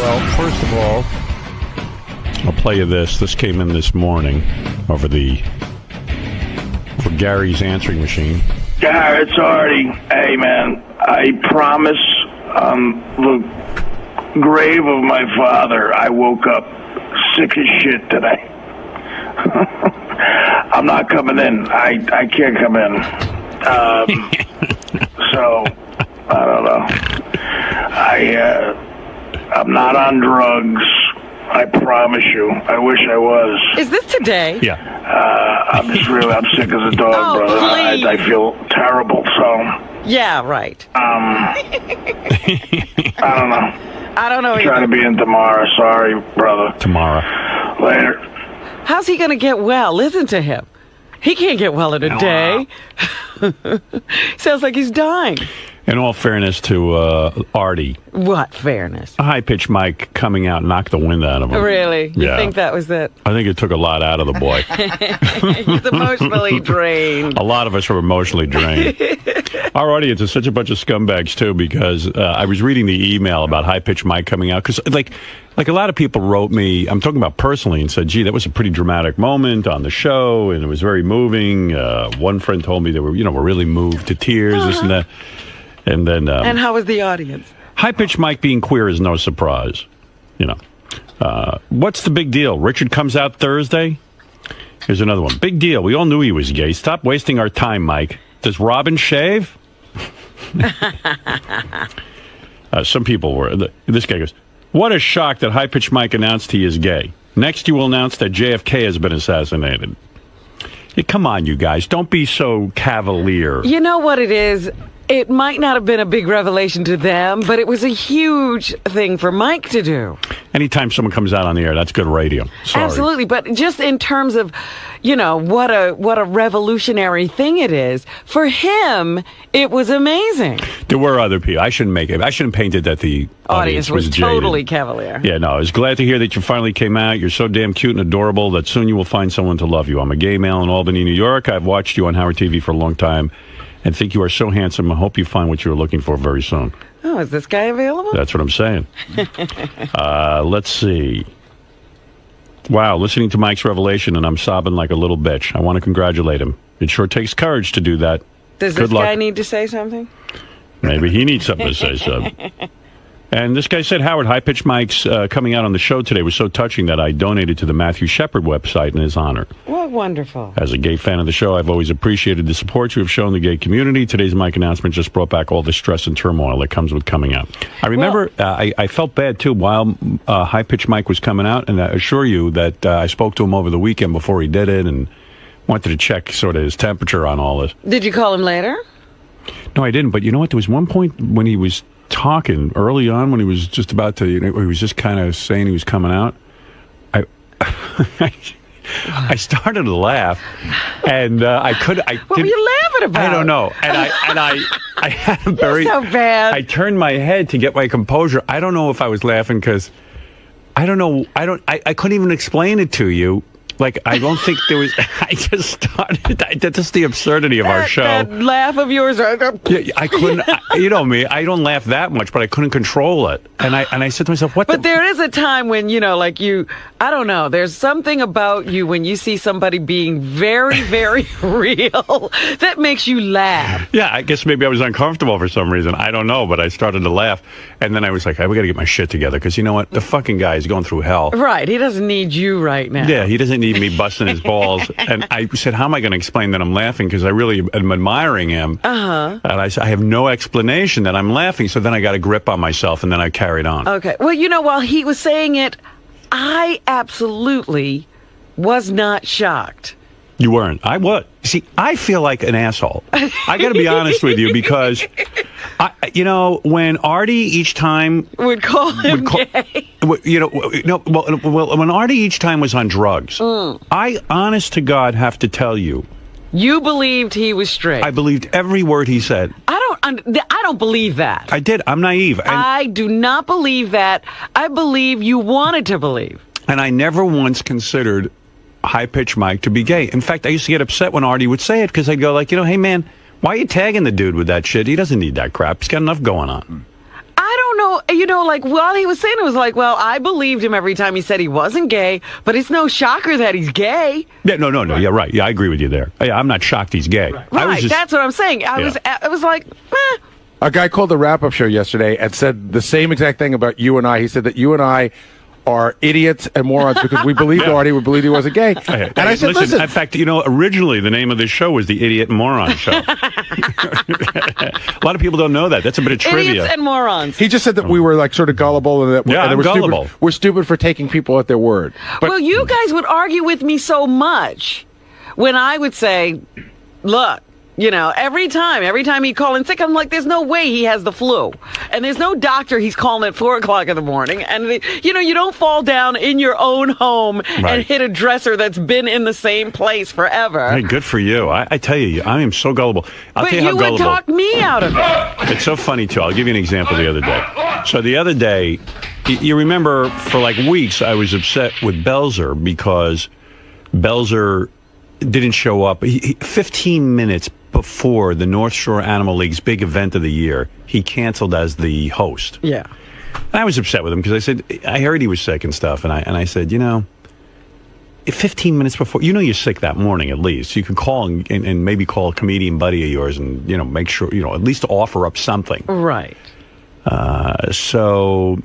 Well, first of all, I'll play you this. This came in this morning for Gary's answering machine. Gary, it's Artie. Hey, man, I promise on the grave of my father, I woke up sick as shit today. I'm not coming in. I can't come in. So, I don't know. I'm not on drugs. I promise you. I wish I was. Is this today? Yeah. I'm sick as a dog, brother. I feel terrible, so. Yeah, right. I don't know. I don't know I'm either. trying to be in tomorrow. Sorry, brother. Tomorrow. Later. How's he going to get well? Listen to him. He can't get well in a day. Sounds like he's dying. In all fairness to Artie. What fairness? A high-pitched mic coming out knocked the wind out of him. Really? You think that was it? I think it took a lot out of the boy. He's emotionally drained. A lot of us are emotionally drained. Our audience is such a bunch of scumbags, too, because I was reading the email about high-pitched mic coming out. Because, like a lot of people wrote me, I'm talking about personally, and said, gee, that was a pretty dramatic moment on the show, and it was very moving. One friend told me they were really moved to tears, this and that. And then, and how was the audience? High-pitched Mike being queer is no surprise. What's the big deal? Richard comes out Thursday. Here's another one. Big deal. We all knew he was gay. Stop wasting our time, Mike. Does Robin shave? Some people were. This guy goes, what a shock that high-pitched Mike announced he is gay. Next, you will announce that JFK has been assassinated. Hey, come on, you guys. Don't be so cavalier. You know what it is? It might not have been a big revelation to them, but it was a huge thing for Mike to do. Anytime someone comes out on the air, that's good radio. Sorry. Absolutely, but just in terms of, what a revolutionary thing it is, for him, it was amazing. There were other people. I shouldn't paint it that the audience was totally jaded. cavalier. Yeah, no, I was glad to hear that you finally came out. You're so damn cute and adorable that soon you will find someone to love you. I'm a gay male in Albany, New York. I've watched you on Howard TV for a long time and think you are so handsome. I hope you find what you're looking for very soon. Oh, is this guy available? That's what I'm saying. Let's see. Wow, listening to Mike's revelation, and I'm sobbing like a little bitch. I want to congratulate him. It sure takes courage to do that. Does Good this luck. guy need to say something? Maybe he needs something to say something. And this guy said, Howard, high-pitched Mike's coming out on the show today was so touching that I donated to the Matthew Shepard website in his honor. What wonderful. As a gay fan of the show, I've always appreciated the support you have shown the gay community. Today's Mike announcement just brought back all the stress and turmoil that comes with coming out. I remember I felt bad, too, while high-pitched Mike was coming out, and I assure you that I spoke to him over the weekend before he did it and wanted to check sort of his temperature on all this. Did you call him later? No, I didn't. But you know what? There was one point when he was talking early on when he was just about to, he was just kind of saying he was coming out. I started to laugh, and what were you laughing about? I don't know, and I had a very so bad. I turned my head to get my composure. I don't know if I was laughing because I don't know. I couldn't even explain it to you. Like, I don't think there was. I just started. That's the absurdity of our show. That laugh of yours. Yeah, I couldn't. You know me. I don't laugh that much, but I couldn't control it. And I said to myself, "What?" But there is a time when like you. I don't know. There's something about you when you see somebody being very, very real that makes you laugh. Yeah, I guess maybe I was uncomfortable for some reason. I don't know, but I started to laugh, and then I was like, "Hey, we got to get my shit together," because you know what? The fucking guy is going through hell. Right. He doesn't need you right now. Yeah, he doesn't need me busting his balls. And I said, how am I going to explain that I'm laughing? Because I really am admiring him. Uh-huh. And I said, I have no explanation that I'm laughing. So then I got a grip on myself, and then I carried on. Okay. Well, while he was saying it, I absolutely was not shocked. You weren't. I was. See, I feel like an asshole. I got to be honest with you because, when Artie each time would call him gay. When Artie each time was on drugs, I, honest to God, have to tell you. You believed he was straight. I believed every word he said. I don't believe that. I did. I'm naive. I do not believe that. I believe you wanted to believe. And I never once considered high-pitched Mike to be gay. In fact, I used to get upset when Artie would say it because I'd go like, hey, man, why are you tagging the dude with that shit? He doesn't need that crap. He's got enough going on. I don't don't know, like while he was saying it was like, well, I believed him every time he said he wasn't gay, but it's no shocker that he's gay. Yeah, no. Yeah, right. Yeah, I agree with you there. Yeah, I'm not shocked he's gay. Right, that's what I'm saying. I was like, A guy called the wrap-up show yesterday and said the same exact thing about you and I. He said that you and I are idiots and morons because we believed Artie, we believed he wasn't gay. And I said, listen. In fact, originally the name of this show was the Idiot and Moron Show. A lot of people don't know that. That's a bit of trivia. Idiots and morons. He just said that we were like sort of gullible and that I'm gullible. We're stupid for taking people at their word. But, well, you guys would argue with me so much when I would say, look, every time he'd call in sick, I'm like, there's no way he has the flu. And there's no doctor he's calling at 4 o'clock in the morning. And, you don't fall down in your own home and hit a dresser that's been in the same place forever. Hey, good for you. I tell you, I am so gullible. I'll tell you how gullible. Would talk me out of it. It's so funny, too. I'll give you an example the other day. So the other day, you remember for like weeks, I was upset with Belzer because Belzer didn't show up. 15 minutes before the North Shore Animal League's big event of the year, he canceled as the host. Yeah. And I was upset with him because I said, I heard he was sick and stuff. And I said, 15 minutes before, you're sick that morning at least. You can call and maybe call a comedian buddy of yours and, make sure, at least offer up something. Right. So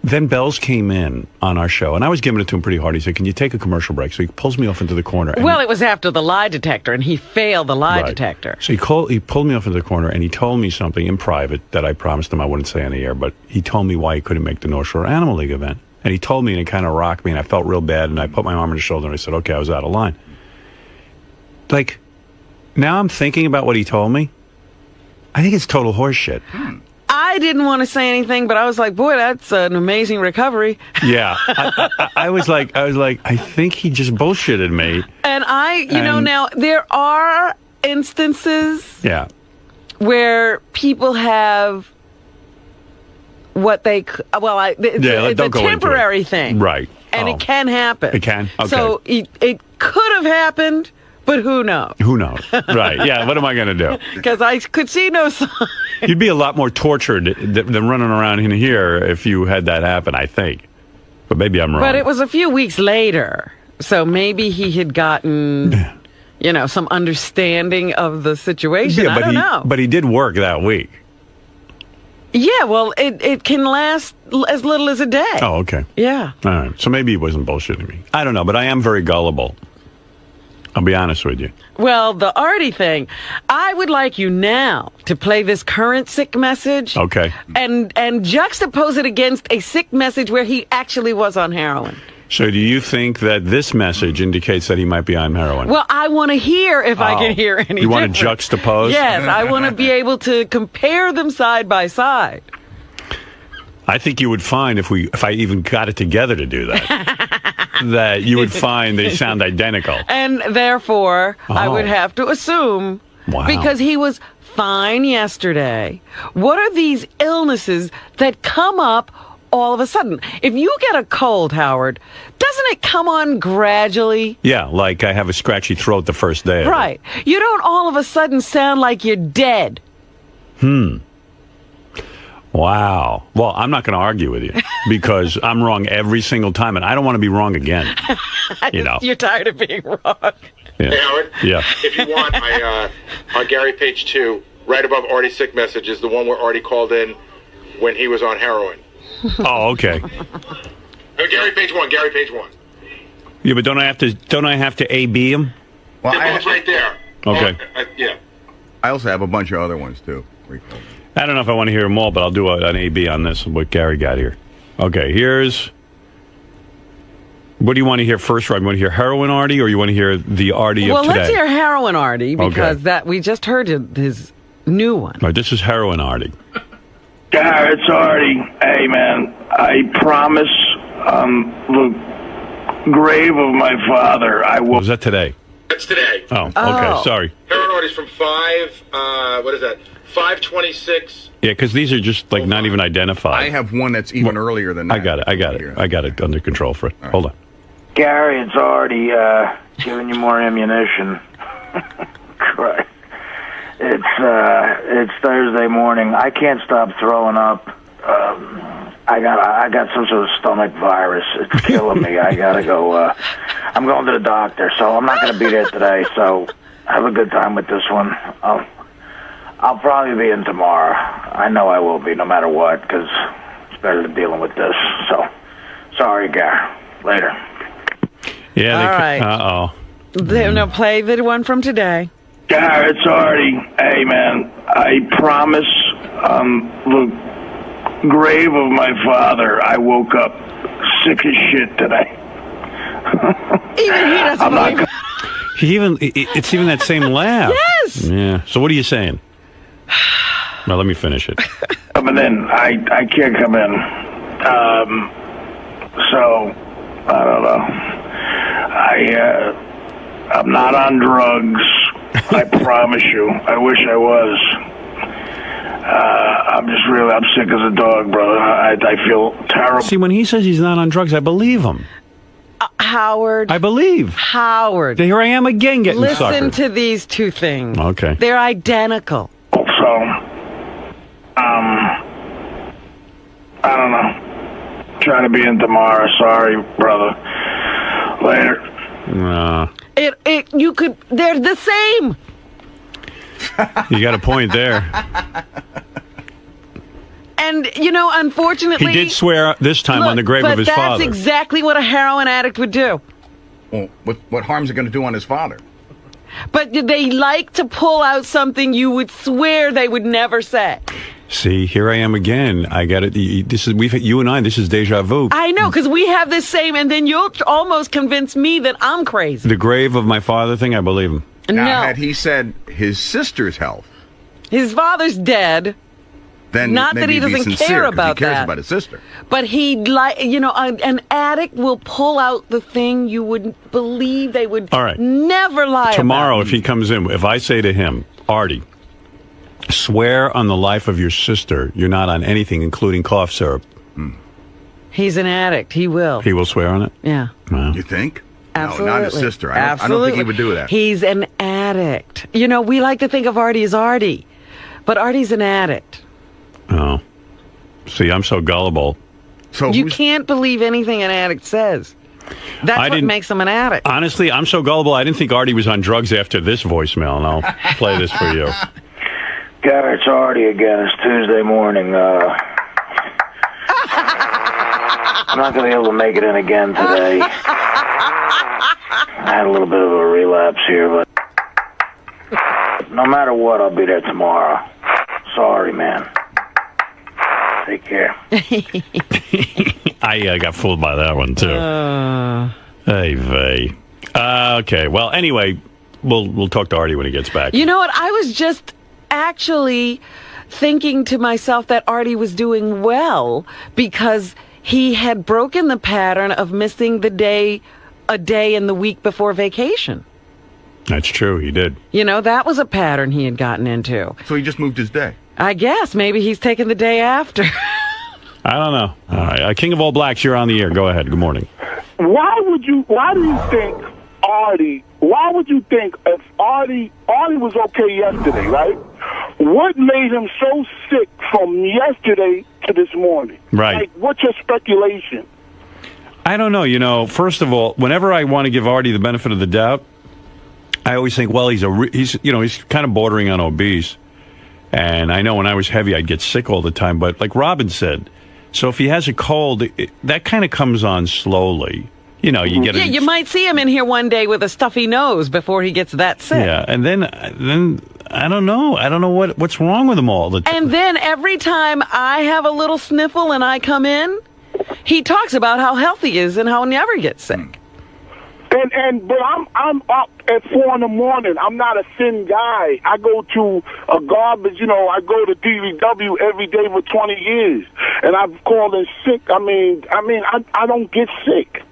then Bells came in on our show, and I was giving it to him pretty hard. He said, can you take a commercial break? So he pulls me off into the corner. Well, it was after the lie detector, and he failed the lie detector. So he pulled me off into the corner, and he told me something in private that I promised him I wouldn't say on the air, but he told me why he couldn't make the North Shore Animal League event. And he told me, and it kind of rocked me, and I felt real bad, and I put my arm on his shoulder, and I said, okay, I was out of line. Like, now I'm thinking about what he told me. I think it's total horseshit. I didn't want to say anything, but I was like, boy, that's an amazing recovery. Yeah. I was like, I think he just bullshitted me. And now there are instances where people have what it's a temporary thing. Right. And it can happen. It can? Okay. So it could have happened, but who knows? Who knows? Right. Yeah, what am I going to do? Because I could see no sign. You'd be a lot more tortured than running around in here if you had that happen, I think. But maybe I'm wrong. But it was a few weeks later, so maybe he had gotten, some understanding of the situation. Yeah, I don't know. But he did work that week. Yeah, well, it can last as little as a day. Oh, okay. Yeah. All right. So maybe he wasn't bullshitting me. I don't know, but I am very gullible. I'll be honest with you. Well, the Artie thing, I would like you now to play this current sick message. Okay. And juxtapose it against a sick message where he actually was on heroin. So do you think that this message indicates that he might be on heroin? Well, I want to hear if I can hear any You want difference. to juxtapose? Yes, I want to be able to compare them side by side. I think you would find if I even got it together to do that. That you would find they sound identical. And therefore, I would have to assume, because he was fine yesterday, what are these illnesses that come up all of a sudden? If you get a cold, Howard, doesn't it come on gradually? Yeah, like I have a scratchy throat the first day. Right. You don't all of a sudden sound like you're dead. Wow. Well, I'm not going to argue with you because I'm wrong every single time, and I don't want to be wrong again. You're tired of being wrong. Yeah. Hey, Howard? Yeah. If you want, on Gary page 2, right above Artie's sick message is the one where Artie called in when he was on heroin. Oh, okay. Gary page 1. Yeah, but don't I have to A-B him? Well, it's right there. Okay. Yeah. I also have a bunch of other ones, too. I don't know if I want to hear them all, but I'll do an A-B on this, what Gary got here. Okay, what do you want to hear first, Rob? You want to hear heroin Artie, or you want to hear the Artie of today? Well, let's hear heroin Artie, because we just heard his new one. All right, this is heroin Artie. Yeah, it's Artie. Hey, man, I promise on the grave of my father, I will... Was that today? That's today. Oh, okay, sorry. Heroin Artie's from 526. Yeah, because these are just like not even identified. I have one that's even earlier than that. I got it under control, Fred. Right. Hold on. Gary, it's Artie giving you more ammunition. Christ. It's Thursday morning. I can't stop throwing up. I got some sort of stomach virus. It's killing me. I gotta go. I'm going to the doctor, so I'm not gonna be there today. So have a good time with this one. I'll probably be in tomorrow. I know I will be, no matter what, because it's better than dealing with this. So sorry, Gar. Later. Yeah. All right. Uh-oh. No, play the one from today. Gar, it's Artie. Hey, man, I promise on the grave of my father, I woke up sick as shit today. Even he doesn't believe it. It's even that same laugh. Yes. Yeah. So what are you saying? Well, let me finish it. Coming in. I can't come in. So, I don't know. I'm not on drugs. I promise you. I wish I was. I'm sick as a dog, brother. I feel terrible. See, when he says he's not on drugs, I believe him. Howard. I believe. Howard. Here I am again getting Listen suckered. to these two things. Okay. They're identical. So, I don't know. Trying to be in tomorrow. Sorry, brother. Later. They're the same. You got a point there. And, unfortunately... He did swear this time on the grave of his father. But that's exactly what a heroin addict would do. Well, what harm's it going to do on his father? But they like to pull out something you would swear they would never say. See, here I am again. I got it. This is you and I. This is deja vu. I know, because we have this same, and then you'll almost convince me that I'm crazy. The grave of my father thing, I believe him. Now, No. had he said his sister's health, His father's dead. then Not that maybe he he'd be doesn't sincere, care 'cause about he cares that. about his sister. But an addict will pull out the thing you wouldn't believe they would All right. never lie Tomorrow, about. if he comes in, if I say to him, Artie, swear on the life of your sister you're not on anything, including cough syrup. He's an addict. He will. He will swear on it? Yeah. Wow. You think? Absolutely. No, not his sister. I don't think he would do that. He's an addict. We like to think of Artie as Artie, but Artie's an addict. Oh. See, I'm so gullible. So You can't believe anything an addict says. That's what makes him an addict. Honestly, I'm so gullible, I didn't think Artie was on drugs after this voicemail, and I'll play this for you. Gary, it's Artie again. It's Tuesday morning. I'm not going to be able to make it in again today. I had a little bit of a relapse here, but no matter what, I'll be there tomorrow. Sorry, man. Take care. I got fooled by that one, too. Hey, vey. Okay, well, anyway, we'll talk to Artie when he gets back. You know what? I was just actually thinking to myself that Artie was doing well because he had broken the pattern of missing a day in the week before vacation. That's true, he did. That was a pattern he had gotten into. So he just moved his day. I guess maybe he's taking the day after. I don't know. All right, King of All Blacks, you're on the air. Go ahead. Good morning. Why do you think if Artie was okay yesterday, right? What made him so sick from yesterday to this morning? Right. Like, what's your speculation? I don't know. First of all, whenever I want to give Artie the benefit of the doubt, I always think, well, he's kind of bordering on obese. And I know when I was heavy, I'd get sick all the time. But like Robin said, so if he has a cold, that kind of comes on slowly. You get Yeah, you might see him in here one day with a stuffy nose before he gets that sick. Yeah, and then I don't know. I don't know what's wrong with him all the time. And then every time I have a little sniffle and I come in, he talks about how healthy he is and how he never gets sick. But I'm up at 4 in the morning. I'm not a thin guy. I go to a garbage, I go to DVW every day for 20 years. And I've called in sick. I don't get sick.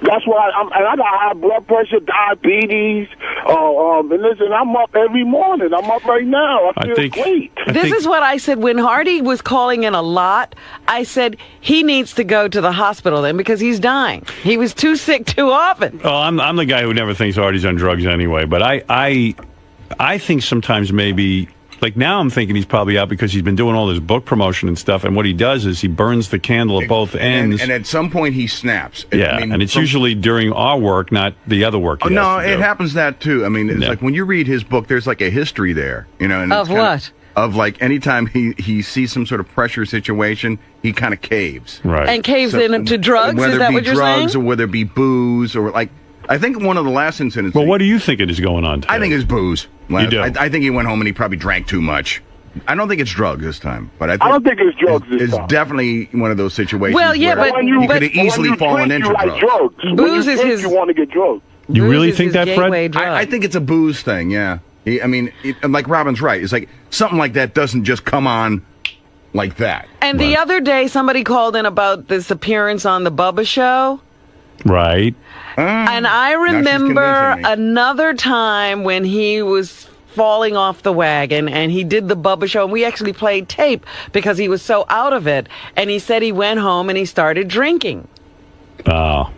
That's why I got high blood pressure, diabetes, and listen, I'm up every morning. I'm up right now. I feel great. This is what I said when Artie was calling in a lot. I said he needs to go to the hospital then because he's dying. He was too sick too often. Oh, I'm the guy who never thinks Artie's on drugs anyway. But I think sometimes maybe Like now I'm thinking he's probably out because he's been doing all this book promotion and stuff, and what he does is he burns the candle at both ends. And at some point he snaps. Yeah, and it's usually during our work, not the other work he has to do. It happens that too. I mean, it's like when you read his book, there's like a history there, you know. And of what? Of like anytime he sees some sort of pressure situation, he kind of caves. Right. And caves into drugs? Is that what you're saying? Whether it be drugs or whether it be booze or like, I think one of the last incidents. Well, what do you think it is going on today? I think it's booze. You do? I think he went home and he probably drank too much. I don't think it's drugs this time, but I don't think it's drugs this time. It's definitely one of those situations. Well, yeah, where but he could have easily fallen into drugs. Booze is his. You want to get drugs. You really think that, Fred? I think it's a booze thing. Yeah. Like Robin's right. It's like something like that doesn't just come on like that. And the other day, somebody called in about this appearance on the Bubba Show. Right. And I remember another time when he was falling off the wagon and he did the Bubba Show, and we actually played tape because he was so out of it, and he said he went home and he started drinking. Oh.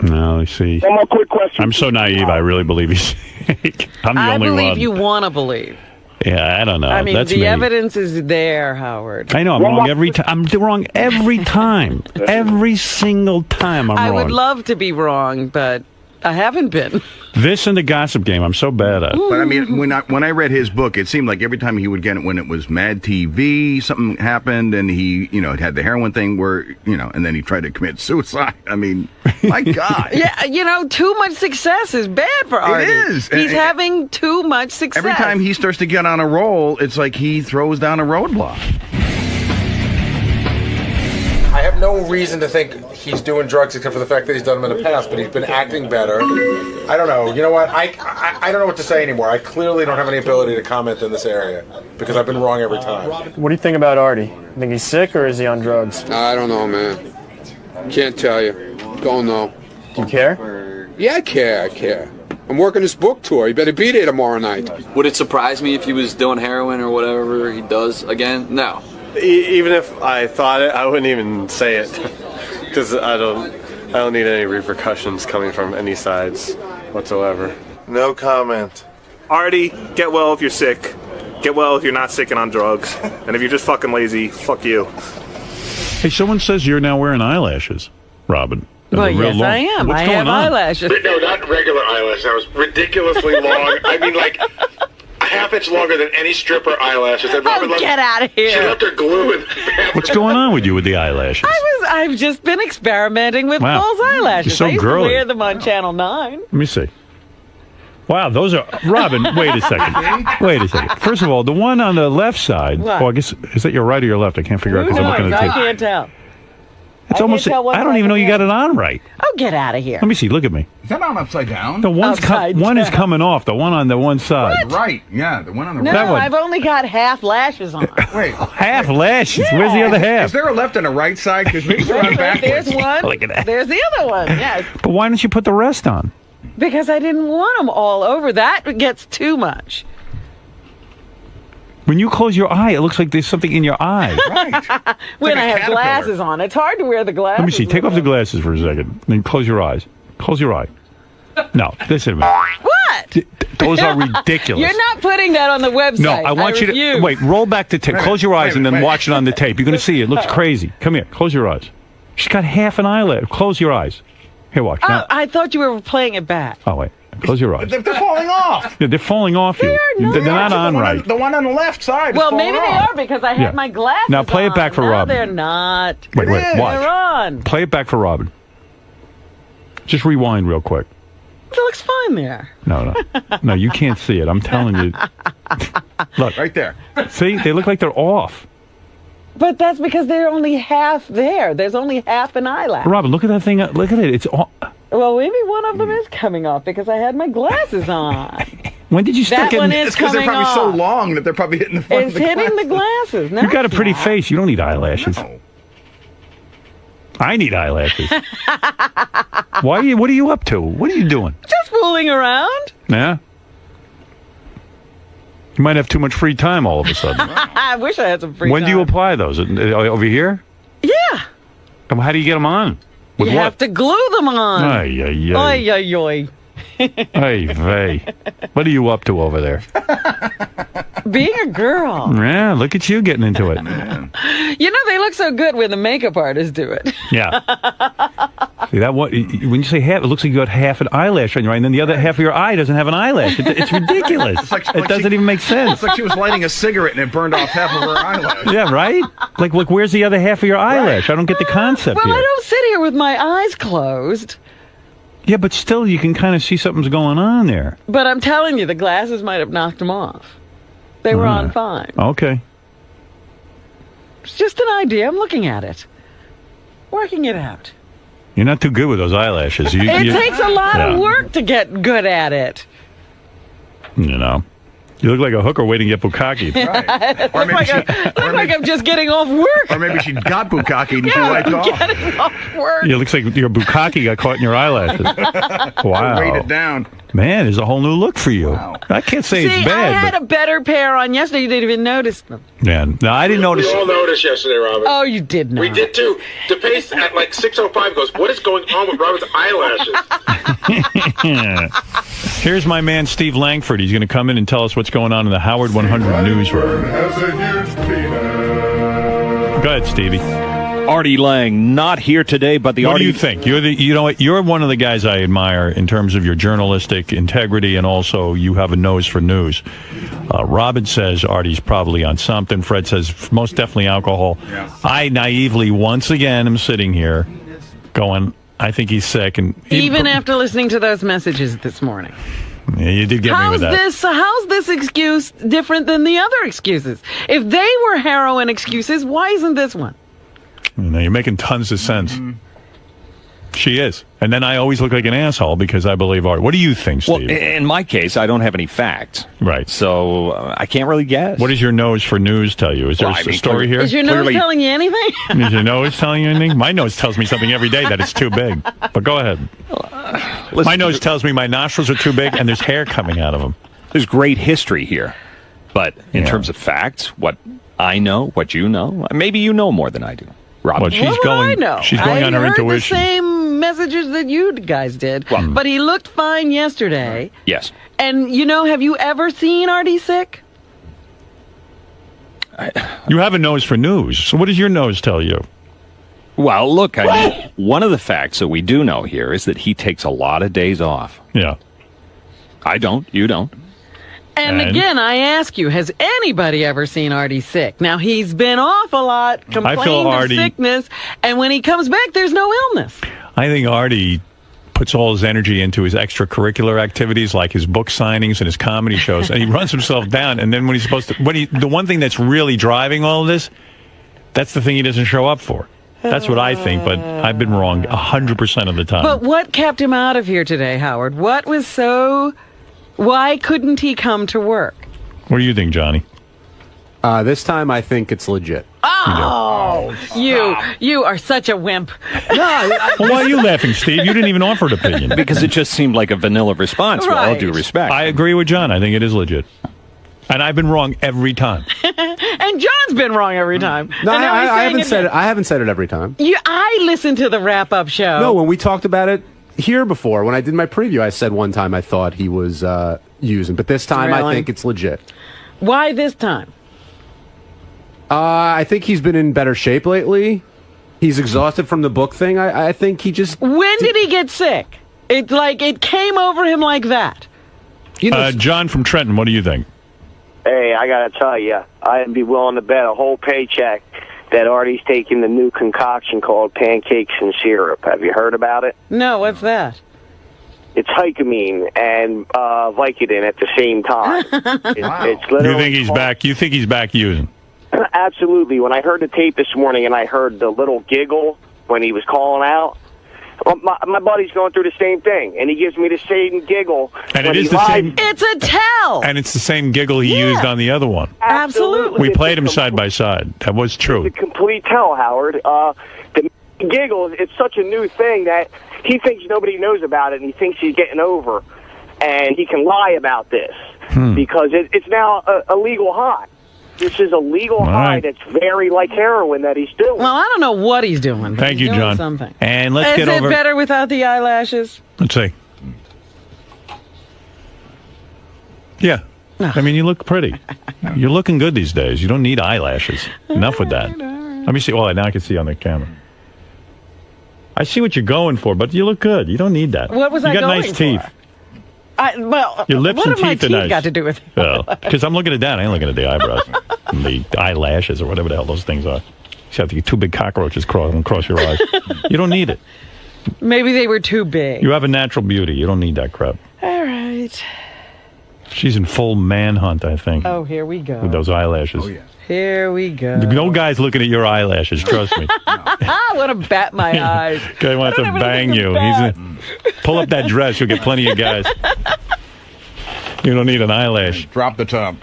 No, let's see. One more quick question. I'm so naive, I really believe he's fake. I'm the only one. I believe you want to believe. Yeah, I don't know. I mean, That's the evidence is there, Howard. I know, I'm wrong every time. I'm wrong every time. Every single time I'm wrong. I would love to be wrong, but I haven't been. This and the Gossip Game, I'm so bad at. But I mean, when I read his book, it seemed like every time he would get it, when it was Mad TV, something happened, and he, it had the heroin thing where, and then he tried to commit suicide. I mean, my God. Yeah, too much success is bad for Artie. It is. He's having too much success. Every time he starts to get on a roll, it's like he throws down a roadblock. I have no reason to think he's doing drugs except for the fact that he's done them in the past, but he's been acting better. I don't know. You know what? I don't know what to say anymore. I clearly don't have any ability to comment in this area because I've been wrong every time. What do you think about Artie? You think he's sick or is he on drugs? I don't know, man. Can't tell you. Don't know. Do you care? Yeah, I care. I'm working this book tour. You better be there tomorrow night. Would it surprise me if he was doing heroin or whatever he does again? No. Even if I thought it, I wouldn't even say it because I don't need any repercussions coming from any sides whatsoever. No comment. Artie, get well if you're sick. Get well if you're not sick and on drugs. And if you're just fucking lazy, fuck you. Hey, someone says you're now wearing eyelashes, Robin. Well, yes, I am. What's I going have on? eyelashes. No, not regular eyelashes. That was ridiculously long. I mean, like a half-inch longer than any stripper eyelashes. Get out of here. She left her glue in the bathroom. What's going on with you with the eyelashes? I've just been experimenting with false eyelashes. You're so I used girly. to wear them on Channel 9. Let me see. Wow, those are... Robin, wait a second. First of all, the one on the left side... What? Oh, I guess... Is that your right or your left? I can't figure out because I'm looking at the tape. I can't tell. It's almost... I don't even know you got it on right. Oh, get out of here. Let me see. Look at me. Is that on upside down? The one is coming off. The one on the one side. What? Right. Yeah, the one on the no, right. That one. I've only got half lashes on. Wait. Half lashes? Yeah. Where's the other half? Is there a left and a right side? Because maybe they're on backwards. There's one. Look at that. There's the other one, yes. But why don't you put the rest on? Because I didn't want them all over. That gets too much. When you close your eye, it looks like there's something in your eye. Right. When I have glasses on. It's hard to wear the glasses. Let me see. Take off the glasses for a second. Then close your eyes. Close your eye. No, listen to me. What? Those are ridiculous. You're not putting that on the website. No, I want you to... Wait, roll back the tape. Close your eyes and then watch it on the tape. You're going to see it. It looks crazy. Come here. Close your eyes. She's got half an eyelid. Close your eyes. Here, watch. Oh, Now. I thought you were playing it back. Oh, wait. Close your eyes. They're falling off. Yeah, they're falling off you. They're not on right. The one on the left side. Well, is maybe they off. are because I had my glasses Now play it on. back for No, Robin. They're not. Wait, watch. They're on. Play it back for Robin. Just rewind real quick. It looks fine there. No, you can't see it. I'm telling you. Look. Right there. See? They look like they're off. But that's because they're only half there. There's only half an eyelash. Robin, look at that thing. Look at it. It's all... Well, maybe one of them is coming off because I had my glasses on. When did you start that one getting... is coming they're probably off. so long that they're probably hitting the front It's of the hitting the glasses. No, You've got a pretty it's not. face. You don't need eyelashes. No. I need eyelashes. What are you up to? What are you doing? Just fooling around. Yeah? You might have too much free time all of a sudden. I wish I had some free When time. do you apply those? Over here? Yeah. How do you get them on? With You what? have to glue them on. Ay, ay, ay. Oy, oy, oy. Hey, vey. What are you up to over there? Being a girl. Yeah, look at you getting into it. You know, they look so good when the makeup artists do it. Yeah. See, when you say half, it looks like you got half an eyelash on your eye, and then the other half of your eye doesn't have an eyelash. It's ridiculous. It doesn't even make sense. It's like she was lighting a cigarette and it burned off half of her eyelash. Yeah, right? Like, look, where's the other half of your eyelash? I don't get the concept Well, here. I don't sit here with my eyes closed. Yeah, but still, you can kind of see something's going on there. But I'm telling you, the glasses might have knocked them off. They were on fine. Okay. It's just an idea. I'm looking at it. Working it out. You're not too good with those eyelashes. It takes a lot of work to get good at it. You know. You look like a hooker waiting to get bukkakied. Right. Look like I'm just getting off work. Or maybe she got bukkakied and she wiped off. Getting off work. Yeah, it looks like your bukkake got caught in your eyelashes. Wow. Weighed it down. Man, there's a whole new look for you. Wow. I can't say it's bad. I had a better pair on yesterday. You didn't even notice them. Yeah, no, I didn't notice. We all noticed yesterday, Robin. Oh, you did not. We did too. DePace at like 6:05 goes, "What is going on with Robin's eyelashes?" Here's my man Steve Langford. He's going to come in and tell us what's going on in the Howard 100 newsroom. Go ahead, Stevie. Artie Lang not here today, but what do you think? You know what? You're one of the guys I admire in terms of your journalistic integrity, and also you have a nose for news. Robin says Artie's probably on something. Fred says most definitely alcohol. Yeah. I naively once again am sitting here going, I think he's sick, and even after listening to those messages this morning. Yeah, you did get me with that. How's this excuse different than the other excuses? If they were heroin excuses, why isn't this one? You know, you're making tons of sense. Mm-hmm. She is. And then I always look like an asshole because I believe Art. What do you think, Steve? Well, in my case, I don't have any facts. Right. So I can't really guess. What does your nose for news tell you? Is there a story here? Is your nose telling you anything? Is your nose telling you anything? My nose tells me something every day that it's too big. But go ahead. My nose tells me my nostrils are too big and there's hair coming out of them. There's great history here. But in terms of facts, what I know, what you know, maybe you know more than I do. Robin. Well, she's going on her intuition. The same messages that you guys did, but he looked fine yesterday. Yes. And have you ever seen Artie sick? You have a nose for news. So what does your nose tell you? Well, look, one of the facts that we do know here is that he takes a lot of days off. Yeah. I don't. You don't. And again, I ask you, has anybody ever seen Artie sick? Now, he's been off a lot, complaining of sickness, and when he comes back, there's no illness. I think Artie puts all his energy into his extracurricular activities, like his book signings and his comedy shows, and he runs himself down. And then when he's supposed to, the one thing that's really driving all of this, that's the thing he doesn't show up for. That's what I think, but I've been wrong 100% of the time. But what kept him out of here today, Howard? What was so... Why couldn't he come to work? What do you think, Johnny? This time I think it's legit. Oh, you are such a wimp. Well, why are you laughing, Steve? You didn't even offer an opinion. Because it just seemed like a vanilla response, with all due respect. I agree with John. I think it is legit. And I've been wrong every time. And John's been wrong every time. No, I haven't said it. I haven't said it every time. I listened to the wrap-up show. No, when we talked about it here before, when I did my preview, I said one time I thought he was using, but this time I think it's legit. Why this time? I think he's been in better shape lately. He's exhausted from the book thing. I think he just... When did he get sick? It came over him like that. John from Trenton, what do you think? Hey, I gotta tell you, I'd be willing to bet a whole paycheck that Artie's taking the new concoction called pancakes and syrup. Have you heard about it? No, what's that? It's Hycamine and Vicodin at the same time. It's literally. You think he's back? You think he's back using? Absolutely. When I heard the tape this morning and I heard the little giggle when he was calling out, my buddy's going through the same thing, and he gives me the same giggle. And it is the same. It's a tell. And it's the same giggle he used on the other one. Absolutely. We played him side by side. That was true. It's a complete tell, Howard. The giggle, it's such a new thing that he thinks nobody knows about it, and he thinks he's getting over, and he can lie about this because it's now a legal high. This is a legal high that's very like heroin that he's doing. Well, I don't know what he's doing. Thank you, John. Something. And let's get over. Is it better without the eyelashes? Let's see. Yeah. I mean, you look pretty. You're looking good these days. You don't need eyelashes. Enough with that. Let me see. Oh, now I can see on the camera. I see what you're going for, but you look good. You don't need that. What was I going for? You got going nice teeth. Your lips what and have my teeth are teeth nice. got to do with it? Well, because I'm looking at that. I ain't looking at the eyebrows. And the eyelashes or whatever the hell those things are. Except you two big cockroaches crawling across your eyes. You don't need it. Maybe they were too big. You have a natural beauty. You don't need that crap. All right. She's in full manhunt, I think. Oh, here we go. With those eyelashes. Oh, yeah. Here we go. No guy's looking at your eyelashes, trust me. I want to bat my eyes. Guy wants to bang you. Pull up that dress, you'll get plenty of guys. You don't need an eyelash. Drop the top.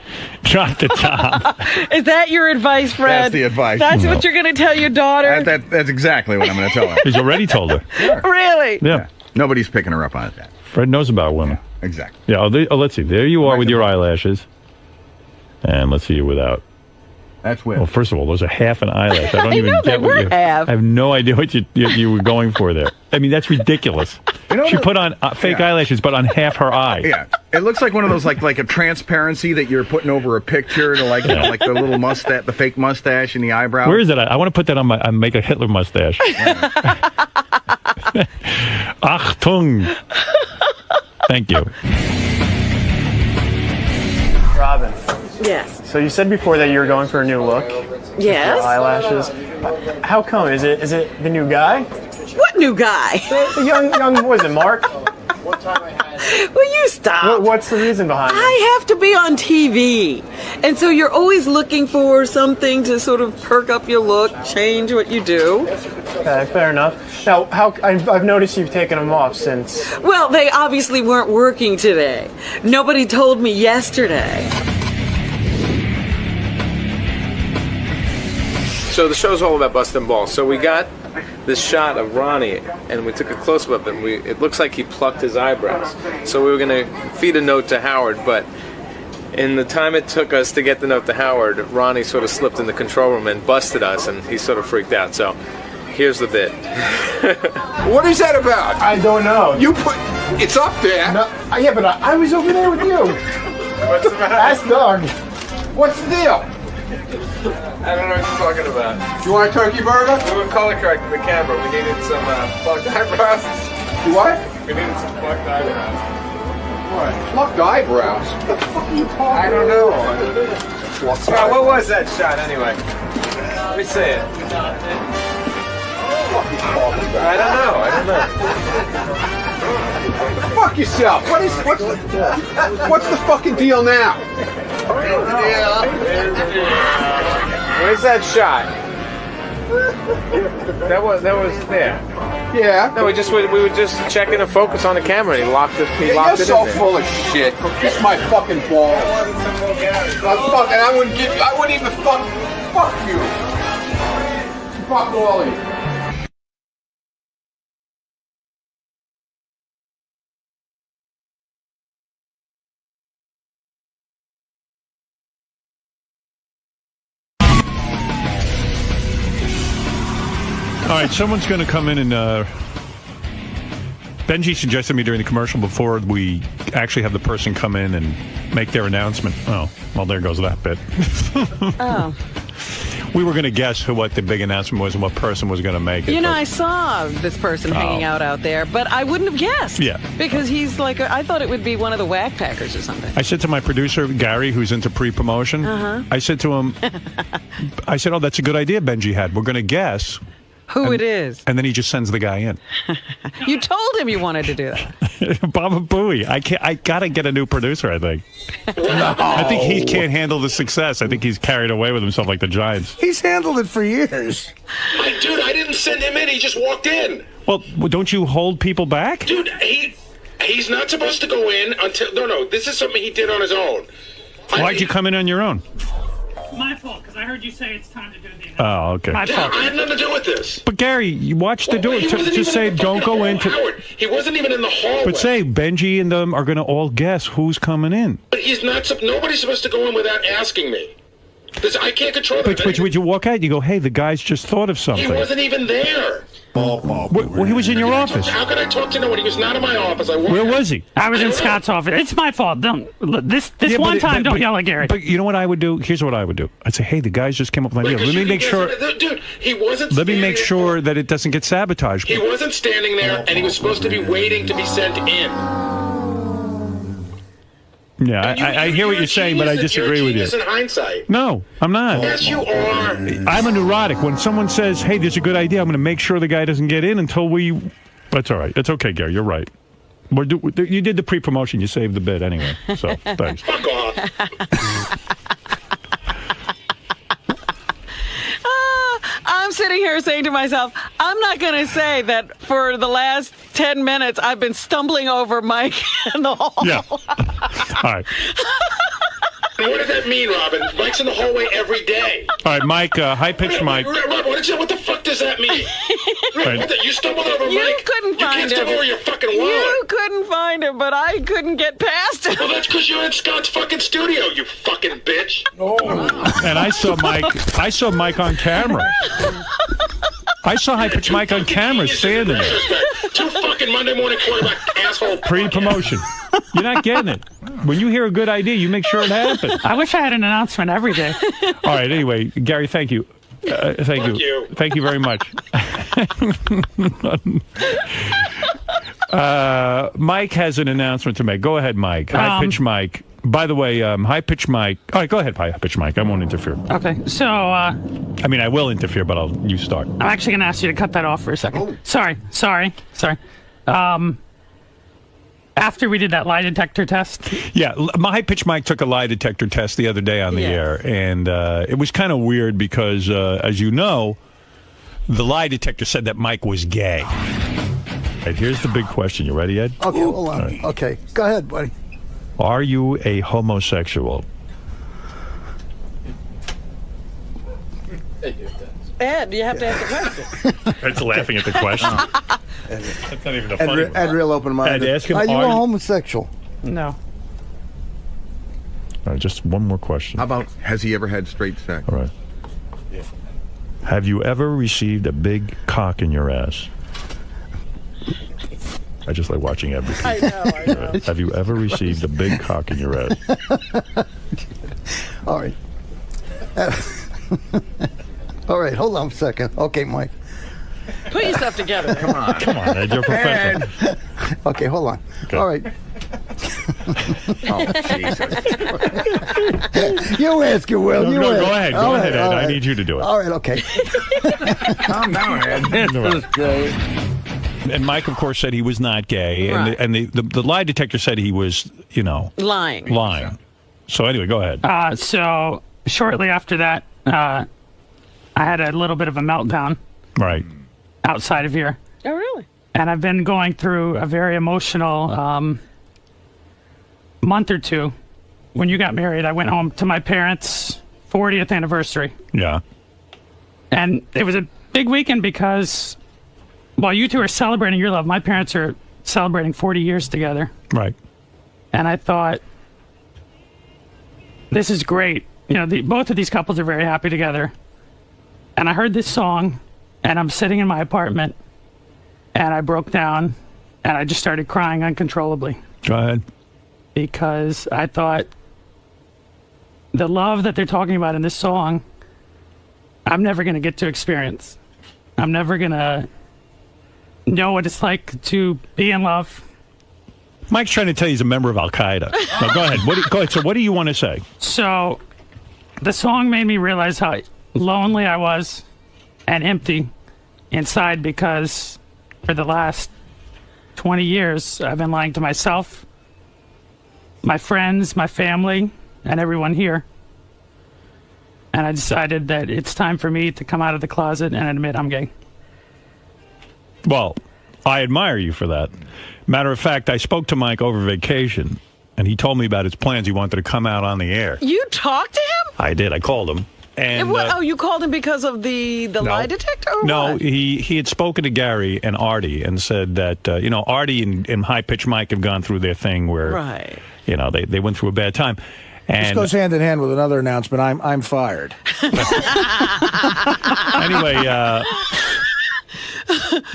Drop the top. Is that your advice, Fred? That's the advice. That's No. what you're going to tell your daughter? That's exactly what I'm going to tell her. He's already told her. Sure. Really? Yeah. Nobody's picking her up on that. Fred knows about women. Exactly. Yeah, let's see. There you are with your eyelashes. And let's see you without. That's weird. Well, first of all, those are half an eyelash. I don't I even know, get they what were you half. I have no idea what you were going for there. I mean, that's ridiculous. She put on fake eyelashes, but on half her eye. Yeah, it looks like one of those like a transparency that you're putting over a picture to like like the little mustache, the fake mustache and the eyebrow. Where is it? I want to put that on make a Hitler mustache. Achtung. Thank you. Robin. Yes. So you said before that you were going for a new look. Yes. Your eyelashes. How come? Is it the new guy? What new guy? The young was it Mark? Will you stop? What's the reason behind it? I have to be on TV. And so you're always looking for something to sort of perk up your look, change what you do. Okay, fair enough. Now, I've noticed you've taken them off since. Well, they obviously weren't working today. Nobody told me yesterday. So the show's all about busting balls. So we got this shot of Ronnie, and we took a close-up of him. It looks like he plucked his eyebrows. So we were going to feed a note to Howard, but in the time it took us to get the note to Howard, Ronnie sort of slipped in the control room and busted us, and he sort of freaked out. So here's the bit. What is that about? I don't know. It's up there. No, yeah, but I was over there with you. What's the matter? Ask Doug. What's the deal? I don't know what you're talking about. You want a turkey burger? We were color correcting the camera. We needed some plucked eyebrows. You what? We needed some plucked eyebrows. What? Plucked eyebrows? What the fuck are you talking about? I don't know. What was that shot anyway? Let me see it. I don't know. Fuck yourself. What's the fucking deal now? Where's that shot? That was there. Yeah. No, we were just checking the focus on the camera, and he locked it. You're in so there. full of shit. Kiss my fucking balls. I wouldn't even fuck you. Fuck all of you. All right, someone's going to come in and Benji suggested me during the commercial before we actually have the person come in and make their announcement. Oh, well, there goes that bit. Oh. We were going to guess what the big announcement was and what person was going to make it. You know, I saw this person hanging out there, but I wouldn't have guessed. Yeah. Because he's like, I thought it would be one of the Whack Packers or something. I said to my producer, Gary, who's into pre-promotion, I said to him, oh, that's a good idea Benji had. We're going to guess who it is. And then he just sends the guy in. You told him you wanted to do that. Baba Booey. I got to get a new producer, I think. No. I think he can't handle the success. I think he's carried away with himself like the Giants. He's handled it for years. Dude, I didn't send him in. He just walked in. Well, don't you hold people back? Dude, he's not supposed to go in until... No, this is something he did on his own. Why'd you come in on your own? My fault, because I heard you say it's time to do the announcement. Oh, okay. My fault. I had nothing to do with this. But Gary, you watch the door. Just say, don't go into. Howard, he wasn't even in the hallway. But say, Benji and them are going to all guess who's coming in. But he's not. Nobody's supposed to go in without asking me. I can't control that. But you walk out, you go, hey, the guys just thought of something. He wasn't even there. Well, he was in your office. How could I talk to no one? He was not in my office. Where was he? I was in Scott's office. It's my fault. Don't this one time. Don't yell at Gary. But you know what I would do? Here's what I would do. I'd say, hey, the guys just came up with an idea. Let me make sure. Dude, he wasn't. Let me make sure that it doesn't get sabotaged. He wasn't standing there, and he was supposed to be waiting to be sent in. Yeah, I hear what you're saying, but I disagree with you. In hindsight. No, I'm not. Yes, you are. I'm a neurotic. When someone says, hey, there's a good idea, I'm going to make sure the guy doesn't get in until we... That's all right. It's okay, Gary. You're right. You did the pre-promotion. You saved the bid anyway. So, thanks. Fuck off. I'm sitting here saying to myself, I'm not going to say that for the last 10 minutes I've been stumbling over Mike in the hall. Yeah. All right. What does that mean, Robin? Mike's in the hallway every day. All right, Mike, high-pitched Mike. Robin, what the fuck does that mean? You stumbled over Mike. You couldn't find him. You can't stumble over your fucking wallet. You couldn't find him, but I couldn't get past him. Well, that's because you're in Scott's fucking studio, you fucking bitch. And I saw Mike on camera. I saw high-pitched Mike on camera standing there. Two fucking Monday morning quarterback asshole. Pre-promotion. You're not getting it. When you hear a good idea, you make sure it happens. I wish I had an announcement every day. All right, anyway, Gary, thank you. Thank you. Thank you very much. Mike has an announcement to make. Go ahead, Mike. High-pitch Mike. By the way, high-pitch Mike. All right, go ahead, high-pitch Mike. I won't interfere. Okay, so... I mean, I will interfere, but you start. I'm actually going to ask you to cut that off for a second. Sorry. After we did that lie detector test? Yeah, my high-pitch Mike took a lie detector test the other day on the air, and it was kind of weird because, as you know, the lie detector said that Mike was gay. Right, here's the big question. You ready, Ed? Okay, hold on. Right. Okay, go ahead, buddy. Are you a homosexual? Ed, you have to ask the question. Ed's laughing at the question. That's not even a funny one. Ed, real open-minded. Ed, ask him, are you a homosexual? No. All right, just one more question. How about, has he ever had straight sex? All right. Yeah. Have you ever received a big cock in your ass? I just like watching everything. I know. Have you ever received a big cock in your ass? All right. All right, hold on a second. Okay, Mike. Put yourself together. Come on, Ed, you're a professional. Okay, hold on. Okay. All right. Oh, Jesus. You ask it, Will. No, go ahead. Go ahead, Ed. I need you to do it. All right, okay. Calm down, Ed. And Mike, of course, said he was not gay, Right. and the lie detector said he was, lying. So anyway, go ahead. So shortly after that, I had a little bit of a meltdown. Right. Outside of here. Oh, really? And I've been going through a very emotional month or two. When you got married, I went home to my parents' 40th anniversary. Yeah. And it was a big weekend because while you two are celebrating your love, my parents are celebrating 40 years together. Right. And I thought, this is great. Both of these couples are very happy together. And I heard this song, and I'm sitting in my apartment, and I broke down, and I just started crying uncontrollably. Go ahead. Because I thought, the love that they're talking about in this song, I'm never going to get to experience. I'm never going to know what it's like to be in love. Mike's trying to tell you he's a member of Al-Qaeda. No, go ahead. Go ahead. So what do you want to say? So the song made me realize how lonely I was and empty inside because for the last 20 years, I've been lying to myself, my friends, my family, and everyone here. And I decided that it's time for me to come out of the closet and admit I'm gay. Well, I admire you for that. Matter of fact, I spoke to Mike over vacation, and he told me about his plans. He wanted to come out on the air. You talked to him? I did. I called him. And you called him because of the lie detector? Or no, what? he had spoken to Gary and Artie and said that, Artie and high-pitched Mike have gone through their thing where, they went through a bad time. And this goes hand in hand with another announcement. I'm fired. Anyway,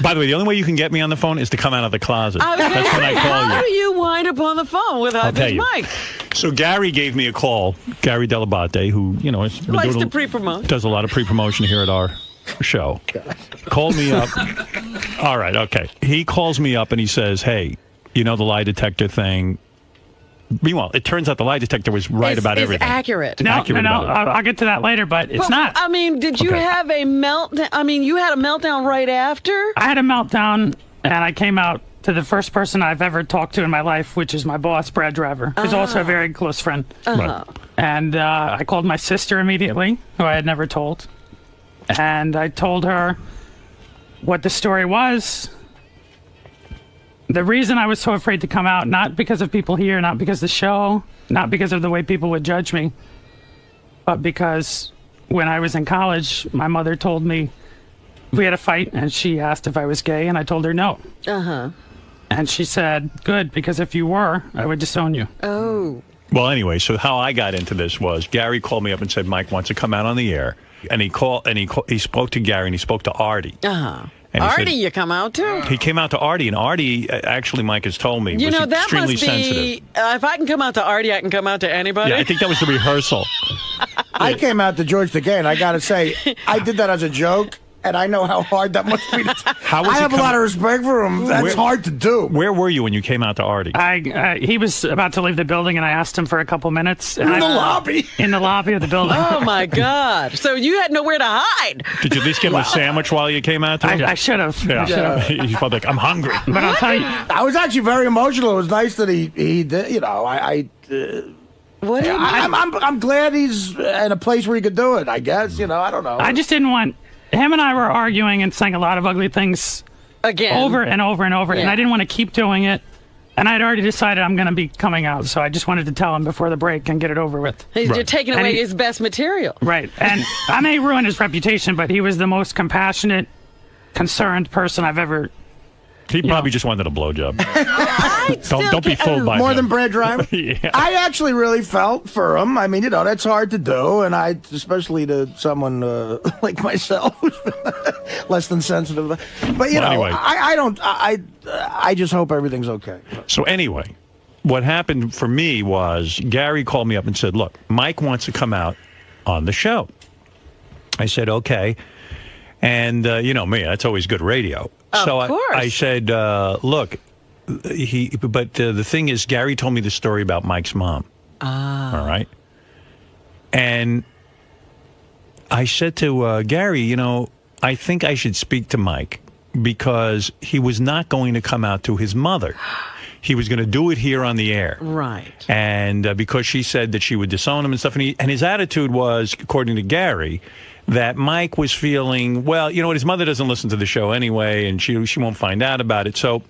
By the way, the only way you can get me on the phone is to come out of the closet. I was gonna That's when say, I call how you. do you wind up on the phone with I'll tell High-Pitched you. Mike? So Gary gave me a call. Gary Delabate, who has been Likes doing to pre-promote. does a lot of pre-promotion here at our show. Called me up. All right, okay. He calls me up and he says, "Hey, the lie detector thing." Meanwhile, it turns out the lie detector was right about It's everything. accurate. No, Accurate no, about it. I'll get to that later, but it's not. I mean, did you Okay. have a meltdown? I mean, you had a meltdown right after? I had a meltdown, and I came out to the first person I've ever talked to in my life, which is my boss, Brad Driver, who's also a very close friend. Uh-huh. And I called my sister immediately, who I had never told. And I told her what the story was. The reason I was so afraid to come out, not because of people here, not because of the show, not because of the way people would judge me, but because when I was in college, my mother told me we had a fight, and she asked if I was gay, and I told her no. Uh-huh. And she said, good, because if you were, I would disown you. Oh. Well, anyway, so how I got into this was Gary called me up and said Mike wants to come out on the air, and he spoke to Gary and he spoke to Artie. Uh-huh. And he Artie, said- you come out too? He came out to Artie, and Artie, actually, Mike has told me, You was know, that extremely must be, sensitive. if I can come out to Artie, I can come out to anybody. Yeah, I think that was the rehearsal. I came out to George the Gay, and I got to say, I did that as a joke, and I know how hard that must be. How was I he have a lot of respect for him. That's hard to do. Where were you when you came out to Artie? He was about to leave the building, and I asked him for a couple minutes. And In the lobby? In the lobby of the building. Oh, my God. So you had nowhere to hide. Did you at least give him a sandwich while you came out to him? I should have. Yeah. He's probably like, I'm hungry. But I'll tell you. I was actually very emotional. It was nice that he did, What did I'm glad he's in a place where he could do it, I guess. I don't know. I just didn't want. Him and I were arguing and saying a lot of ugly things again, over and over and over, and Yeah. I didn't want to keep doing it. And I'd already decided I'm going to be coming out, so I just wanted to tell him before the break and get it over with. You're taking And away he- his best material. Right. And I may ruin his reputation, but he was the most compassionate, concerned person I've ever. He probably just wanted a blowjob. Don't be get- fooled by More him. than Brad Driver? Yeah. I actually really felt for him. I mean, that's hard to do, and especially to someone like myself, who's less than sensitive. But Well, anyway. I just hope everything's okay. So anyway, what happened for me was Gary called me up and said, look, Mike wants to come out on the show. I said, okay. And you know me, that's always good radio. Of course. I said, look, but the thing is, Gary told me the story about Mike's mom. Ah. All right. And I said to Gary, I think I should speak to Mike because he was not going to come out to his mother. He was going to do it here on the air. Right. And because she said that she would disown him and stuff. And his attitude was, according to Gary, that Mike was feeling, well, you know what, his mother doesn't listen to the show anyway, and she won't find out about it. So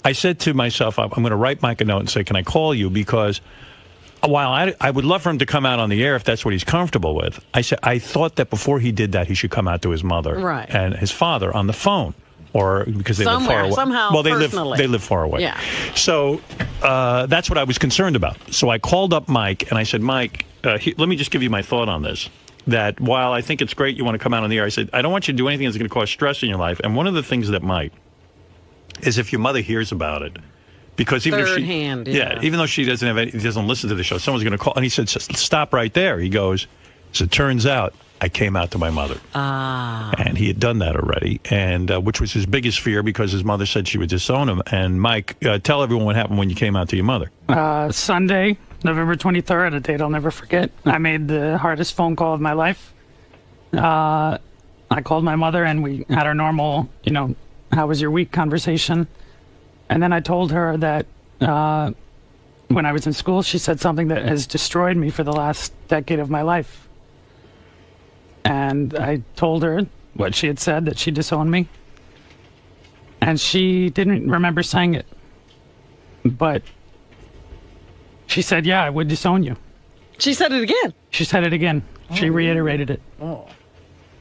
I said to myself, I'm going to write Mike a note and say, can I call you? Because while I would love for him to come out on the air if that's what he's comfortable with, I said I thought that before he did that, he should come out to his mother Right. and his father on the phone. Or because they live Somewhere, far away. somehow, well, personally. they live far away. Yeah. So that's what I was concerned about. So I called up Mike and I said, Mike, let me just give you my thought on this. That while I think it's great you want to come out on the air, I said, I don't want you to do anything that's going to cause stress in your life. And one of the things that might is if your mother hears about it. Because even if Third she, hand, yeah. even though she doesn't listen to the show, someone's going to call. And he said, stop right there. He goes, as it turns out, I came out to my mother. Ah. And he had done that already, and which was his biggest fear because his mother said she would disown him. And Mike, tell everyone what happened when you came out to your mother. Sunday, November 23rd, a date I'll never forget. I made the hardest phone call of my life. I called my mother and we had our normal, how was your week conversation. And then I told her that when I was in school, she said something that has destroyed me for the last decade of my life. And I told her what she had said, that she disowned me. And she didn't remember saying it. But she said, yeah, I would disown you. She said it again. She said it again. She reiterated it. Oh.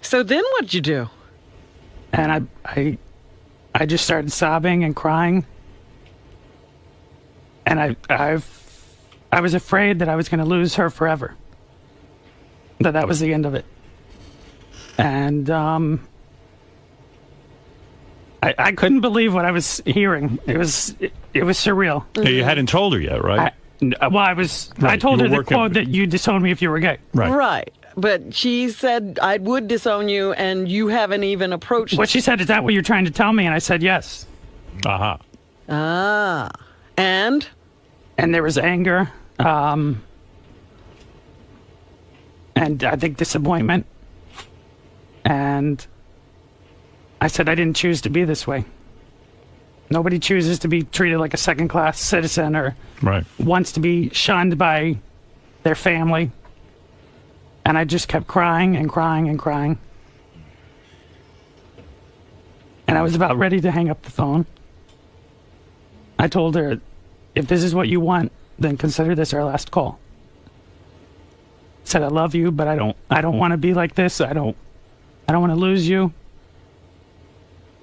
So then what'd you do? And I just started sobbing and crying. And I was afraid that I was going to lose her forever. That was the end of it. And I couldn't believe what I was hearing. It was surreal. Hey, you hadn't told her yet, right? I told her the quote that you disowned me if you were gay. Right. But she said, I would disown you, and you haven't even approached What she said, is that what you're trying to tell me? And I said, yes. Uh-huh. And? And there was anger, and I think disappointment. And I said I didn't choose to be this way. Nobody chooses to be treated like a second-class citizen or wants to be shunned by their family. And I just kept crying and crying and crying. And I was about ready to hang up the phone. I told her, if this is what you want, then consider this our last call. I said, I love you, but I don't want to be like this. I don't want to lose you.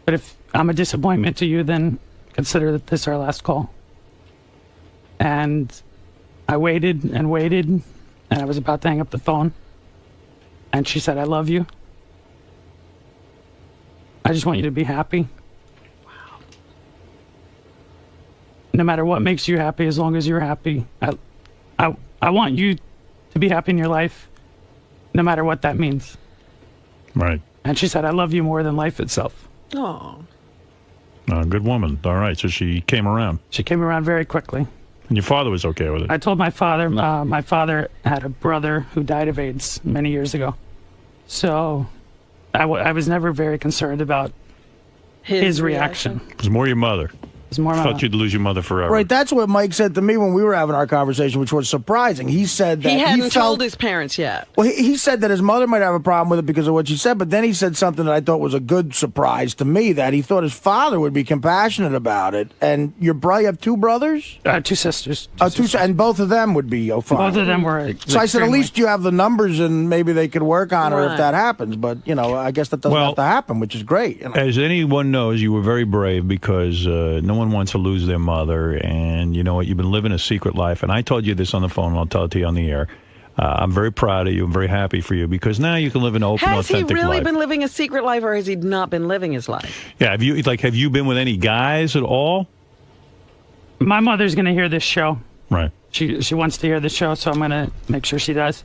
But if I'm a disappointment to you, then consider that this our last call. And I waited and waited, and I was about to hang up the phone. And she said, I love you. I just want you to be happy. Wow. No matter what makes you happy, as long as you're happy. I want you to be happy in your life, no matter what that means. Right. And she said, I love you more than life itself. Oh. Good woman. All right, so she came around. She came around very quickly. And your father was okay with it? I told my father had a brother who died of AIDS many years ago. So I was never very concerned about his reaction. It was more your mother. It's more I thought you'd lose your mother forever. Right, that's what Mike said to me when we were having our conversation, which was surprising. He said that he hadn't felt, told his parents yet. Well, he said that his mother might have a problem with it because of what she said, but then he said something that I thought was a good surprise to me, that he thought his father would be compassionate about it. And your brother, you have two brothers? Two sisters. And both of them would be fine. Both of them were. So I said, at least you have the numbers, and maybe they could work on her if that happens. But, I guess that doesn't have to happen, which is great. As anyone knows, you were very brave because no one wants to lose their mother, and you know what, you've been living a secret life, and I told you this on the phone, and I'll tell it to you on the air. I'm very proud of you. I'm very happy for you because now you can live an open, has authentic life. Has he really been living a secret life, or has he not been living his life? Yeah, have you been with any guys at all? My mother's going to hear this show. Right. She wants to hear the show, so I'm going to make sure she does.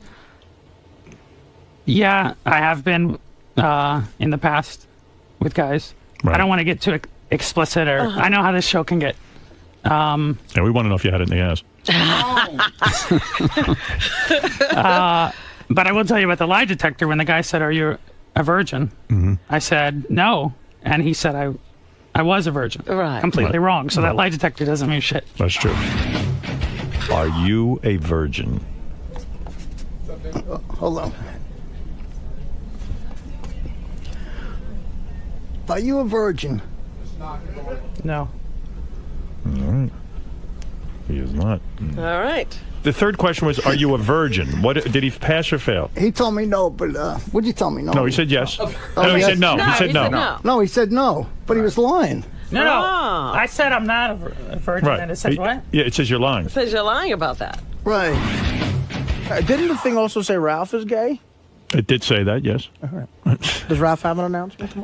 Yeah, I have been in the past with guys. Right. I don't want to get too explicit, or I know how this show can get. Yeah, we want to know if you had it in the ass. But I will tell you about the lie detector. When the guy said, "Are you a virgin?" Mm-hmm. I said no, and he said I was a virgin. Right. Completely wrong. So that lie detector doesn't mean shit. That's true. Are you a virgin? Hold on. Are you a virgin? No. All right. He is not. All right. The third question was, are you a virgin? What did he pass or fail? He told me no, but what'd you tell me? No. No, he said yes. Oh, no, he yes. said no. No, he said he no. said no. No, he said no, but he was lying. No. I said I'm not a virgin, Right. and it says what? Yeah, it says you're lying. It says you're lying about that. Right. Didn't the thing also say Ralph is gay? It did say that, yes. All right. Does Ralph have an announcement?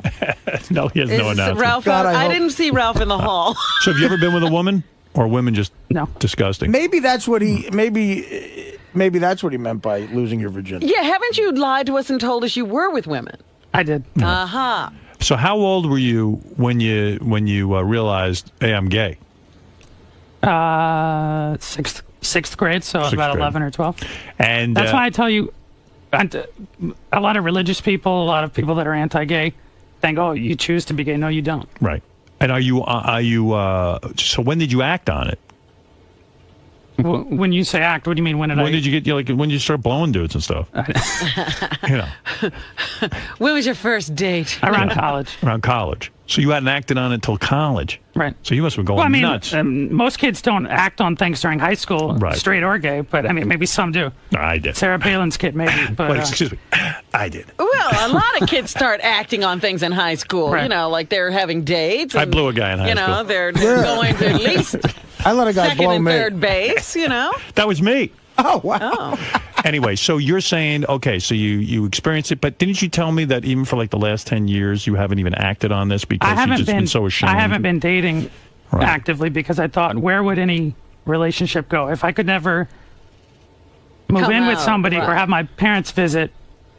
No, he has no announcement. Ralph, I didn't see Ralph in the hall. So have you ever been with a woman, or women just disgusting? Maybe that's what he maybe that's what he meant by losing your virginity. Yeah, haven't you lied to us and told us you were with women? I did. Uh-huh. So how old were you when you realized, hey, I'm gay? Sixth grade, so about 11 or 12. And that's why I tell you, a lot of religious people, a lot of people that are anti-gay, think, oh, you choose to be gay. No, you don't. Right. And are you? So when did you act on it? When you say act, what do you mean? When did you get? When did you start blowing dudes and stuff? When was your first date? Around college. Around college. So you hadn't acted on it until college. Right. So you must have been going nuts. Most kids don't act on things during high school, straight or gay. But maybe some do. No, I did. Sarah Palin's kid, maybe. But excuse me, I did. Well, a lot of kids start acting on things in high school. Right. Like they're having dates. I blew a guy in high school. They're going to at least I let a guy second blow and me. third base. That was me. Oh wow. Anyway, so you're saying, okay, so you experienced it, but didn't you tell me that even for like the last 10 years, you haven't even acted on this because you've just been so ashamed? I haven't been dating actively because I thought, where would any relationship go if I could never move in with somebody or have my parents visit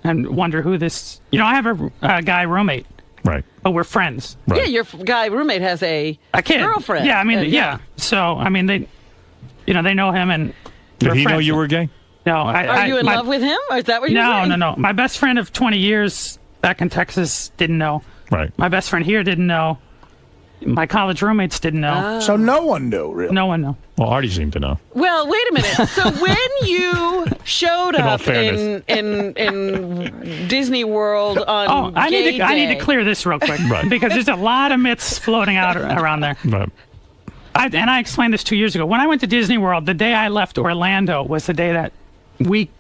and wonder who this... I have a guy roommate. Right. But we're friends. Right. Yeah, your guy roommate has a kid. Girlfriend. Yeah, I mean, yeah. So, I mean, they know him and... Did he know you were gay? No. Are you in love with him? Or is that what you're saying? No. My best friend of 20 years back in Texas didn't know. Right. My best friend here didn't know. My college roommates didn't know. So no one knew, really? No one knew. Well, Artie seemed to know. Well, wait a minute. So when you showed up in Disney World on I need to clear this real quick. Right. Because there's a lot of myths floating out around there. Right. I explained this 2 years ago. When I went to Disney World, the day I left Orlando was the day that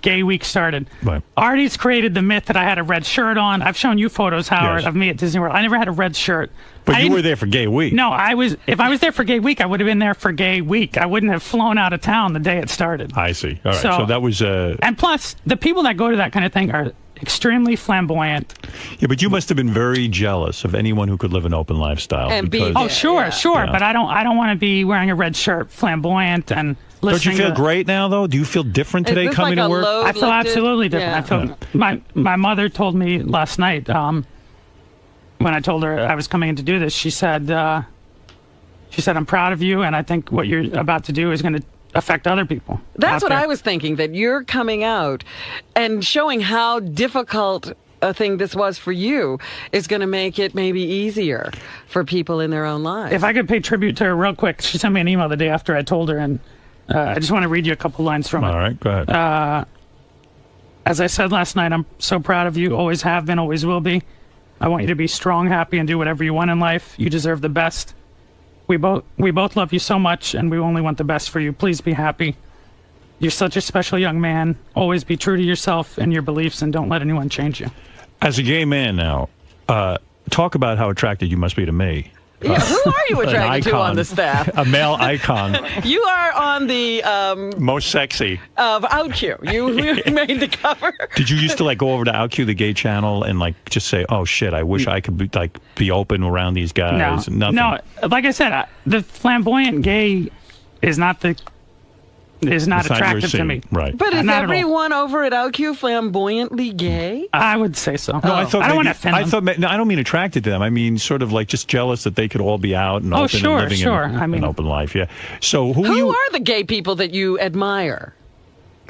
gay week started. Right. Artie's created the myth that I had a red shirt on. I've shown you photos, Howard, of me at Disney World. I never had a red shirt. But you were there for gay week. No, if I was there for gay week, I would have been there for gay week. I wouldn't have flown out of town the day it started. I see. All right. So that was... And plus, the people that go to that kind of thing are extremely flamboyant. Yeah, but you must have been very jealous of anyone who could live an open lifestyle. And sure. Yeah. But I don't want to be wearing a red shirt, flamboyant, and listening. Don't you feel great now, though? Do you feel different today coming to work? I feel absolutely different. Yeah. I feel my mother told me last night when I told her I was coming in to do this. She said I'm proud of you, and I think what you're about to do is going to affect other people. That's what I was thinking, that you're coming out and showing how difficult a thing this was for you is going to make it maybe easier for people in their own lives. If I could pay tribute to her real quick, she sent me an email the day after I told her, and I just want to read you a couple lines from it. All right, go ahead. As I said last night, I'm so proud of you, always have been, always will be. I want you to be strong, happy, and do whatever you want in life. You deserve the best. We both love you so much, and we only want the best for you. Please be happy. You're such a special young man. Always be true to yourself and your beliefs, and don't let anyone change you. As a gay man now, talk about how attracted you must be to me. Yeah, who are you attracted to on the staff? A male icon. You are on the... most sexy. Of OutQ. You made the cover. Did you used to go over to OutQ, the gay channel, and just say, oh shit, I wish I could be open around these guys? No, Nothing. no. Like I said, the flamboyant gay is not attractive to me. Right. But is everyone over at OutQ flamboyantly gay? I would say so. No, I thought I don't want to offend them. I don't mean attracted to them. I mean sort of just jealous that they could all be out and open and living an open life. Yeah. So who are the gay people that you admire?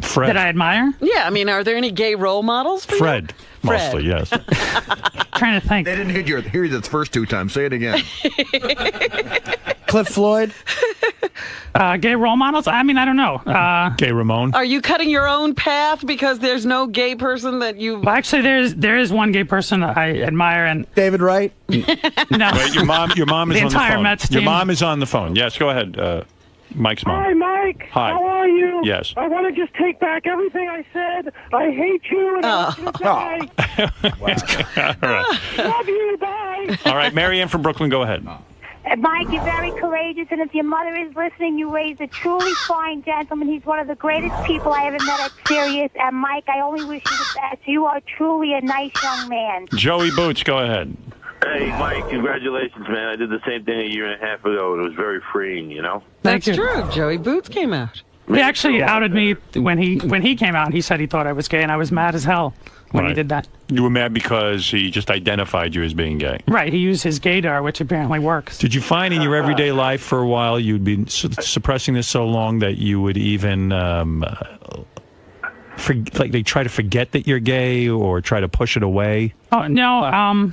Fred. That I admire? Yeah, I mean, are there any gay role models for Fred, you? mostly, yes. Trying to think. They didn't hear you the first two times. Say it again. Cliff Floyd? Gay role models? I mean, I don't know. Gay Ramon? Are you cutting your own path because there's no gay person that you... Well, actually, there is one gay person that I admire, and... David Wright? No. Wait, your mom is the on the entire phone. Mets Your team. mom is on the phone. Yes, go ahead. Mike's mom. Hi, Mike. Hi. How are you? Yes. I want to just take back everything I said. I hate you, and I want you to die. All right. Love you. Bye. All right, Marianne from Brooklyn, go ahead. Mike, you're very courageous, and if your mother is listening, you raised a truly fine gentleman. He's one of the greatest people I ever met at Sirius. And, Mike, I only wish you the best. You are truly a nice young man. Joey Boots, go ahead. Hey, Mike, congratulations, man. I did the same thing a year and a half ago. It was very freeing, you know? That's true. Joey Boots came out. He actually outed me when he came out. He said he thought I was gay, and I was mad as hell when he did that. You were mad because he just identified you as being gay. Right. He used his gaydar, which apparently works. Did you find in your everyday life for a while you'd been suppressing this so long that you would even they try to forget that you're gay or try to push it away? Oh, no.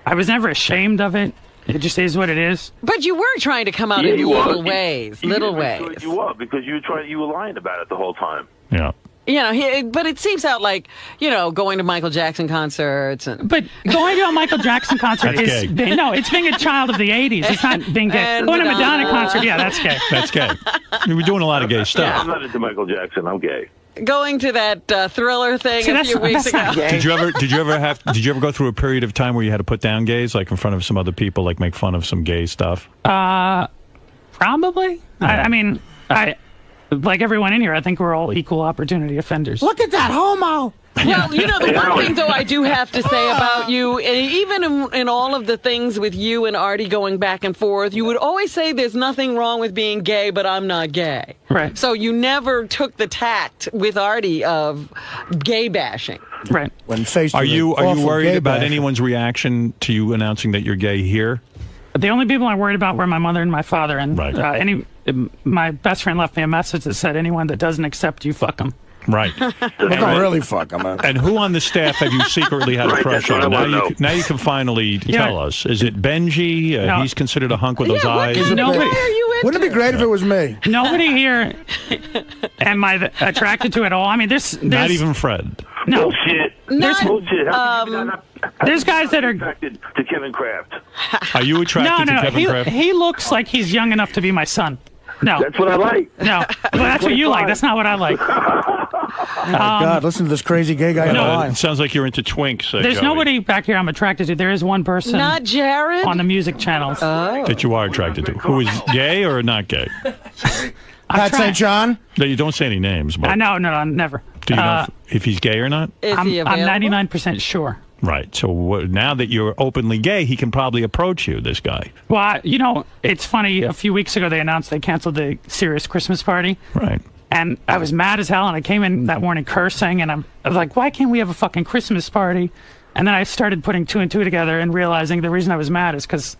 I was never ashamed of it. It just is what it is. But you were trying to come out in little ways. Little ways. You were, because you were lying about it the whole time. Yeah. You know, but it seems out like, going to Michael Jackson concerts. But going to a Michael Jackson concert that's is... gay. No, it's being a child of the 80s. It's not being gay. Going to a Madonna concert, yeah, that's gay. That's gay. We were doing a lot of gay stuff. I'm not into Michael Jackson. I'm gay. Going to that Thriller thing a few weeks ago. Did you ever go through a period of time where you had to put down gays, like in front of some other people, like make fun of some gay stuff? Probably. Yeah. I mean, like everyone in here, I think we're all equal opportunity offenders. Look at that homo. Well, you know, the one thing, though, I do have to say about you, even in all of the things with you and Artie going back and forth, you would always say there's nothing wrong with being gay, but I'm not gay. Right. So you never took the tact with Artie of gay bashing. Right. When faced Are with you an awful worried gay about bash. anyone's reaction to you announcing that you're gay here? The only people I worried about were my mother and my father. And my best friend left me a message that said, anyone that doesn't accept you, fuck them. Right. Don't really fuck them. And who on the staff have you secretly had a Right, crush that's on? what I wanna Now you can finally tell us. Is it Benji? No. He's considered a hunk with those eyes. Wouldn't it be great if it was me? Nobody here am I attracted to at all. I mean, there's Not even Fred. No. Bullshit. There's- Bullshit. How come you're not There's guys that are attracted to Kevin Kraft? Are you attracted no. to Kevin Kraft? He looks like he's young enough to be my son. No. That's what I like. No. Well, that's what you like. That's not what I like. Oh my God, listen to this crazy gay guy on the line. It sounds like you're into twinks. There's Joey, nobody back here I'm attracted to. There is one person. Not Jared? On the music channels. that you are attracted to. Who is gay or not gay? Pat St. John? No, you don't say any names. But No, never. do you know if he's gay or not? I'm 99% sure. Right. So now that you're openly gay, he can probably approach you, this guy. Well, you know, it's funny. A few weeks ago, they announced they canceled the Sirius Christmas party. Right. And I was mad as hell, and I came in that morning cursing, and I was like, why can't we have a fucking Christmas party? And then I started putting two and two together and realizing the reason I was mad is because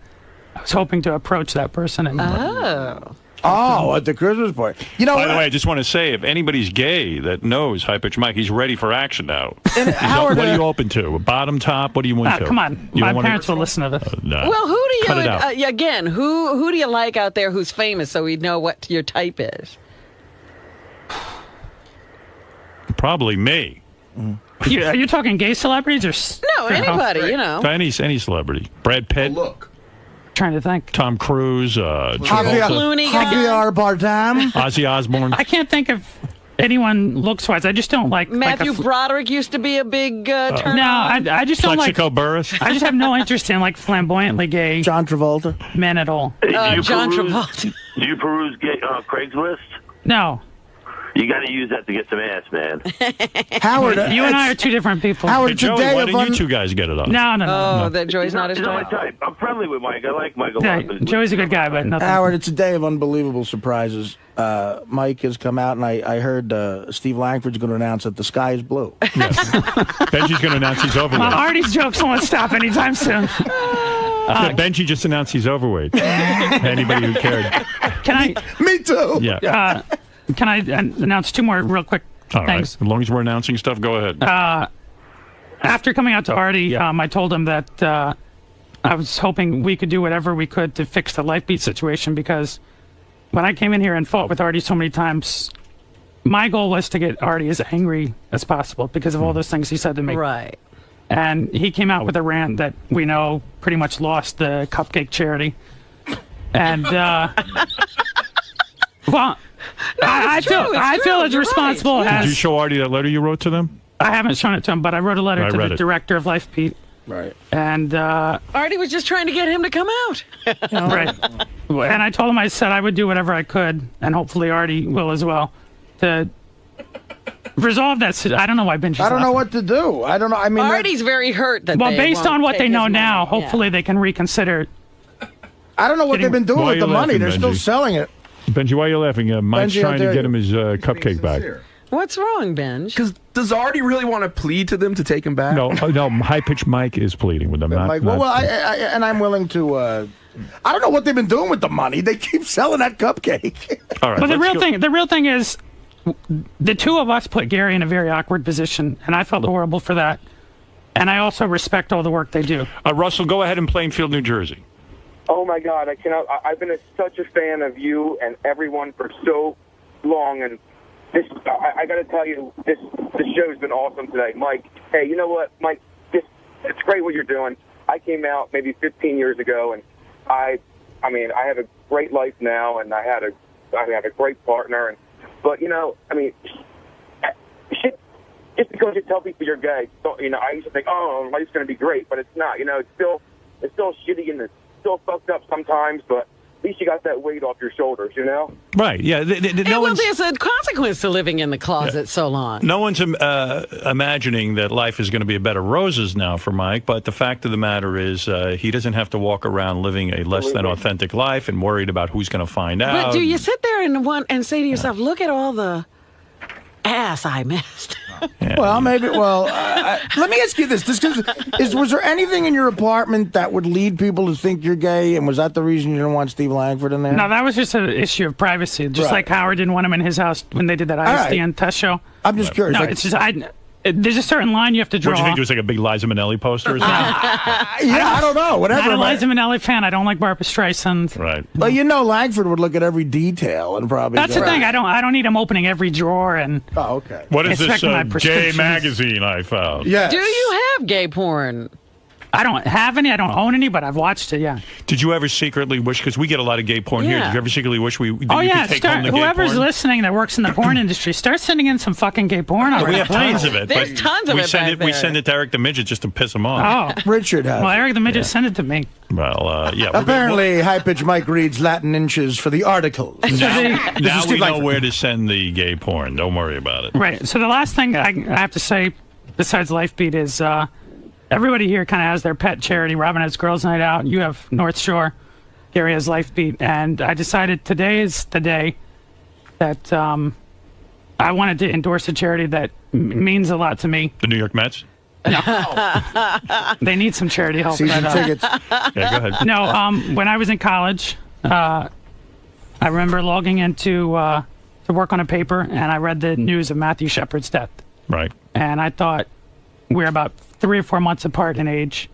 I was hoping to approach that person. And Oh, at the Christmas party. You know, By the way, I just want to say, if anybody's gay that knows High Pitch Mike, he's ready for action now. Howard, what are you open to? A bottom, top? What do you into? come on. You My don't wanna- parents will listen to this. No. Well, who do Cut it out. you, again, who do you like out there who's famous so we know what your type is? Probably me. Are you talking gay celebrities or No, anybody, you know. Any celebrity. Brad Pitt. Trying to think. Tom Cruise. Javier Travolta. Bardem. Ozzy Osbourne. I can't think of anyone looks-wise. I just don't like... Matthew Broderick used to be a big turn No, I just don't like... Plexico Burris. I just have no interest in like flamboyantly gay... John Travolta. Men at all. Hey, John Travolta. Do you peruse Craigslist? No. You got to use that to get some ass, man. Howard, you and I are two different people. Howard, Hey, Joey, today why of didn't you two guys get it on? No. That Joey's not his He's not type. my type. I'm friendly with Mike. I like Mike a Yeah, lot. but- Joey's a good guy, but nothing. Howard, it's a day of unbelievable surprises. Mike has come out, and I heard Steve Langford's going to announce that the sky is blue. Benji's going to announce he's overweight. My Artie's jokes won't stop anytime soon. Benji just announced he's overweight. Anybody who cared. Can I? Me too. Yeah. Can I announce two more real quick All right. things? As long as we're announcing stuff, go ahead. After coming out to Artie, I told him that I was hoping we could do whatever we could to fix the Lifebeat situation, because when I came in here and fought with Artie so many times, my goal was to get Artie as angry as possible because of all those things he said to me. Right. And he came out with a rant that we know pretty much lost the cupcake charity. And, well, I feel as responsible as... Did you show Artie that letter you wrote to them? I haven't shown it to him, but I wrote a letter I to read the it. director of Lifebeat. Right. And, Artie was just trying to get him to come out. right. And I told him, I said I would do whatever I could, and hopefully Artie will as well, to resolve that. I don't know why Benji's I don't know laughing. what to do. I don't know. I mean, Artie's very hurt that Well, they based won't on what take they know his now, money. hopefully they can reconsider. I don't know what they've been doing Why with are the you money. laughing, They're still Benji? selling it. Benji, why are you laughing? Mike's Benji, trying how to dare get you. him his cupcake back. What's wrong, Benj? Because does Artie really want to plead to them to take him back? No, High Pitch Mike is pleading with them. Not, Mike, not, well, and I'm willing to. I don't know what they've been doing with the money. They keep selling that cupcake. all right. But the let's real thing is, the two of us put Gary in a very awkward position, and I felt horrible for that. And I also respect all the work they do. Russell, go ahead in Plainfield, New Jersey. Oh my God! I cannot. I've been such a fan of you and everyone for so long, and this. I got to tell you, this show's been awesome today, Mike. Hey, you know what, Mike? It's great what you're doing. I came out maybe 15 years ago, and I mean, I have a great life now, and I have a great partner, but you know, I mean, shit. Just because you tell people you're gay, I used to think, oh, life's going to be great, but it's not. It's still shitty and it's still fucked up sometimes, but least you got that weight off your shoulders, you know? Right, yeah. There's a consequence to living in the closet so long. No one's imagining that life is going to be a bed of roses now for Mike, but the fact of the matter is he doesn't have to walk around living a less than authentic life and worried about who's going to find out. But do you sit there and say to yourself, look at all the ass I missed? Well, maybe. Well, let me ask you this: was there anything in your apartment that would lead people to think you're gay, and was that the reason you didn't want Steve Langford in there? No, that was just an issue of privacy. Just like Howard didn't want him in his house when they did that ISDN test show. I'm just curious. No, it's just there's a certain line you have to draw. What do you think? It was like a big Liza Minnelli poster or something? I don't know. Whatever. I'm not a Liza Minnelli fan. I don't like Barbra Streisand. Right. Well, Langford would look at every detail and probably. That's the thing. I don't need him opening every drawer and. Oh, okay. What is this inspecting my gay prescriptions. magazine I found? Yeah. Do you have gay porn? I don't have any. I don't own any, but I've watched it. Yeah. Did you ever secretly wish? Because we get a lot of gay porn here. Yeah. Did you ever secretly wish you could take home the gay whoever's porn? listening that works in the porn industry, start sending in some fucking gay porn. We have tons of it. There's but tons of we it send back it. We there. send it to Eric the Midget just to piss him off. Oh, Richard has. well, Eric the Midget sent it to me. Well, yeah. Apparently, High Pitch Mike reads Latin inches for the articles. Now we know where to send the gay porn. Don't worry about it. Right. So the last thing I have to say, besides Lifebeat, is everybody here kind of has their pet charity. Robin has Girls Night Out. You have North Shore. Gary has Lifebeat. And I decided today is the day that I wanted to endorse a charity that means a lot to me. The New York Mets? They need some charity help. Season tickets. Yeah, go ahead. No, when I was in college, I remember logging into to work on a paper, and I read the news of Matthew Shepard's death. Right. And I thought, we're about 3 or 4 months apart in age.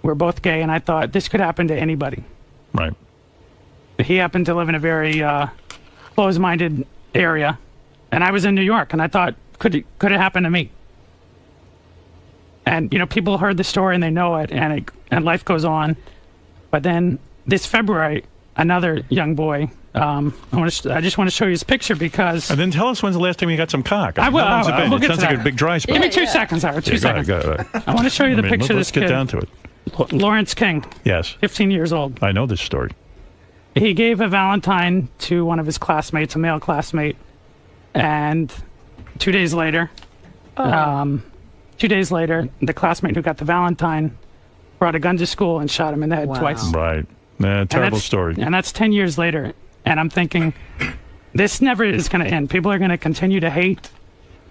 We're both gay, and I thought this could happen to anybody. Right. He happened to live in a very closed-minded area, and I was in New York, and I thought, could it happen to me? And people heard the story and they know it, and life goes on. But then this February, another young boy. I just want to show you his picture because. And then tell us when's the last time you got some cock. I will. How long's it been? We'll It get sounds to like that. a big dry spell. Give me 2 seconds, Howard. 2 seconds. Go ahead. I want to show you the picture of this let's get kid. down to it. Lawrence King. Yes. 15 years old. I know this story. He gave a Valentine to one of his classmates, a male classmate, and 2 days later, 2 days later, the classmate who got the Valentine brought a gun to school and shot him in the head twice. Right. Terrible story. And that's 10 years later. And I'm thinking, this never is going to end. People are going to continue to hate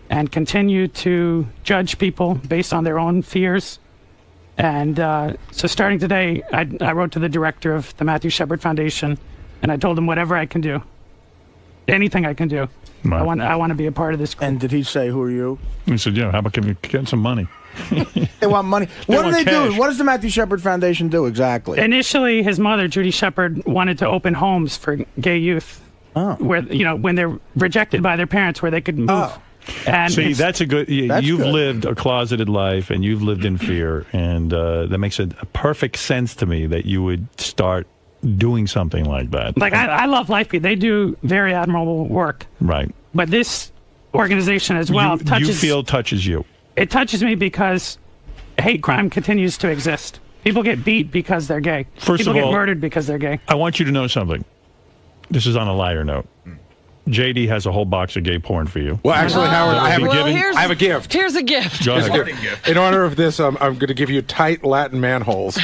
and continue to judge people based on their own fears. And so starting today, I wrote to the director of the Matthew Shepard Foundation, and I told him whatever I can do, anything I can do. Right. I want to be a part of this group. And did he say, who are you? He said, yeah, how about get some money? They want money. What do want they cash. do? What does the Matthew Shepard Foundation do exactly? Initially, his mother, Judy Shepard, wanted to open homes for gay youth, where when they're rejected by their parents, where they could move. And see, that's a good. That's You've good. lived a closeted life, and you've lived in fear, and that makes a perfect sense to me that you would start doing something like that. Like I love Lifebeat; they do very admirable work. Right. But this organization as well touches you. It touches me because hate crime continues to exist. People get beat because they're gay. First People of all, get murdered because they're gay. I want you to know something. This is on a lighter note. JD has a whole box of gay porn for you. Well, actually, Howard, I have I have a gift. Here's a gift. Go ahead. In honor of this, I'm going to give you tight Latin manholes.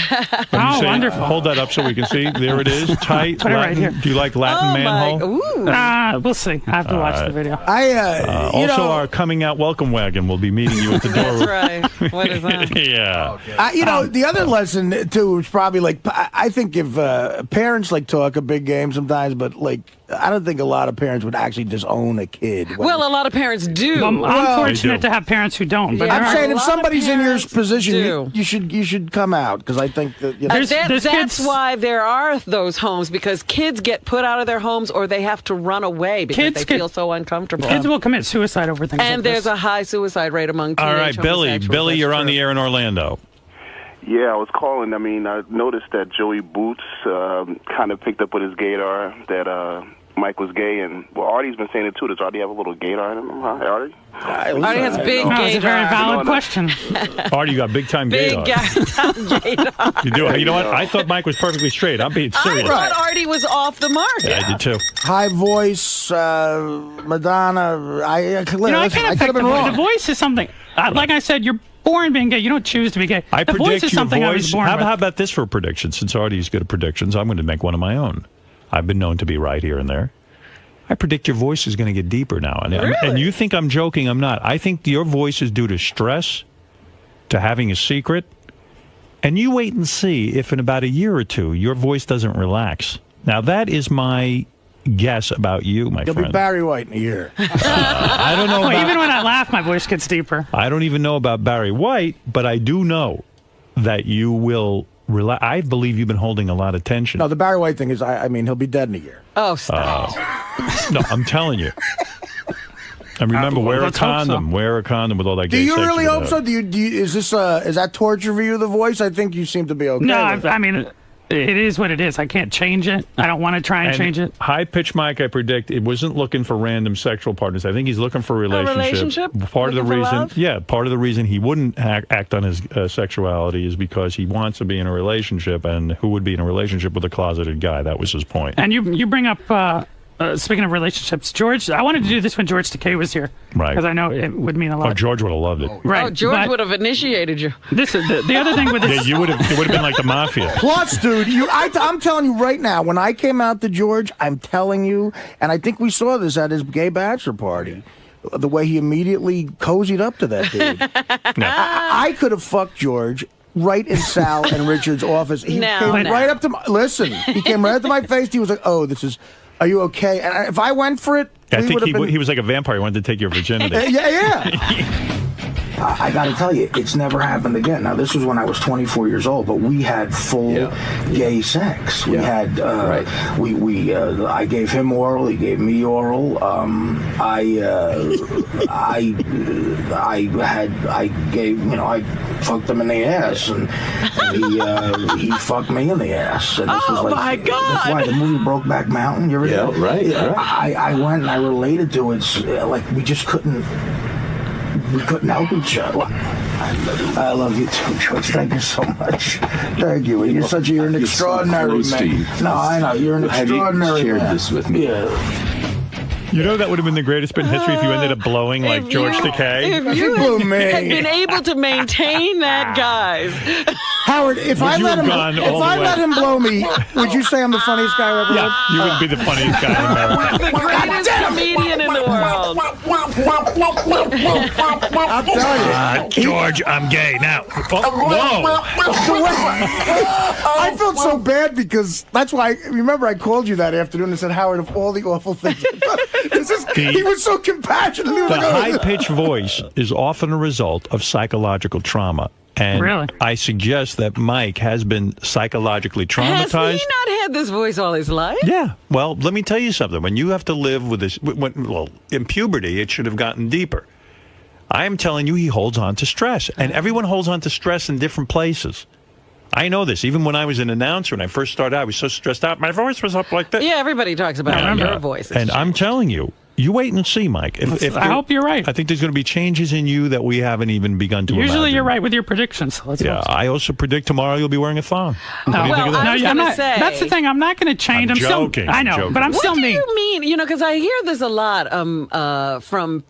Wonderful. Hold that up so we can see. There it is. Tight. Put it right Latin. here. Do you like Latin manhole? We'll see. I have to watch the video. Also, our coming out welcome wagon will be meeting you at the door. That's right. What is that? Yeah. The other lesson too is probably like I think if parents talk a big game sometimes, but I don't think a lot of parents would actually disown a kid. Well, a lot of parents do. I'm fortunate to have parents who don't. But I'm saying a if lot somebody's of in your parents position, you should come out because I think that that's why there are those homes, because kids get put out of their homes or they have to run away because they feel so uncomfortable. Kids will commit suicide over things and like there's this. a high suicide rate among teenage All right, Billy. homosexuals. Billy, That's you're on true. the air in Orlando. Yeah, I was calling. I mean, I noticed that Joey Boots kind of picked up with his gaydar that Mike was gay, and well, Artie's been saying it too. Does Artie have a little gaydar in him? Huh, Artie? Artie has big gaydar. That's a very valid question. Artie, you got big time gaydar. gaydar. You do. You know what? I thought Mike was perfectly straight. I'm being serious. I thought Artie was off the mark. Yeah, I did too. High voice, Madonna. I could have been wrong. The voice is something. Like I said, you're born being gay. You don't choose to be gay. I the predict voice is your something I was voice. born with. How about this for a prediction? Since Artie's good at predictions, I'm going to make one of my own. I've been known to be right here and there. I predict your voice is going to get deeper now. And you think I'm joking. I'm not. I think your voice is due to stress, to having a secret. And you wait and see if in about a year or two, your voice doesn't relax. Now, that is my guess about you, my You'll friend. be Barry White in a year. I don't know Well, about, even when I laugh, my voice gets deeper. I don't even know about Barry White, but I do know that you will relax. I believe you've been holding a lot of tension. No, the Barry White thing is, I mean, he'll be dead in a year. Oh, stop. No, I'm telling you. And remember, wear a condom. Wear a condom with all that Do gay you sex really you hope have. so? Is that torture for you, the voice? I think you seem to be okay. No, with I mean, it is what it is. I can't change it. I don't want to try and change it. High-pitched Mike, I predict, it wasn't looking for random sexual partners. I think he's looking for a relationship. Part of the reason, part of the reason he wouldn't act on his sexuality is because he wants to be in a relationship, and who would be in a relationship with a closeted guy? That was his point. And you bring up, speaking of relationships, George, I wanted to do this when George Takei was here. Right. Because I know it would mean a lot. Oh, George would have loved it. Right. Oh, George would have initiated you. This is the other thing with this. Yeah, it would have been like the mafia. Plus, dude, I'm telling you right now, when I came out to George, I'm telling you, and I think we saw this at his gay bachelor party, the way he immediately cozied up to that dude. I could have fucked George right in Sal and Richard's office. He came right up to my, he came right up to my face. He was like, "Oh, are you okay?" And if I went for it, I think he was like a vampire. He wanted to take your virginity. Yeah. I got to tell you, it's never happened again. Now, this was when I was 24 years old, but we had full gay sex. We had, I gave him oral, he gave me oral. I fucked him in the ass, and he fucked me in the ass. And this was like, my God! That's why the movie Brokeback Mountain. You ever Yeah, right. I went and I related to it. Like we just couldn't. We couldn't help each other. I love you too, George. Thank you so much. Thank you. You're an extraordinary man. No, I know. You're an extraordinary man. Have you shared this with me? Yeah. You know that would have been the greatest bit in history if you ended up blowing like George Takei. If you had been able to maintain that, guys. Howard, if I let him blow me, would you say I'm the funniest guy ever lived? You would be the funniest guy in America. The greatest comedian in the world. I'll tell you. George, I'm gay. Now, whoa. I felt so bad because that's why, remember I called you that afternoon and said, Howard, of all the awful things, he was so compassionate. The high-pitched voice is often a result of psychological trauma. And really? I suggest that Mike has been psychologically traumatized. Has he not had this voice all his life? Yeah. Well, let me tell you something. When you have to live with this, in puberty, it should have gotten deeper. I am telling you, he holds on to stress. And everyone holds on to stress in different places. I know this. Even when I was an announcer, when I first started out, I was so stressed out. My voice was up like that. Yeah, everybody talks about your voice. And I'm telling you, you wait and see, Mike. I hope you're right. I think there's going to be changes in you that we haven't even begun to imagine. Usually you're right with your predictions. I also predict tomorrow you'll be wearing a thong. No, what do you think of that? I'm not, say, that's the thing. I'm not going to change. I'm joking. I know, but I'm still mean. What do you mean? Because I hear this a lot from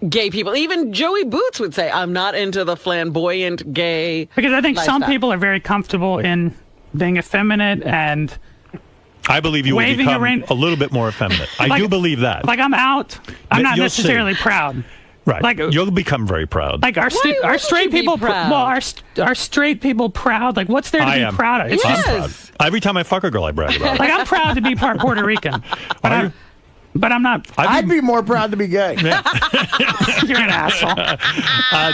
gay people. Even Joey Boots would say, I'm not into the flamboyant gay Because I think lifestyle. some people are very comfortable in being effeminate and I believe you will waving become a little bit more effeminate. I do believe that. Like I'm out. I'm not You'll necessarily see. proud. Right. Like you'll become very proud. Like are straight people proud? Well, are straight people proud? Like what's there to be proud of? It's I'm just proud. Every time I fuck a girl, I brag about it. like I'm proud to be part Puerto Rican. But I'm not. I'd be more proud to be gay. You're an asshole.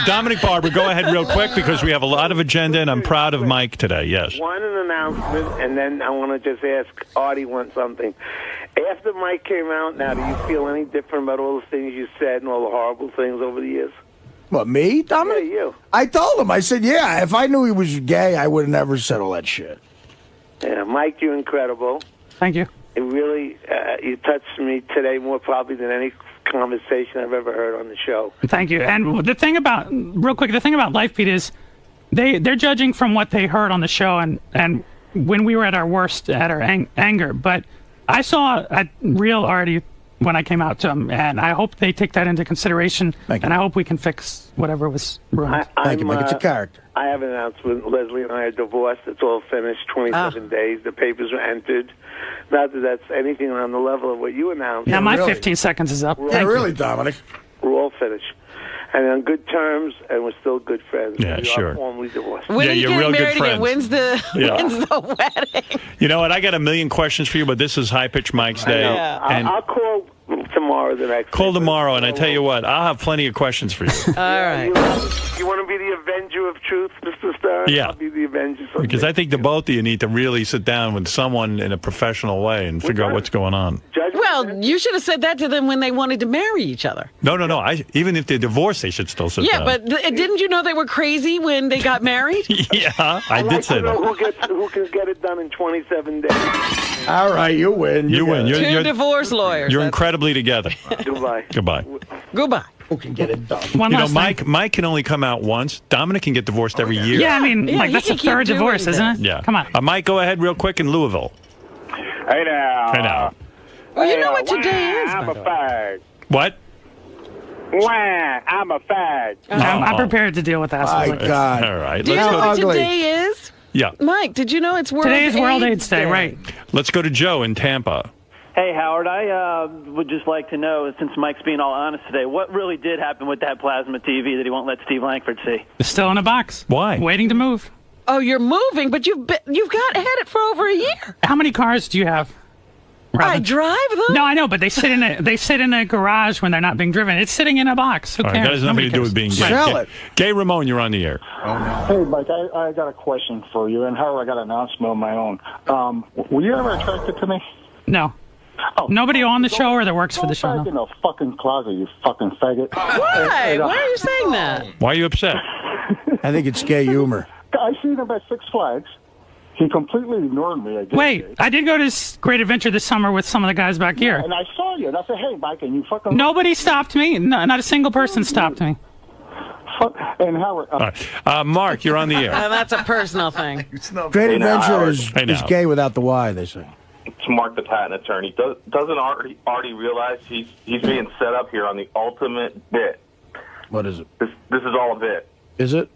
Dominic Barber, go ahead real quick because we have a lot of agenda and I'm proud of Mike today. Yes. One an announcement, and then I want to just ask Artie something. After Mike came out, now do you feel any different about all the things you said and all the horrible things over the years? What, me, Dominic? Yeah, you. I told him. I said, yeah, if I knew he was gay, I would have never said all that shit. Yeah, Mike, you're incredible. Thank you. It really, you touched me today more probably than any conversation I've ever heard on the show. Thank you. And the thing about, real quick, the thing about Life Beat is they're judging from what they heard on the show and when we were at our worst, at our anger. But I saw a real Artie when I came out to him, and I hope they take that into consideration, and I hope we can fix whatever was ruined. Thank you, Mike. It's a character. I have an announcement. Leslie and I are divorced. It's all finished. 27 days. The papers were entered. Not that that's anything on the level of what you announced. Yeah, my 15 seconds is up. Yeah, really, Dominic. We're all finished. And on good terms, and we're still good friends. Yeah, we sure. are formally divorced. When Yeah, are you you're getting real good married again? friends. When's the wedding? You know what? I got a million questions for you, but this is High Pitch Mike's day. And I'll call tomorrow the next call tomorrow, and I tell you what, I'll have plenty of questions for you. All right. You want to be the avenger of truth, Mr. Stern? Yeah. I'll be the avenger. someday. Because I think the both of you need to really sit down with someone in a professional way and figure out what's going on. Well, you should have said that to them when they wanted to marry each other. No. Even if they're divorced, they should still sit Yeah, down. but didn't you know they were crazy when they got married? Yeah, I did say know that. who can get it done in 27 days. All right, you win. You win. Two divorce lawyers. You're incredibly together. Goodbye. Goodbye. Goodbye. Who can get it done? One You know, last thing. Mike can only come out once. Dominic can get divorced every year. Yeah, I mean, Yeah, like he that's the can keep third doing divorce, this. isn't it? Yeah. Come on. Mike, go ahead real quick in Louisville. Hey now. Hey now. Well, you know what today is. I'm a fag. What? Wah, I'm a fag. I'm prepared to deal with that. My God. All right. Do you Let's know go what to, today is? yeah. Mike, did you know it's World Today is World AIDS AIDS Day, right? Let's go to Joe in Tampa. Hey, Howard, I would just like to know, since Mike's being all honest today, what really did happen with that plasma TV that he won't let Steve Langford see? It's still in a box. Why? Waiting to move. Oh, you're moving, but you've had it for over a year. How many cars do you have? I drive them. No, I know, but they sit in a garage when they're not being driven. It's sitting in a box. Who All right, cares? that has nothing to do with being gay. Sell it. Gay Ramon, you're on the air. Hey, Mike, I got a question for you, and Howard, I got an announcement of my own. Were you ever attracted to me? No. Nobody on the show or that works for the show. Go back in the fucking closet, you fucking faggot. Why? Why are you saying that? Why are you upset? I think it's gay humor. I seen him at Six Flags. He completely ignored me. Wait, I did go to Great Adventure this summer with some of the guys back here. And I saw you, and I said, hey, Mike, and you fucking... Nobody stopped me. No, not a single person stopped me. And Howard... All right. Mark, you're on the air. That's a personal thing. Great Adventure is Hey, now. gay without the Y, they say. It's Mark, the patent attorney. Doesn't Artie realize he's being set up here on the ultimate bit? What is it? This is all a bit. Is it?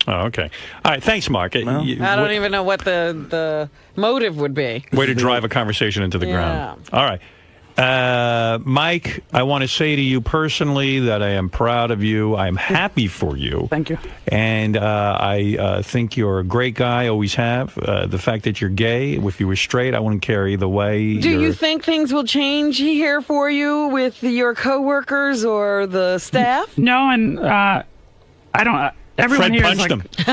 Oh, okay. All right. Thanks, Mark. I don't even know what the motive would be. Way to drive a conversation into the ground. All right. Mike, I want to say to you personally that I am proud of you. I'm happy for you. Thank you. And I think you're a great guy, always have. The fact that you're gay, if you were straight, I wouldn't care either way. Do you think things will change here for you with your coworkers or the staff? No, and I don't... Everyone Fred here punched is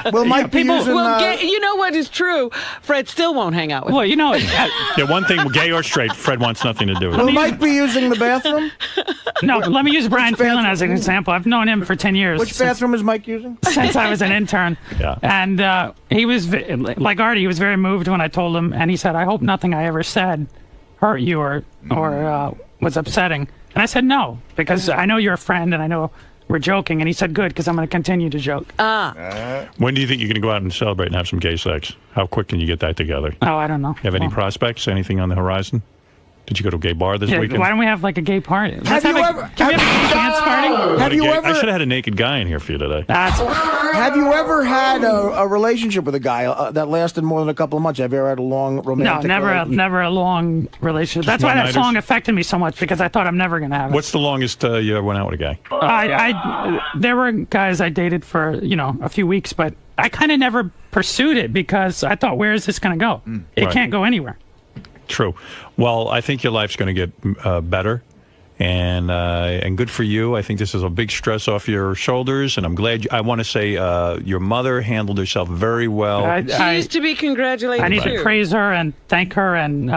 him. Will Mike be using... you know what is true? Fred still won't hang out with Well, you know... Yeah, one thing, gay or straight, Fred wants nothing to do with Will it. Mike be using the bathroom? No, but let me use Brian Phelan as an example. I've known him for 10 years. Which bathroom is Mike using? Since I was an intern. Yeah. And he was, like Artie, he was very moved when I told him, and he said, I hope nothing I ever said hurt you or was upsetting. And I said, no, because I know you're a friend, and I know we're joking. And he said, good, because I'm going to continue to joke. When do you think you're going to go out and celebrate and have some gay sex? How quick can you get that together? Oh, I don't know. You have any prospects? Anything on the horizon? Did you go to a gay bar this weekend? Why don't we have like a gay party? Can we have a dance party? Have you ever? I should have had a naked guy in here for you today. Have you ever had a relationship with a guy that lasted more than a couple of months? Have you ever had a long romantic? No, never a long relationship. That's why that song affected me so much, because I thought I'm never going to have it. What's the longest you ever went out with a guy? There were guys I dated for a few weeks, but I kind of never pursued it because I thought, where is this going to go? It can't go anywhere. True. Well, I think your life's going to get better, and good for you. I think this is a big stress off your shoulders, and I'm glad. I want to say your mother handled herself very well. She used to be congratulated. I need to praise her and thank her, and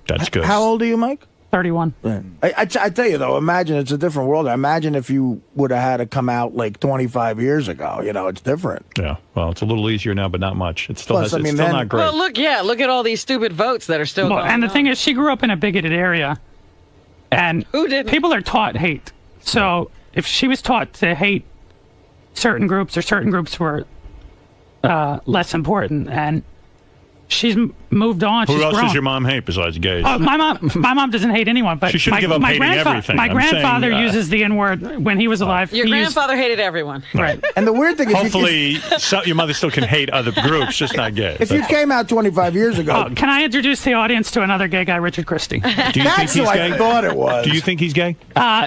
that's good. How old are you, Mike? 31. I tell you, though, imagine it's a different world. Imagine if you would have had to come out like 25 years ago. You know, it's different. Yeah. Well, it's a little easier now, but not much. It's still, Plus, it's I mean, still then- not great. Well, look at all these stupid votes that are still Well, going and the on. thing is, she grew up in a bigoted area, and Who didn't? people are taught hate. So if she was taught to hate certain groups, or certain groups were less important, and she's moved on. Who she's else grown. does your mom hate besides gays? Oh, my mom doesn't hate anyone, but She shouldn't give up hating everything. My I'm grandfather saying, uses the N-word when he was alive. Your He used- grandfather hated everyone. Right. And the weird thing is, Hopefully, your mother still can hate other groups, just not gay. if you came out 25 years ago, Oh, can I introduce the audience to another gay guy, Richard Christie? Do you think that's he's who gay? I thought it was. Do you think he's gay?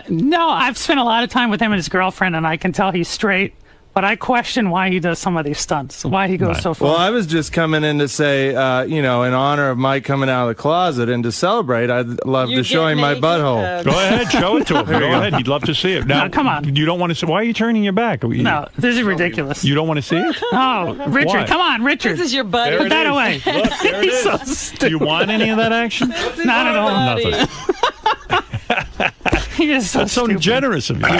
No, I've spent a lot of time with him and his girlfriend, and I can tell he's straight. But I question why he does some of these stunts, why he goes so far. Well, I was just coming in to say, in honor of Mike coming out of the closet and to celebrate, I'd love to show him my butthole. Go ahead, show it to him. Go ahead. He'd love to see it. Now, No, come on. You don't want to see. Why are you turning your back? No, this is ridiculous. You don't want to see it? Oh, Richard, Why? come on, Richard. This is your buddy. Put that away. Look, there it He's is. so stupid. Do you want any of that action? Not at all. Buddy. Nothing. He is so That's so stupid. generous of you. Richard,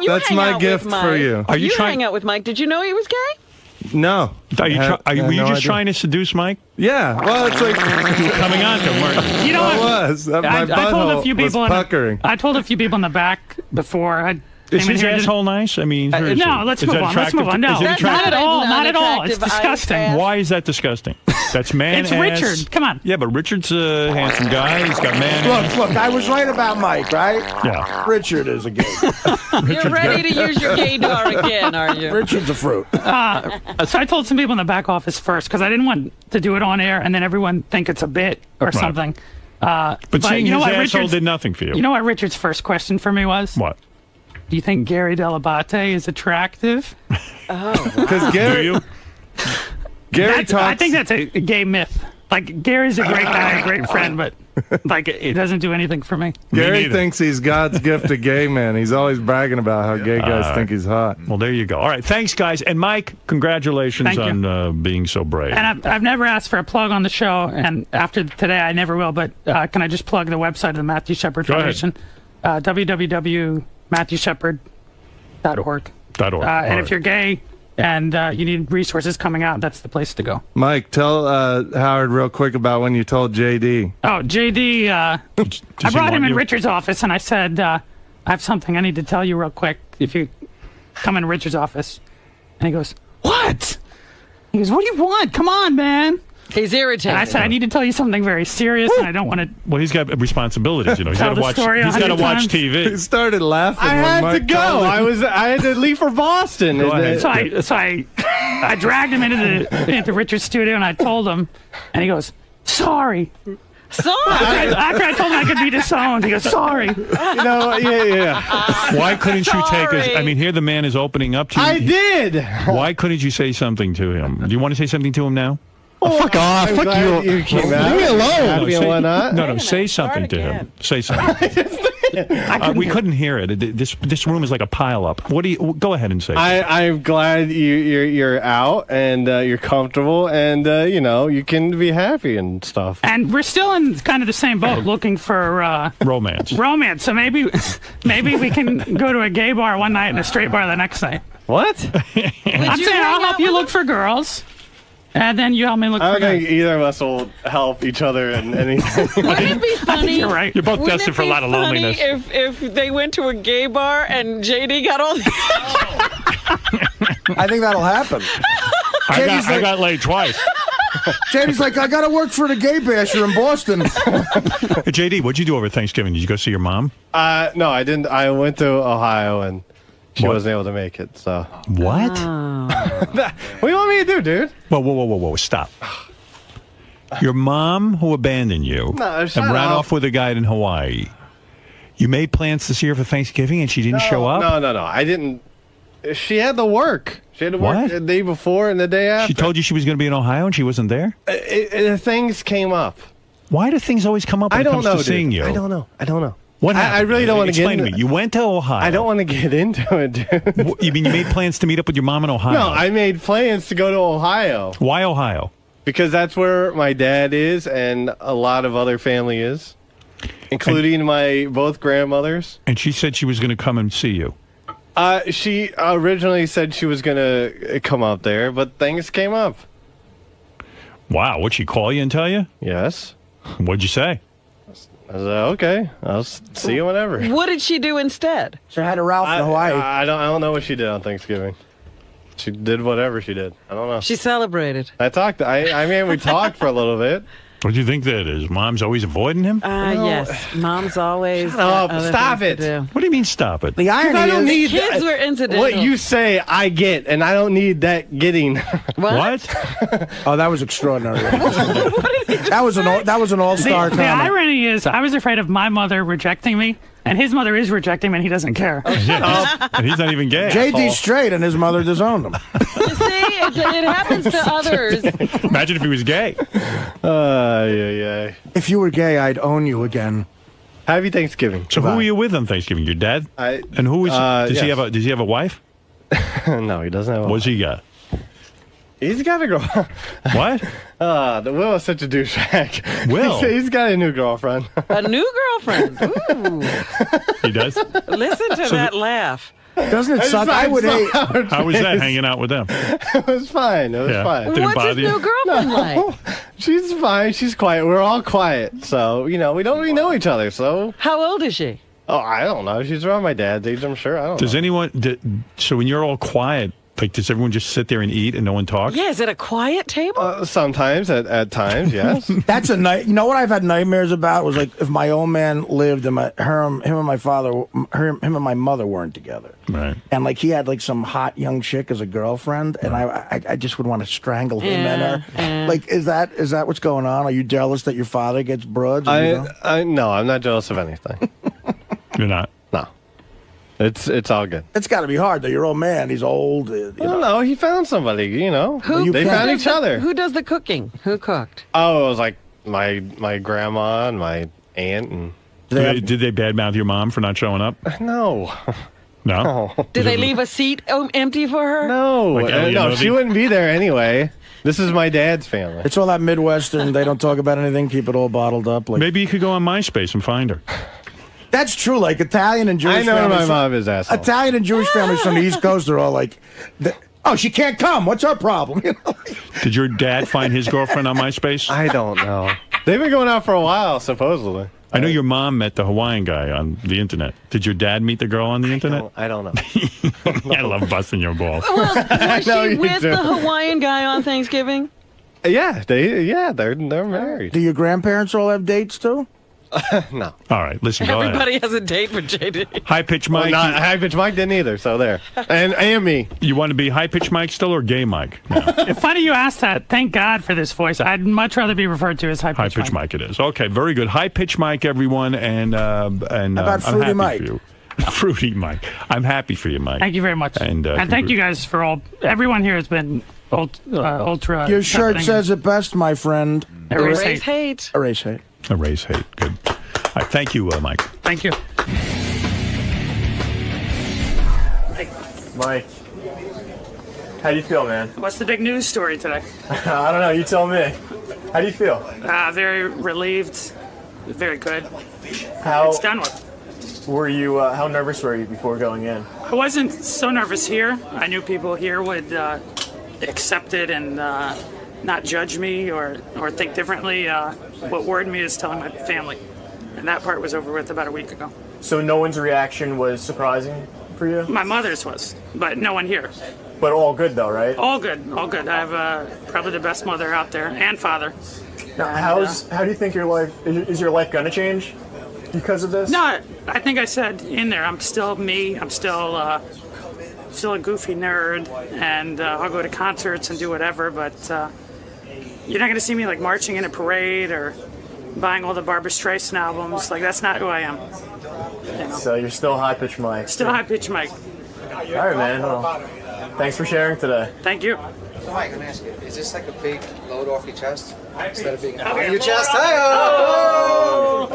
you That's hang my out gift with Mike. for you. Are you trying- hang out with Mike? Did you know he was gay? No. Were you I had just no idea. trying to seduce Mike? Yeah. Well, it's like You were coming on to him, weren't you? You know I what? was. My I told a butthole few was people. puckering. I told a few people in the back before. Is his asshole nice? I mean, who is no, he? let's Is move that on. Let's move on. attractive? No, Is it not at attractive? all. Not at all. It's Unattractive disgusting. Why is that disgusting? That's man It's ass. Richard. Come on. Yeah, but Richard's a handsome guy. He's got man ass. Look, I was right about Mike, right? Yeah. Richard is a gay. You're ready to use your gaydar again, are you? Richard's a fruit. So I told some people in the back office first because I didn't want to do it on air and then everyone think it's a bit or something. But seeing you know his what, asshole Richard's- did nothing for you. You know what Richard's first question for me was? What? Do you think Gary Delabate is attractive? Because Gary, Do you? Gary talks. I think that's a gay myth. Like, Gary's a great guy, a great friend, but like it doesn't do anything for me. Gary neither. thinks he's God's gift to gay men. He's always bragging about how gay guys think he's hot. Well, there you go. All right. Thanks, guys. And Mike, congratulations Thank you. on being so brave. And I've never asked for a plug on the show, and after today, I never will. But can I just plug the website of the Matthew Shepard Go ahead. Foundation? www.matthewshepard.org. .org. And All right. if you're gay and you need resources coming out, that's the place to go. Mike, tell Howard real quick about when you told JD. Oh, JD, I brought him in Richard's office, and I said, I have something I need to tell you real quick if you come in Richard's office. And he goes, what? He goes, what do you want? Come on, man. He's irritated. And I said, I need to tell you something very serious, and I don't want to. Well, he's got responsibilities, you know. He's Tell got to the watch. story He's got to 100 watch times. TV. He started laughing. I when had Mike to go. told him. I had to leave for Boston. Go ahead. So I dragged him into Richard's studio, and I told him, and he goes, sorry. Sorry. After I told him I could be disowned, he goes, sorry. Yeah. Why couldn't you take us? I mean, here the man is opening up to you. I did. Why couldn't you say something to him? Do you want to say something to him now? Fuck off. I'm Fuck glad you. you came Leave out. me alone. Happy and whatnot. No, say something to him. Say something. We couldn't hear it. This room is like a pile up. What do you? Go ahead and say. I'm glad you're out and you're comfortable and you can be happy and stuff. And we're still in kind of the same boat, looking for romance. Romance. So maybe we can go to a gay bar one night and a straight bar the next night. What? I'm saying I'll help you look for girls, and then you help me look I for don't think guys. either of us will help each other in anything. Wouldn't it be funny? You're right. You're both Wouldn't destined it for a be lot of funny loneliness. If they went to a gay bar and JD got all the I think that'll happen. I got laid twice. JD's like, I got to work for the gay basher in Boston. Hey, JD, what'd you do over Thanksgiving? Did you go see your mom? No, I didn't. I went to Ohio and she wasn't able to make it. So what? What do you want me to do, dude? Whoa! Stop. Your mom who abandoned you No, and shut ran up. off with a guy in Hawaii. You made plans to see her for Thanksgiving and she didn't show up? No. I didn't. She had to work. She had to work What? the day before and the day after. She told you she was going to be in Ohio and she wasn't there? Things came up. Why do things always come up when I it don't comes know, to dude. seeing you? I don't know. What happened? I really don't want to get Explain into to me. You went to Ohio. I don't want to get into it, dude. You mean you made plans to meet up with your mom in Ohio? No, I made plans to go to Ohio. Why Ohio? Because that's where my dad is and a lot of other family is, including my both grandmothers. And she said she was going to come and see you. She originally said she was going to come up there, but things came up. Wow, what'd she call you and tell you? Yes. What'd you say? I was like, okay, I'll see you whenever. What did she do instead? She had a Ralph in Hawaii. I don't know what she did on Thanksgiving. She did whatever she did. I don't know. She celebrated. I talked. I mean, we talked for a little bit. What do you think that is? Mom's always avoiding him? Yes. Mom's always. Stop it. What do you mean, stop it? The irony I don't need kids were incidental. What you say, I get, and I don't need that getting. What? Oh, that was extraordinary. that was an all-star The comment. irony is, I was afraid of my mother rejecting me, and his mother is rejecting him, and he doesn't care. And he's not even gay. JD's straight, and his mother disowned him. You see, it happens to others. Imagine if he was gay. Yeah. If you were gay, I'd own you again. Happy Thanksgiving. So who were you with on Thanksgiving? Your dad? And who was? Does he have a wife? No, he doesn't have a wife. What's he got? He's got a girl. What? The Will is such a douchebag. Will? He's got a new girlfriend. A new girlfriend. Ooh. He does? Listen to that laugh. Doesn't it suck? I would hate. How was that hanging out with them? It was fine. It was fine. Didn't What's bother his you? new girlfriend like? She's fine. She's quiet. We're all quiet. So, we don't really know each other. So, How old is she? oh, I don't know. She's around my dad's age, I'm sure. I don't Does know. anyone? So when you're all quiet, like, does everyone just sit there and eat and no one talks? Yeah, is it a quiet table? Sometimes, at times, yes. That's a night. You know what I've had nightmares about was like if my old man lived and him and my father, him and my mother weren't together. Right. And like he had like some hot young chick as a girlfriend, and I just would want to strangle him and her. Like, is that what's going on? Are you jealous that your father gets broads? No, I'm not jealous of anything. You're not? No. It's all good. It's got to be hard though. Your old man, he's old. No, he found somebody, They found each other. Who does the cooking? Who cooked? Oh, it was like my grandma and my aunt and. Did they badmouth your mom for not showing up? No. No? Did they leave a seat empty for her? No. Like Ellie No, and she Ovi? wouldn't be there anyway. This is my dad's family. It's all that Midwestern. They don't talk about anything. Keep it all bottled up. Like Maybe you could go on MySpace and find her. that's true. Like Italian and Jewish. I know families, my mom is asshole. Italian and Jewish families from the East Coast are all like, "Oh, she can't come. What's her problem?" Did your dad find his girlfriend on MySpace? I don't know. They've been going out for a while, supposedly. I know your mom met the Hawaiian guy on the internet. Did your dad meet the girl on the internet? I don't know. I love busting your balls. Was know she you with do. the Hawaiian guy on Thanksgiving? Yeah, they're married. Do your grandparents all have dates too? No. All right, listen, go ahead. Everybody has a date with JD. High pitch Mike. High pitch Mike didn't either. So there, and me. You want to be high pitch Mike still or gay Mike? It's funny you asked that. Thank God for this voice. I'd much rather be referred to as high High pitch pitch Mike it is. Okay, very good. High pitch Mike, everyone, and about I'm Fruity happy Mike? for you. Fruity Mike. I'm happy for you, Mike. Thank you very much. And, thank you guys for all. Everyone here has been ultra. Your shirt trumpeting. says it best, my friend. Erase Erase hate. hate. Erase hate. Erase hate. Good. All right, thank you, Mike. Thank you. Mike, how do you feel, man? What's the big news story today? I don't know. You tell me. How do you feel? Very relieved. Very good. How It's done with. were you? How nervous were you before going in? I wasn't so nervous here. I knew people here would accept it and not judge me or think differently. What worried me is telling my family. And that part was over with about a week ago. So no one's reaction was surprising for you, My mother's was, but no one here. but all good though, right? All good, all good. I have probably the best mother out there and father. Now, how do you think your life is your life gonna change because of this? No, I think I said in there, I'm still me. I'm still a goofy nerd, and I'll go to concerts and do whatever. But you're not going to see me like marching in a parade or buying all the Barbra Streisand albums. Like that's not who I am. You know? So you're still high pitch Mike. Still high pitch Mike. All right, man. Well, thanks for sharing today. Thank you. Mike, let me ask you, is this like a big load off your chest? Instead of being Okay. your chest? Oh!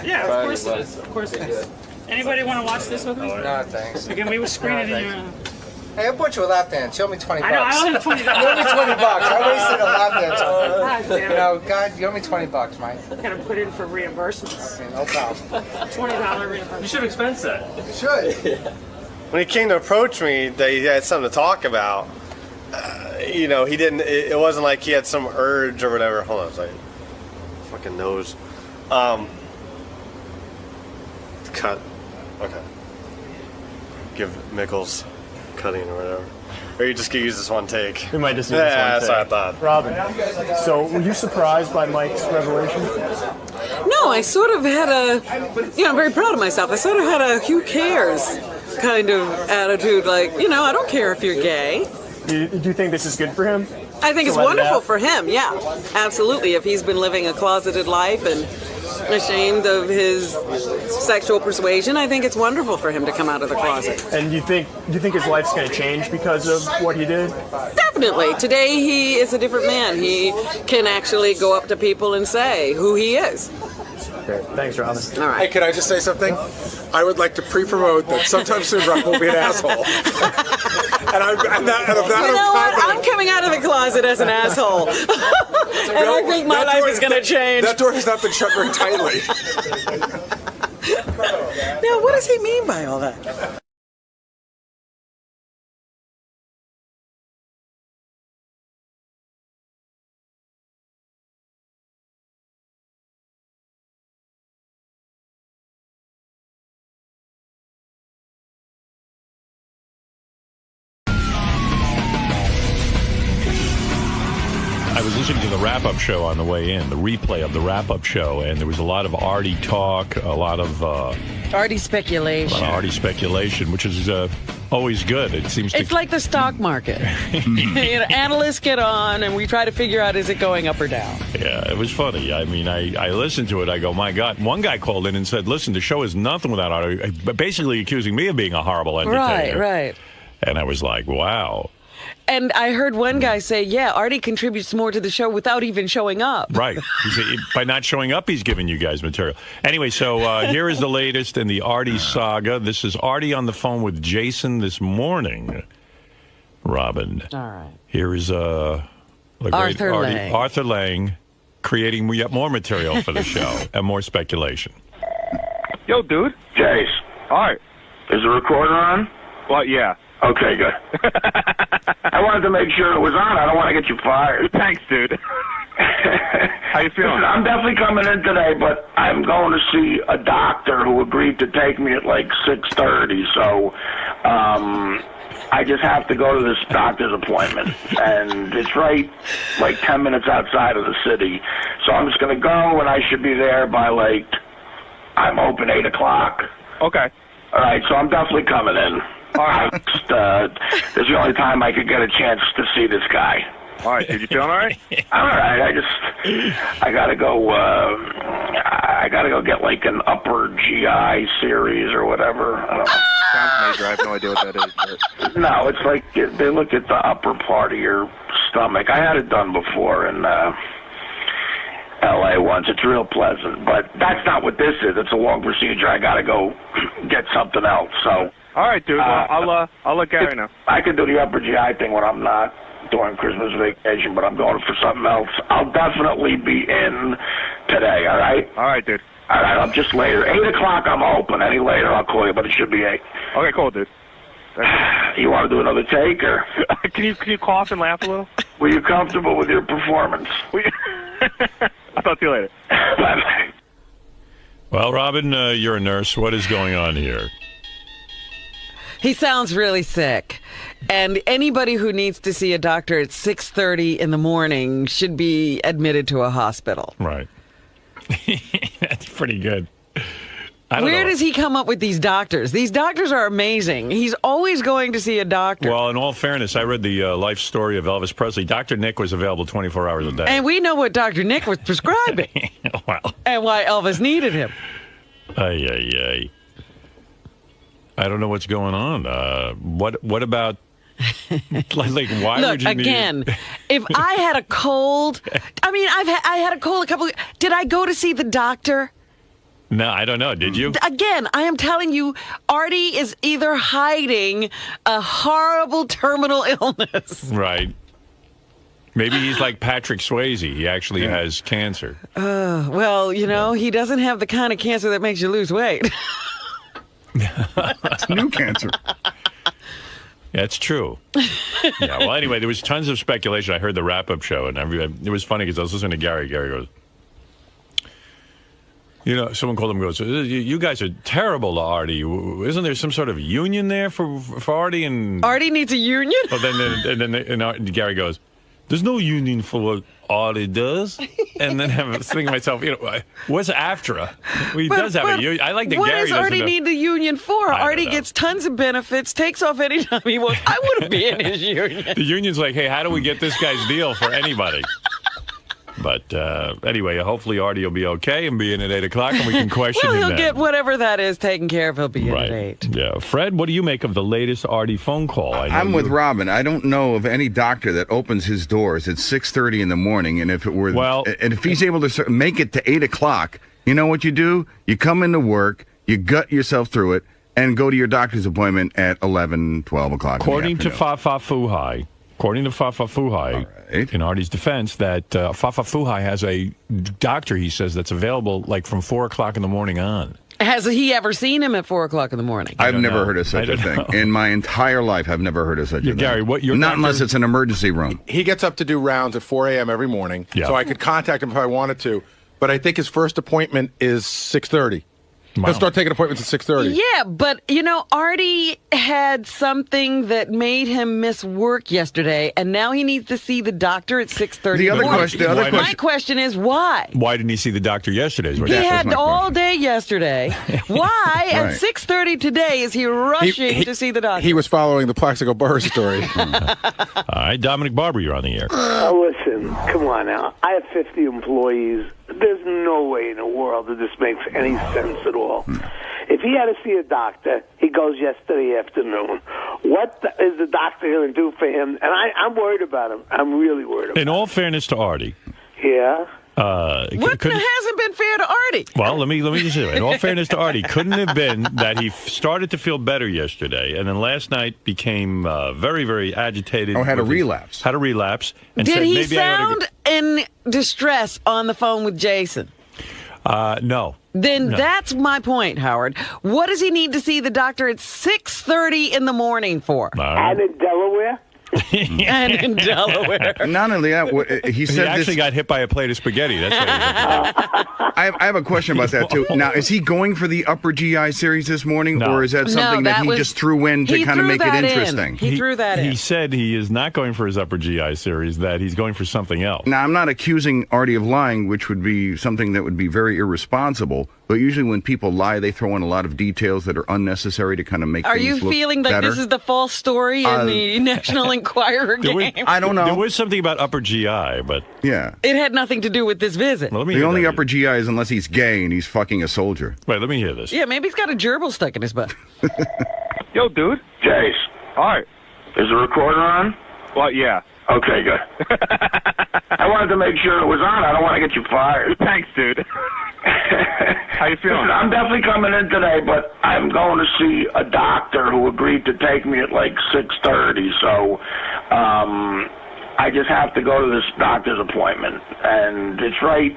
Yeah, of course it is. Of course it is. Anybody want to watch this with me? No, thanks. Again, we will screen it in your. Hey, I bought you a lap dance. You owe me $20. I know, I only have $20. You owe me $20. I wasted a lap dance on you. God damn it. You know, God, you owe me $20, Mike. I gotta put in for reimbursements. Okay, no problem. $20 reimbursement. You should expense that. You should. When he came to approach me, that he had something to talk about. You know, he didn't. It wasn't like he had some urge or whatever. Hold on a second. Fucking nose. Cut. Okay. Give Mickles cutting or whatever. Or you just could use this one take. We might just use this one that's take. what I thought. Robin, so were you surprised by Mike's revelation? No, I sort of had I'm very proud of myself. I sort of had a who cares kind of attitude, like, I don't care if you're gay. Do you think this is good for him? I think it's wonderful for him, yeah, absolutely. If he's been living a closeted life and ashamed of his sexual persuasion, I think it's wonderful for him to come out of the closet. And do you think his life's going to change because of what he did? Definitely. Today he is a different man. He can actually go up to people and say who he is. Okay, thanks, Robin. All right. Hey, can I just say something? I would like to pre-promote that sometime soon Rock will be an asshole. and I'm coming out of the closet as an asshole. And I think my life is going to change. That door has not been shut very tightly. Now, what does he mean by all that? I was listening to the wrap-up show on the way in, the replay of the wrap-up show, and there was a lot of Artie talk, a lot of Artie speculation. Which is always good. It seems it's like the stock market. Analysts get on, and we try to figure out, is it going up or down? Yeah, it was funny. I mean, I listened to it. I go, my God. One guy called in and said, listen, the show is nothing without Artie, basically accusing me of being a horrible entertainer. Right. And I was like, wow. And I heard one guy say, yeah, Artie contributes more to the show without even showing up. Right. He said, by not showing up, he's giving you guys material. Anyway, so here is the latest in the Artie saga. This is Artie on the phone with Jason this morning. Robin. All right. Here is Arthur Lang creating yet more material for the show and more speculation. Yo, dude. Jace. All right. Is the recorder on? Well, yeah. Okay, good. I wanted to make sure it was on. I don't want to get you fired. Thanks, dude. How you feeling? Listen, I'm definitely coming in today, but I'm going to see a doctor who agreed to take me at like 6:30. So, I just have to go to this doctor's appointment, and it's right like 10 minutes outside of the city. So I'm just going to go, and I should be there by I'm open 8 o'clock. Okay. All right, so I'm definitely coming in. All right. This is the only time I could get a chance to see this guy. All right, dude. You feeling all right? I'm all right. I gotta go. I gotta go get like an upper GI series or whatever. Sounds major. I have no idea what that is. But... No, it's like they look at the upper part of your stomach. I had it done before in L.A. once. It's real pleasant, but that's not what this is. It's a long procedure. I gotta go get something else. So. All right, dude. Well, I'll let Gary know. I can do the upper GI thing when I'm not during Christmas vacation, but I'm going for something else. I'll definitely be in today, all right? All right, dude. All right, I'm just later. 8 o'clock I'm open. Any later I'll call you, but it should be 8. Okay, cool, dude. You want to do another take, or? Can you cough and laugh a little? Were you comfortable with your performance? I'll talk to you later. Bye-bye. Well, Robin, you're a nurse. What is going on here? He sounds really sick. And anybody who needs to see a doctor at 6:30 in the morning should be admitted to a hospital. Right. That's pretty good. Where does he come up with these doctors? These doctors are amazing. He's always going to see a doctor. Well, in all fairness, I read the life story of Elvis Presley. Dr. Nick was available 24 hours a day. And we know what Dr. Nick was prescribing. Well. And why Elvis needed him. Ay. I don't know what's going on. What about, like, why Look, would you again, if I had a cold, I mean, I had a cold a couple, did I go to see the doctor? No, I don't know. Did you? Again, I am telling you, Artie is either hiding a horrible terminal illness. Right. Maybe he's like Patrick Swayze. He actually has cancer. Well, he doesn't have the kind of cancer that makes you lose weight. It's new cancer. That's true. Yeah. Well, anyway, there was tons of speculation. I heard the wrap-up show, and it was funny because I was listening to Gary. Gary goes, someone called him and goes, you guys are terrible to Artie. Isn't there some sort of union there for Artie? And Artie needs a union? Well, then Gary goes, there's no union for what Artie does. And then I'm thinking to myself, what's AFTRA? Well, he does have a union. I like that Gary doesn't. What does Artie need the union for? Artie gets tons of benefits, takes off anytime he wants. I wouldn't be in his union. The union's like, hey, how do we get this guy's deal for anybody? But anyway, hopefully Artie will be okay and be in at 8 o'clock, and we can question him he'll then. get whatever that is taken care of. He'll be in at 8. Yeah. Fred, what do you make of the latest Artie phone call? I'm with Robin. I don't know of any doctor that opens his doors at 6:30 in the morning, and if he's able to make it to 8 o'clock, you know what you do? You come into work, you gut yourself through it, and go to your doctor's appointment at 11, 12 o'clock. According to Fafa Fuhai, in Artie's defense, that Fafa Fuhai has a doctor, he says, that's available like from 4 o'clock in the morning on. Has he ever seen him at 4 o'clock in the morning? I've never heard of such a thing. In my entire life, I've never heard of such a thing. Gary, not unless it's an emergency room. He gets up to do rounds at 4 a.m. every morning, so I could contact him if I wanted to. But I think his first appointment is 6:30. He'll start taking appointments at 6:30. Yeah, but, Artie had something that made him miss work yesterday, and now he needs to see the doctor at 6:30. My question is, why? Why didn't he see the doctor yesterday? He had all day yesterday. Why, at 6:30 today, is he rushing to see the doctor? He was following the Plaxico Burress story. All right, Dominic Barber, you're on the air. Listen, come on now. I have 50 employees. There's no way in the world that this makes any sense at all. If he had to see a doctor, he goes yesterday afternoon. What is the doctor going to do for him? And I'm worried about him. I'm really worried about him. In all fairness to Artie. Yeah? What hasn't been fair to Artie? Well, let me just say, in all fairness to Artie, couldn't it have been that he started to feel better yesterday, and then last night became very, very agitated. Had a relapse. Had a relapse. And Did said, he maybe sound in distress on the phone with Jason? No. Then No. that's my point, Howard. What does he need to see the doctor at 6:30 in the morning for? And in Delaware? And in Delaware. Not only that, he said he actually got hit by a plate of spaghetti. That's what I have a question about that, too. Now, is he going for the upper GI series this morning, or is that something that he just threw in to kind of make it interesting? He threw that in. He said he is not going for his upper GI series, that he's going for something else. Now, I'm not accusing Artie of lying, which would be something that would be very irresponsible. But usually when people lie, they throw in a lot of details that are unnecessary to kind of make Are things you look feeling like better. this is the false story in the National Enquirer game? I don't know. There was something about upper GI, but... Yeah. It had nothing to do with this visit. Well, the only upper GI is unless he's gay and he's fucking a soldier. Wait, let me hear this. Yeah, maybe he's got a gerbil stuck in his butt. Yo, dude. Jace. All right. Is the recorder on? Well, yeah. Okay, good. I wanted to make sure it was on. I don't want to get you fired. Thanks, dude. How you feeling? Listen, I'm definitely coming in today, but I'm going to see a doctor who agreed to take me at like 6:30. So I just have to go to this doctor's appointment, and it's right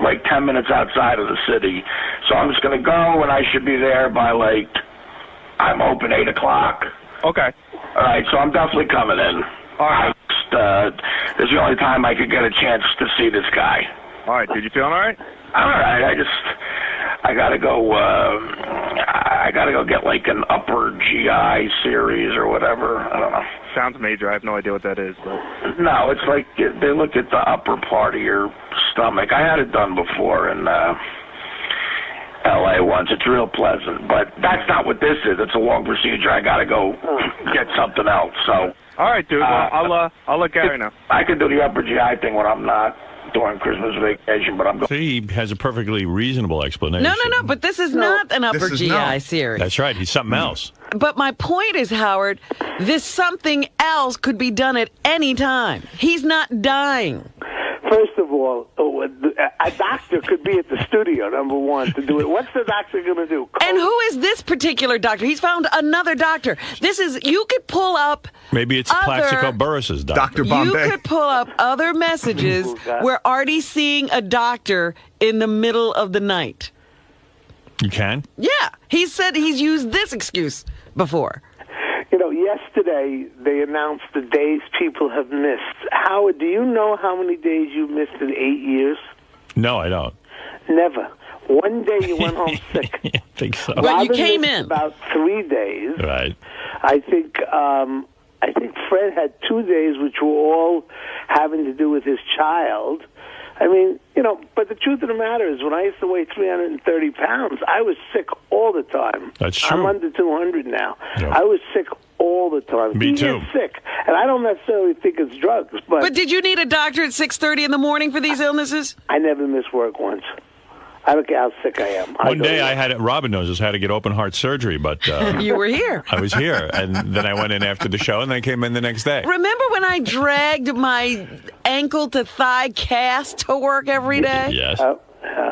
like 10 minutes outside of the city. So I'm just going to go, and I should be there by like, I'm open 8 o'clock. Okay. All right, so I'm definitely coming in. All right. This is the only time I could get a chance to see this guy. All right, dude. You feeling all right? All right. I gotta go. I gotta go get like an upper GI series or whatever. I don't know. Sounds major. I have no idea what that is. But... No, it's like they look at the upper part of your stomach. I had it done before in L.A. once. It's real pleasant, but that's not what this is. It's a long procedure. I gotta go get something else. So. All right, dude. Well, I'll let Gary know. I can do the upper GI thing when I'm not during Christmas vacation, but I'm going. See, he has a perfectly reasonable explanation. No, but this is not an upper GI series. That's right. He's something else. But my point is, Howard, this something else could be done at any time. He's not dying. First of all, a doctor could be at the studio, number one, to do it. What's the doctor going to do? And who is this particular doctor? He's found another doctor. You could pull up. Maybe it's Plaxico Burrus's doctor. Dr. Bombay. You could pull up other messages where Artie's seeing a doctor in the middle of the night. You can? Yeah. He said he's used this excuse before. You know, yesterday they announced the days people have missed. Howard, do you know how many days you missed in 8 years? No, I don't. Never. One day you went home sick. I think so. Well, you came in. About 3 days. Right. I think Fred had 2 days, which were all having to do with his child. I mean, you know, but the truth of the matter is when I used to weigh 330 pounds, I was sick all the time. That's true. I'm under 200 now. Yep. I was sick all the time. Me too. He gets sick. And I don't necessarily think it's drugs. But did you need a doctor at 6:30 in the morning for these illnesses? I never miss work once. I don't care how sick I am. One day I had Robin knows us, had to get open heart surgery, but you were here. I was here, and then I went in after the show, and then I came in the next day. Remember when I dragged my ankle to thigh cast to work every day? Yes,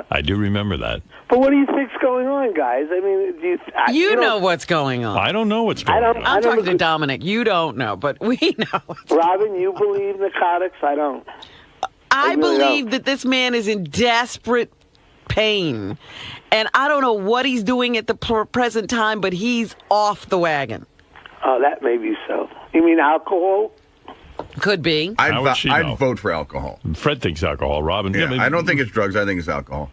I do remember that. But what do you think's going on, guys? I mean, you know what's going on. I don't know what's going on. I'm talking to Dominic. You don't know, but we know. Robin, you believe narcotics? I don't. I believe that this man is in desperate pain, and I don't know what he's doing at the present time, but he's off the wagon. Oh, that may be so. You mean alcohol? Could be. I'd vote for alcohol. Fred thinks alcohol. Robin, yeah, I don't think it's drugs. I think it's alcohol.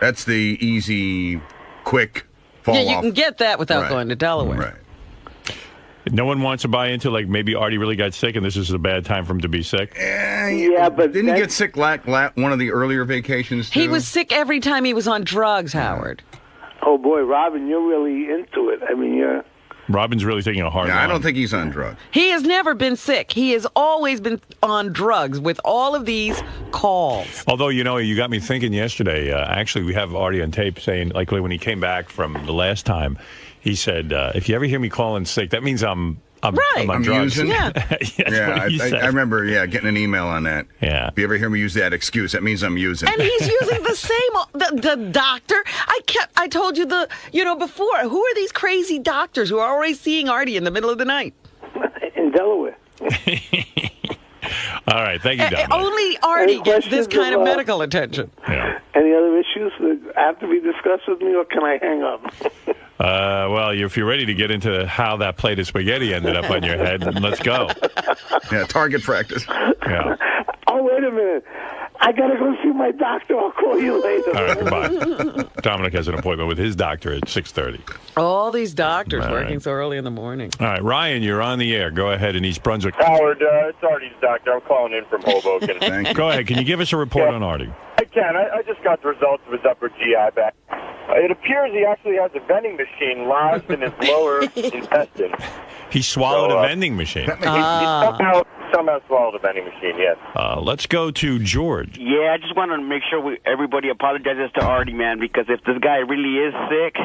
That's the easy, quick fall off. Yeah, you can get that without going to Delaware. Right. No one wants to buy into, like, maybe Artie really got sick and this is a bad time for him to be sick? Yeah, but didn't he get sick one of the earlier vacations, too? He was sick every time he was on drugs, Howard. Oh, boy, Robin, you're really into it. I mean, you're... Robin's really taking a hard line. I don't think he's on drugs. He has never been sick. He has always been on drugs with all of these calls. Although, you know, you got me thinking yesterday. Actually, we have Artie on tape saying, like, when he came back from the last time, he said, if you ever hear me calling sick, that means I'm on drugs. Using? Yeah. I remember, getting an email on that. Yeah. If you ever hear me use that excuse, that means I'm using. And he's using the same, the doctor. I told you before, who are these crazy doctors who are always seeing Artie in the middle of the night? In Delaware. All right, thank you, Dominic. Only Artie gets this kind of medical attention. Yeah. Any other issues that have to be discussed with me, or can I hang up? Well, if you're ready to get into how that plate of spaghetti ended up on your head, let's go. Yeah, target practice. Yeah. Oh, wait a minute. I got to go see my doctor. I'll call you later. All right, goodbye. Dominic has an appointment with his doctor at 6:30. All these doctors working so early in the morning. All right, Ryan, you're on the air. Go ahead in East Brunswick. Howard, it's Artie's doctor. I'm calling in from Hoboken. Go ahead. Can you give us a report on Artie? I can. I just got the results of his upper GI back. It appears he actually has a vending machine lodged in his lower intestine. He swallowed a vending machine. He somehow swallowed a vending machine, yes. Let's go to George. Yeah, I just wanted to make sure everybody apologizes to Artie, man, because if this guy really is sick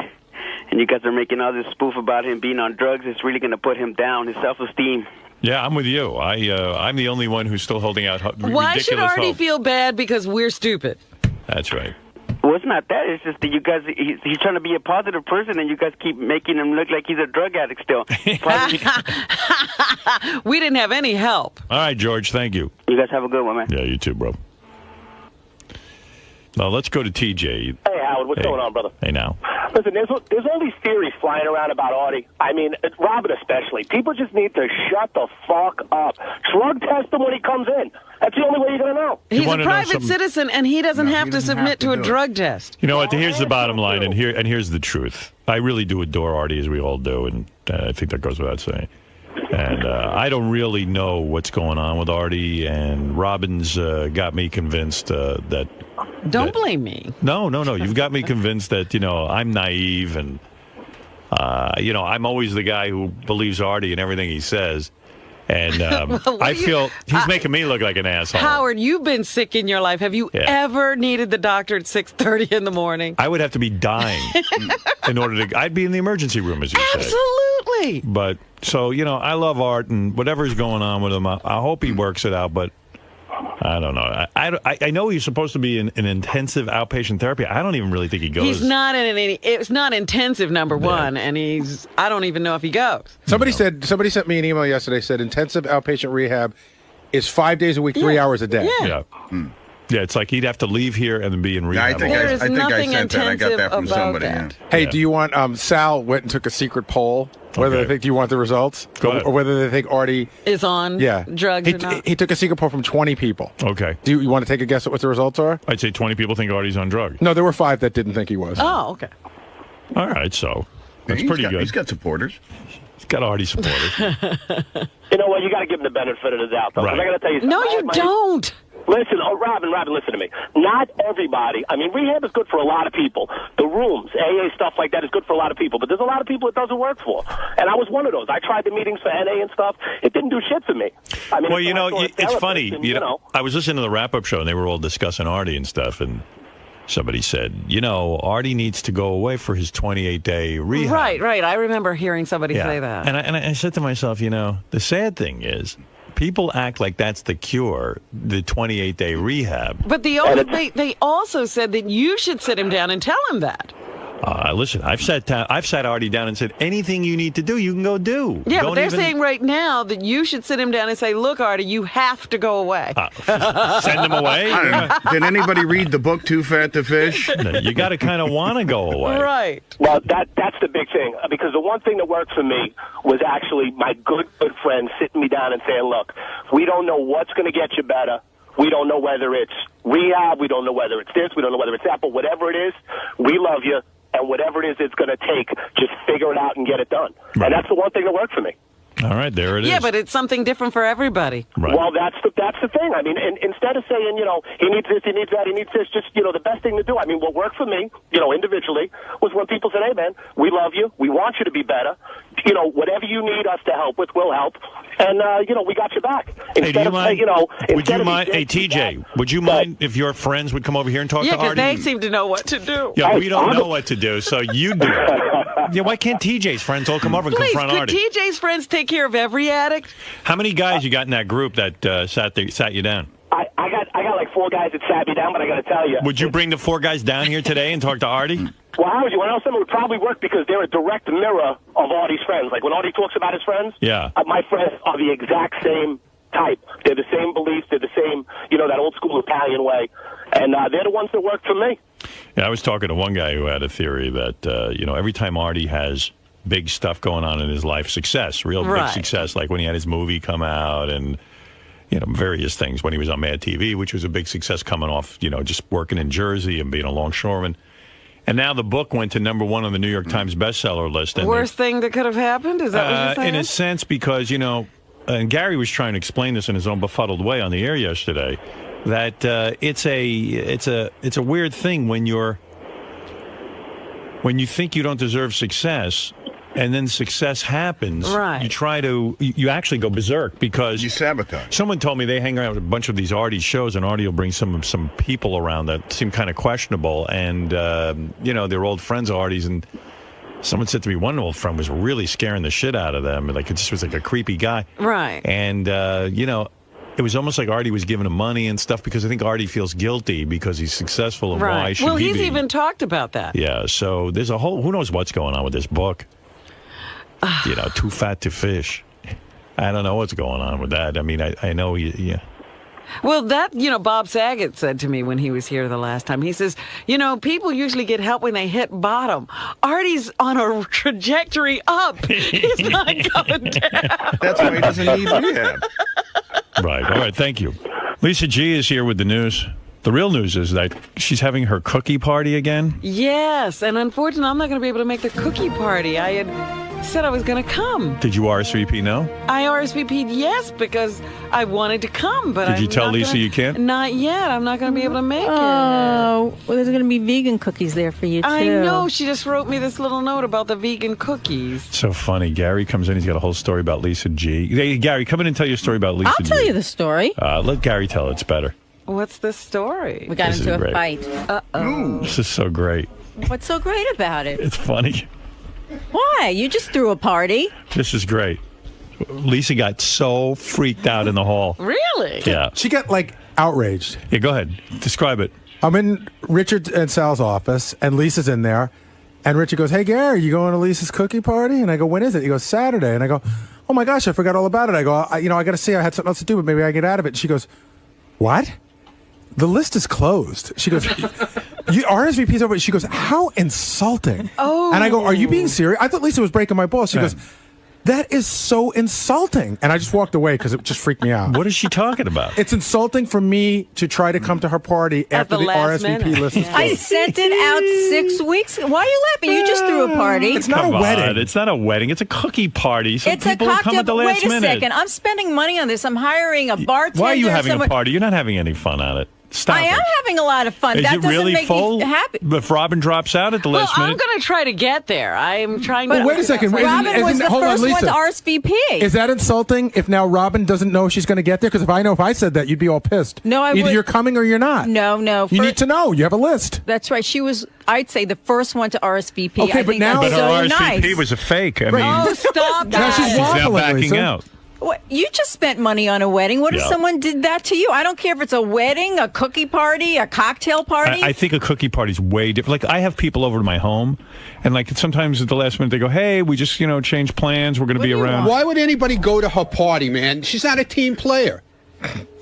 and you guys are making all this spoof about him being on drugs, it's really going to put him down, his self-esteem. Yeah, I'm with you. I'm the only one who's still holding out ridiculous Why should Artie hope. feel bad because we're stupid? That's right. Well, it's not that. It's just that you guys, he's trying to be a positive person, and you guys keep making him look like he's a drug addict still. We didn't have any help. All right, George, thank you. You guys have a good one, man. Yeah, you too, bro. Now, let's go to TJ. Hey, Howard, what's going on, brother? Hey, now. Listen, there's all these theories flying around about Artie. I mean, Robin especially. People just need to shut the fuck up. Drug test him when he comes in. That's the only way you're going to know. He's a private citizen, and he doesn't have to submit to a drug test. You know what? Here's the bottom line, and here's the truth. I really do adore Artie, as we all do, and I think that goes without saying. And I don't really know what's going on with Artie, and Robin's got me convinced that... Don't blame me. No. You've got me convinced that, I'm naive, and, I'm always the guy who believes Artie and everything he says. And I feel he's making me look like an asshole. Howard, you've been sick in your life. Have you ever needed the doctor at 6:30 in the morning? I would have to be dying in order to... I'd be in the emergency room, as you say. Absolutely. But, so, I love Art, and whatever's going on with him, I hope he works it out, but I don't know. I know he's supposed to be in intensive outpatient therapy. I don't even really think he goes. He's not in any. It's not intensive, number one, and I don't even know if he goes. Somebody sent me an email yesterday. Said intensive outpatient rehab is 5 days a week, 3 hours a day. Yeah. Yeah, it's like he'd have to leave here and then be in rehab. I think I sent that. I got that from somebody. Yeah. Hey, do you want Sal went and took a secret poll whether they think, do you want the results? Or whether they think Artie is on drugs or not? He took a secret poll from 20 people. Okay. Do you want to take a guess at what the results are? I'd say 20 people think Artie's on drugs. No, there were 5 that didn't think he was. Oh, okay. All right, so that's pretty good. He's got supporters. He's got Artie supporters. You know what? You got to give him the benefit of the doubt, though. 'cause I got to tell you something. No, you don't. Listen, Robin, listen to me. Not everybody. I mean, rehab is good for a lot of people. The rooms, AA stuff like that is good for a lot of people. But there's a lot of people it doesn't work for. And I was one of those. I tried the meetings for NA and stuff. It didn't do shit for me. I mean, well, it's funny. And, you know, I was listening to the wrap-up show, and they were all discussing Artie and stuff, and somebody said, Artie needs to go away for his 28-day rehab. Right. I remember hearing somebody say that. And I said to myself, the sad thing is, people act like that's the cure, the 28-day rehab. But they also said that you should sit him down and tell him that. Listen, I've sat Artie down and said, anything you need to do, you can go do. Yeah, but they're saying right now that you should sit him down and say, look, Artie, you have to go away. Send him away? I don't know. Did anybody read the book Too Fat to Fish? You got to kind of want to go away. Right. Well, that's the big thing. Because the one thing that worked for me was actually my good friend sitting me down and saying, look, we don't know what's going to get you better. We don't know whether it's rehab. We don't know whether it's this. We don't know whether it's that. But whatever it is, we love you. And whatever it is it's going to take, just figure it out and get it done. Right. And that's the one thing that worked for me. All right, there it is. Yeah, but it's something different for everybody. Right. Well, that's the thing. I mean, instead of saying, he needs this, he needs that, he needs this, just, the best thing to do. I mean, what worked for me, individually, was when people said, hey, man, we love you. We want you to be better. Whatever you need us to help with, we'll help. And, we got your back. Hey, do you mind? Would you mind? Hey, TJ, would you mind if your friends would come over here and talk to Artie? Yeah, because they seem to know what to do. Yeah, we don't know what to do, so you do it. Yeah, why can't TJ's friends all come over and confront Artie? Could TJ's friends take care of every addict? How many guys you got in that group that sat you down? I got like 4 guys that sat me down, but I got to tell you. Would you bring the 4 guys down here today and talk to Artie? Well, how would you? Well, some would probably work because they're a direct mirror of Artie's friends. Like when Artie talks about his friends, my friends are the exact same type. They're the same beliefs. They're the same, that old school Italian way. And they're the ones that work for me. Yeah, I was talking to one guy who had a theory that, every time Artie has big stuff going on in his life, real big success, like when he had his movie come out and, various things, when he was on Mad TV, which was a big success coming off, just working in Jersey and being a longshoreman. And now the book went to #1 on the New York Times bestseller list. And worst thing that could have happened? Is that what you're saying? In a sense, because, and Gary was trying to explain this in his own befuddled way on the air yesterday, that it's a weird thing when you think you don't deserve success, and then success happens. Right. You actually go berserk because you sabotage. Someone told me they hang around with a bunch of these Artie shows, and Artie will bring some people around that seem kind of questionable, and they're old friends of Artie's, and someone said to me one old friend was really scaring the shit out of them, like it just was like a creepy guy. Right. And it was almost like Artie was giving him money and stuff because I think Artie feels guilty because he's successful, and why should he be? Well, he's even talked about that. Yeah, so there's who knows what's going on with this book. Too Fat to Fish. I don't know what's going on with that. I mean, I know yeah. Well, that, Bob Saget said to me when he was here the last time. He says, people usually get help when they hit bottom. Artie's on a trajectory up. He's not going down. That's why he doesn't need rehab. Right. All right. Thank you. Lisa G is here with the news. The real news is that she's having her cookie party again. Yes. And unfortunately, I'm not going to be able to make the cookie party. I had said I was going to come. Did you RSVP no? I RSVP'd yes because I wanted to come. But did you tell Lisa you can't? Not yet. I'm not going to be able to make it. Oh, well, there's going to be vegan cookies there for you, too. I know. She just wrote me this little note about the vegan cookies. So funny. Gary comes in. He's got a whole story about Lisa G. Hey, Gary, come in and tell your story about Lisa G. I'll tell you the story. Let Gary tell it. It's better. What's the story? We got into a fight. Uh-oh. This is so great. What's so great about it? It's funny. Why? You just threw a party. This is great. Lisa got so freaked out in the hall. Really? Yeah. She got outraged. Yeah, go ahead. Describe it. I'm in Richard and Sal's office, and Lisa's in there. And Richard goes, "Hey, Gary, you going to Lisa's cookie party?" And I go, "When is it?" He goes, "Saturday." And I go, "Oh, my gosh, I forgot all about it." I go, I got to see. I had something else to do, but maybe I get out of it." And she goes, "What? The list is closed." She goes, "RSVP's over." She goes, "How insulting." Oh. And I go, "Are you being serious?" I thought Lisa was breaking my balls. She goes, "That is so insulting." And I just walked away because it just freaked me out. What is she talking about? It's insulting for me to try to come to her party after the RSVP list is I closed. sent it out 6 weeks. Why are you laughing? You just threw a party. It's not Come a wedding. on, it's not a wedding. It's a cookie party. So It's a people will come cocktail. at the last Wait a minute. second. I'm spending money on this. I'm hiring a bartender. Why are you having someone. a party? You're not having any fun on it. Stop I it. am having a lot of fun. Is That it doesn't really make full? me happy. If Robin drops out at the Well, last I'm minute? going to try to get there. I'm trying to. But wait a second. Robin was the hold on, first one Lisa. to RSVP. Is that insulting if now Robin doesn't know she's going to get there? Because if I said that, you'd be all pissed. No, I Either would- you're coming or you're not. No. You need to know. You have a list. That's right. She was, I'd say, the first one to RSVP. Okay, I but think now- that's But her so RSVP nice. was a fake. I Right. mean, Oh, stop Now that. she's she's now waffling, backing Lisa. out. What, you just spent money on a wedding. What if Yeah. someone did that to you? I don't care if it's a wedding, a cookie party, a cocktail party. I think a cookie party's way different. Like, I have people over to my home, and like sometimes at the last minute they go, "Hey, we just changed plans. We're going to be around." Why would anybody go to her party, man? She's not a team player.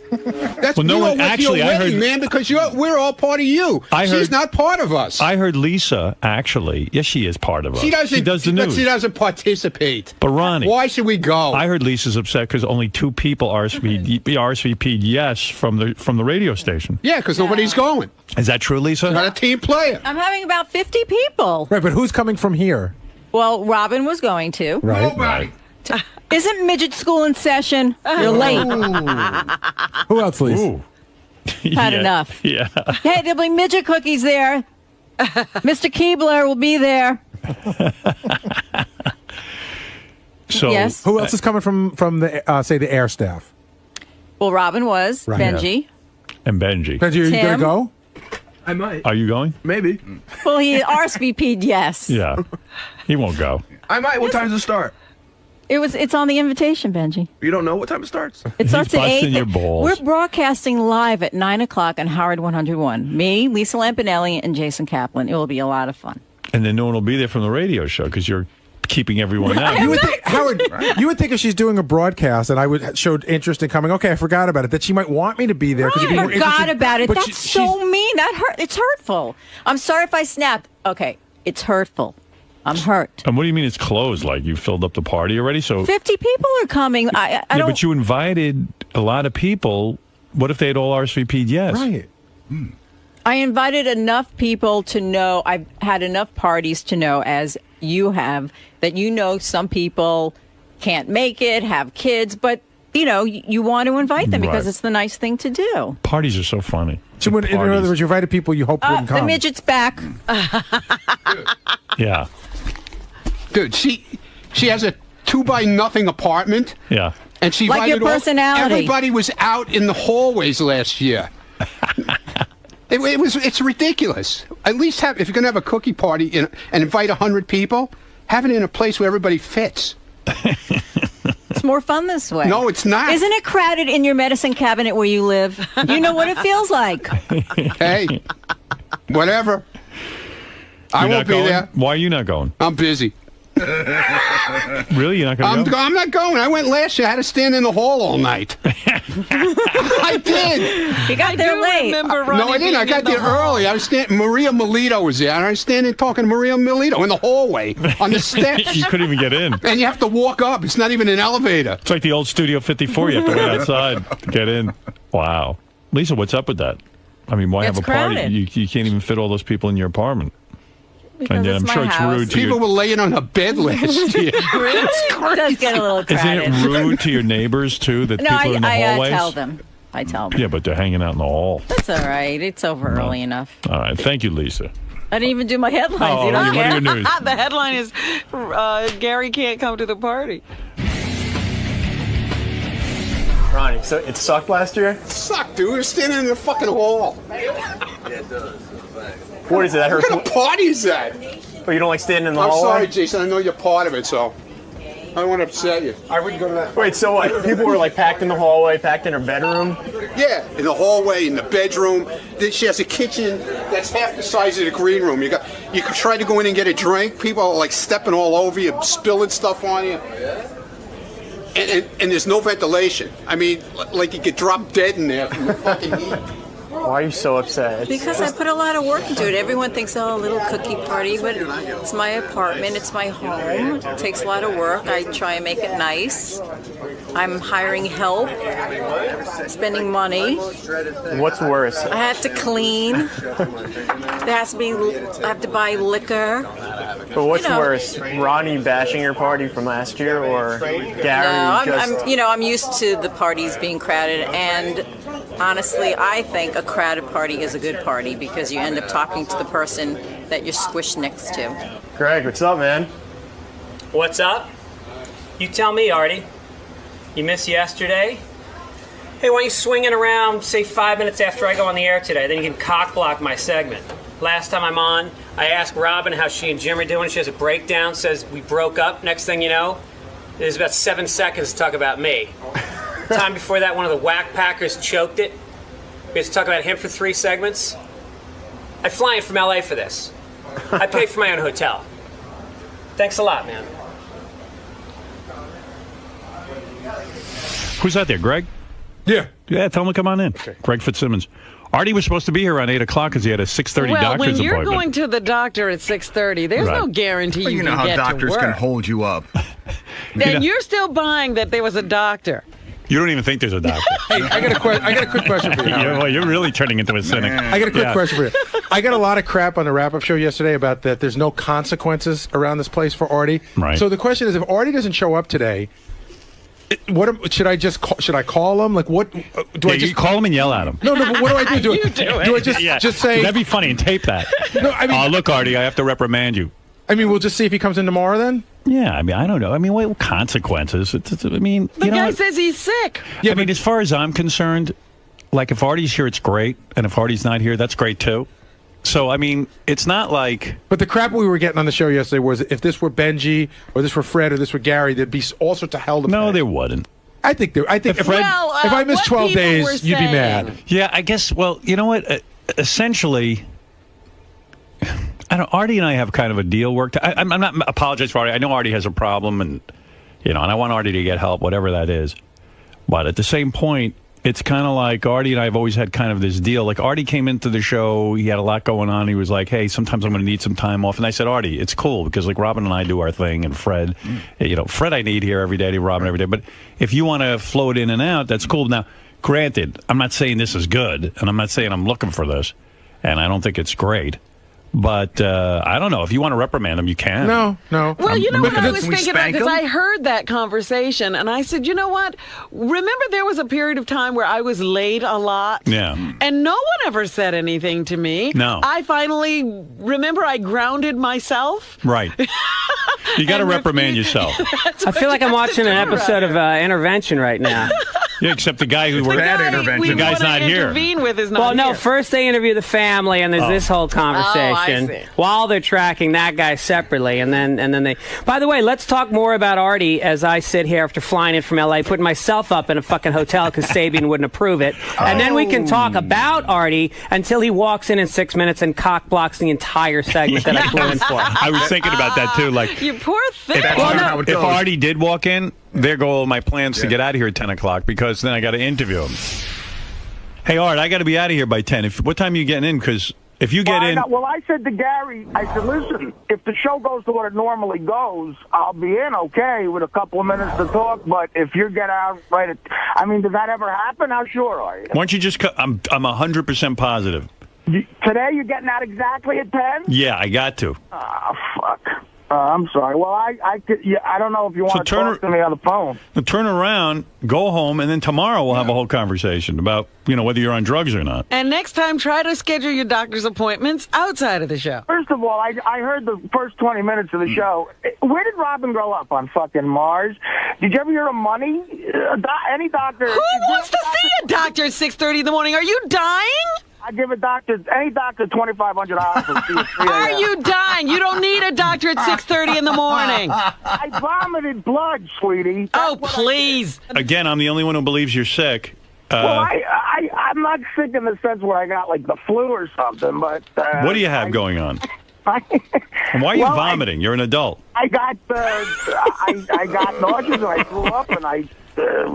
That's Well, no you one- are with actually, your I wedding, heard- man, because we're all part of you. She's not part of us. I heard Lisa actually. Yes, she is part of us. She doesn't. She does the but news. she doesn't participate. But Ronnie, why should we go? I heard Lisa's upset because only 2 people RSVP'd yes from the radio station. Yeah, because nobody's going. Is that true, Lisa? Not a team player. I'm having about 50 people. Right, but who's coming from here? Well, Robin was going to. Right. Nobody. Isn't midget school in session? You're late. Who else, Lisa? Ooh. Had Yeah, enough. Yeah. Hey, there'll be midget cookies there. Mr. Keebler will be there. So Yes. Who else is coming from the say the air staff? Well, Robin was. Right. Benji. And Benji. Benji, are you Tim. going to go? I might. Are you going? Maybe. Well, he RSVP'd yes. Yeah. He won't go. I might. What time does it start? It's on the invitation, Benji. You don't know what time it starts? It starts at 8. busting your balls. We're broadcasting live at 9 o'clock on Howard 101. Me, Lisa Lampanelli, and Jason Kaplan. It will be a lot of fun. And then no one will be there from the radio show because you're keeping everyone out. You would think, Howard, you would think if she's doing a broadcast and I would showed interest in coming, okay, I forgot about it, that she might want me to be there. 'cause it'd be I more forgot interesting. about it. But That's so mean. That hurt. It's hurtful. I'm sorry if I snapped. Okay, it's hurtful. I'm hurt. And what do you mean it's closed? Like you filled up the party already? So 50 people are coming. I yeah, don't. but you invited a lot of people. What if they had all RSVP'd yes? Right. I invited enough people to know. I've had enough parties to know, as you have, that some people can't make it, have kids, but you want to invite them because Right. it's the nice thing to do. Parties are so funny. So in other words, you invited people you hoped wouldn't come. The midget's back. Yeah. Dude, she has a 2-by-0 apartment. Yeah. And she Like your invited personality. Everybody was out in the hallways last year. It's ridiculous. At least if you're going to have a cookie party and invite 100 people, have it in a place where everybody fits. It's more fun this way. No, it's not. Isn't it crowded in your medicine cabinet where you live? You know what it feels like. Hey, whatever. I You're won't not be going? there. Why are you not going? I'm busy. Really? You're not going to go? I'm not going. I went last year. I had to stand in the hall all night. I did. You got there late. No, I didn't. I got there early. I was standing. Maria Melito was there, and I was standing talking to Maria Melito in the hallway on the steps. You couldn't even get in. And you have to walk up. It's not even an elevator. It's like the old Studio 54. You have to wait outside to get in. Wow. Lisa, what's up with that? I mean, why It's have a party? crowded. You can't even fit all those people in your apartment. Because and it's I'm my sure it's house. rude to People you. were laying on her bed last year. It does get a little Isn't crowded. it rude to your neighbors, too, that No, people are in the I hallways? tell them. I tell them. Yeah, but they're hanging out in the hall. That's all right. It's over early enough. All right. Thank you, Lisa. I didn't even do my headlines. Oh, you don't what care. are your news? The headline is Gary can't come to the party. Ronnie, so it sucked last year? It sucked, dude. We were standing in the fucking hall. Yeah, it does. What is it? That What hurts. kind of party is that? Oh, you don't like standing in the I'm hallway? sorry, Jason. I know you're part of it, so. I don't want to upset you. I wouldn't go to that. Wait, so what? People were like packed in the hallway, packed in her bedroom? Yeah, in the hallway, in the bedroom. She has a kitchen that's half the size of the green room. You could try to go in and get a drink. People are like stepping all over you, spilling stuff on you. And there's no ventilation. I mean, like you could drop dead in there from the fucking heat. Why are you so upset? Because I put a lot of work into it. Everyone thinks, oh, a little cookie party, but it's my apartment, it's my home. It takes a lot of work. I try and make it nice. I'm hiring help, spending money. What's worse? I have to clean. I have to buy liquor. But what's worse, Ronnie bashing your party from last year, or Gary? No, I'm used to the parties being crowded, and honestly, I think a crowded party is a good party because you end up talking to the person that you're squished next to. Greg, what's up, man? What's up? You tell me, Artie. You missed yesterday? Hey, why don't you swing it around, say 5 minutes after I go on the air today, then you can cock block my segment. Last time I'm on, I asked Robin how she and Jim are doing. She has a breakdown, says we broke up. Next thing you know, there's about 7 seconds to talk about me. Time before that, one of the whack packers choked it. We had to talk about him for 3 segments. I fly in from LA for this. I paid for my own hotel. Thanks a lot, man. Who's out there, Greg? Yeah. Yeah, tell him to come on in. Okay. Greg Fitzsimmons. Artie was supposed to be here around 8 o'clock because he had a 6:30 doctor's appointment. Well, when you're going to the doctor at 6:30, there's no guarantee you can get to work. You know how doctors can hold you up. And you're still buying that there was a doctor. You don't even think there's a doctor. Hey, I got a quick question for you. You're really turning into a cynic. I got a quick question for you. I got a lot of crap on the wrap-up show yesterday about that there's no consequences around this place for Artie. Right. So the question is, if Artie doesn't show up today, should I call him? Like, what do I just call him and yell at him? No, but what do I do? Do I just say? That'd be funny and tape that. No, I mean, look, Artie, I have to reprimand you. I mean, we'll just see if he comes in tomorrow then. Yeah, I mean, I don't know. I mean, what consequences? I mean, the guy says he's sick. Yeah, I mean, as far as I'm concerned, like if Artie's here, it's great, and if Artie's not here, that's great too. So, I mean, it's not like... But the crap we were getting on the show yesterday was if this were Benji, or this were Fred, or this were Gary, there'd be all sorts of hell to pay. No, there wouldn't. I think if I miss 12 days, you'd be mad. Yeah, I guess, well, you know what? Essentially... Artie and I have kind of a deal worked. I'm not apologizing for Artie. I know Artie has a problem, and and I want Artie to get help, whatever that is. But at the same point, it's kind of like Artie and I have always had kind of this deal. Like Artie came into the show, he had a lot going on. He was like, "Hey, sometimes I'm going to need some time off." And I said, "Artie, it's cool because like Robin and I do our thing, and Fred, Fred I need here every day, Robin every day. But if you want to float in and out, that's cool." Now, granted, I'm not saying this is good, and I'm not saying I'm looking for this, and I don't think it's great. But I don't know. If you want to reprimand him, you can. No. Well, you know what I was thinking about? Because I heard that conversation, and I said, you know what? Remember there was a period of time where I was late a lot? Yeah. And no one ever said anything to me. No. I finally, remember I grounded myself? Right. You got to reprimand yourself. I feel like I'm watching an episode of Intervention right now. Yeah, except the guy who worked at Intervention. The guy's not here. With is not well, no, here. first they interview the family, and there's this whole conversation while they're tracking that guy separately, and then they. By the way, let's talk more about Artie as I sit here after flying in from LA, putting myself up in a fucking hotel because Sabian wouldn't approve it, and then we can talk about Artie until he walks in 6 minutes and cock blocks the entire segment that I flew in for. I was thinking about that too. Like, you poor thing. If Artie did walk in, there go all my plans to get out of here at 10 o'clock because then I got to interview him. Hey, Art, I got to be out of here by 10. What time are you getting in? Because if you get in... Well, I said to Gary, I said, listen, if the show goes to what it normally goes, I'll be in okay with a couple of minutes to talk, but if you get out right at... I mean, does that ever happen? How sure are you? Why don't you just... I'm 100% positive. Today you're getting out exactly at 10? Yeah, I got to. Oh, fuck. I'm sorry. Well, I don't know if you want to talk to me on the phone. Turn around, go home, and then tomorrow we'll have a whole conversation about, whether you're on drugs or not. And next time, try to schedule your doctor's appointments outside of the show. First of all, I heard the first 20 minutes of the show. Where did Robin grow up? On fucking Mars? Did you ever hear of money? Any doctor... Who wants to see a doctor at 6:30 in the morning? Are you dying? I give any doctor $2,500. Are you dying? You don't need a doctor at 6:30 in the morning. I vomited blood, sweetie. Oh, please. Again, I'm the only one who believes you're sick. Well, I'm not sick in the sense where I got like the flu or something, but what do you have going on? And why are you vomiting? You're an adult. I got I got nauseous and I threw up and I there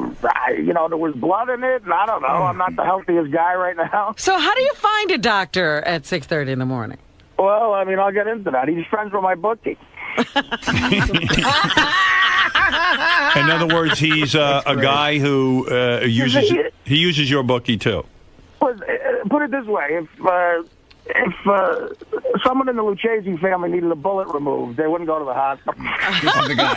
was blood in it, and I don't know. I'm not the healthiest guy right now. So how do you find a doctor at 6:30 in the morning? Well, I mean, I'll get into that. He's friends with my bookie. In other words, he's a guy who uses your bookie too. Put it this way: if someone in the Lucchese family needed a bullet removed, they wouldn't go to the hospital.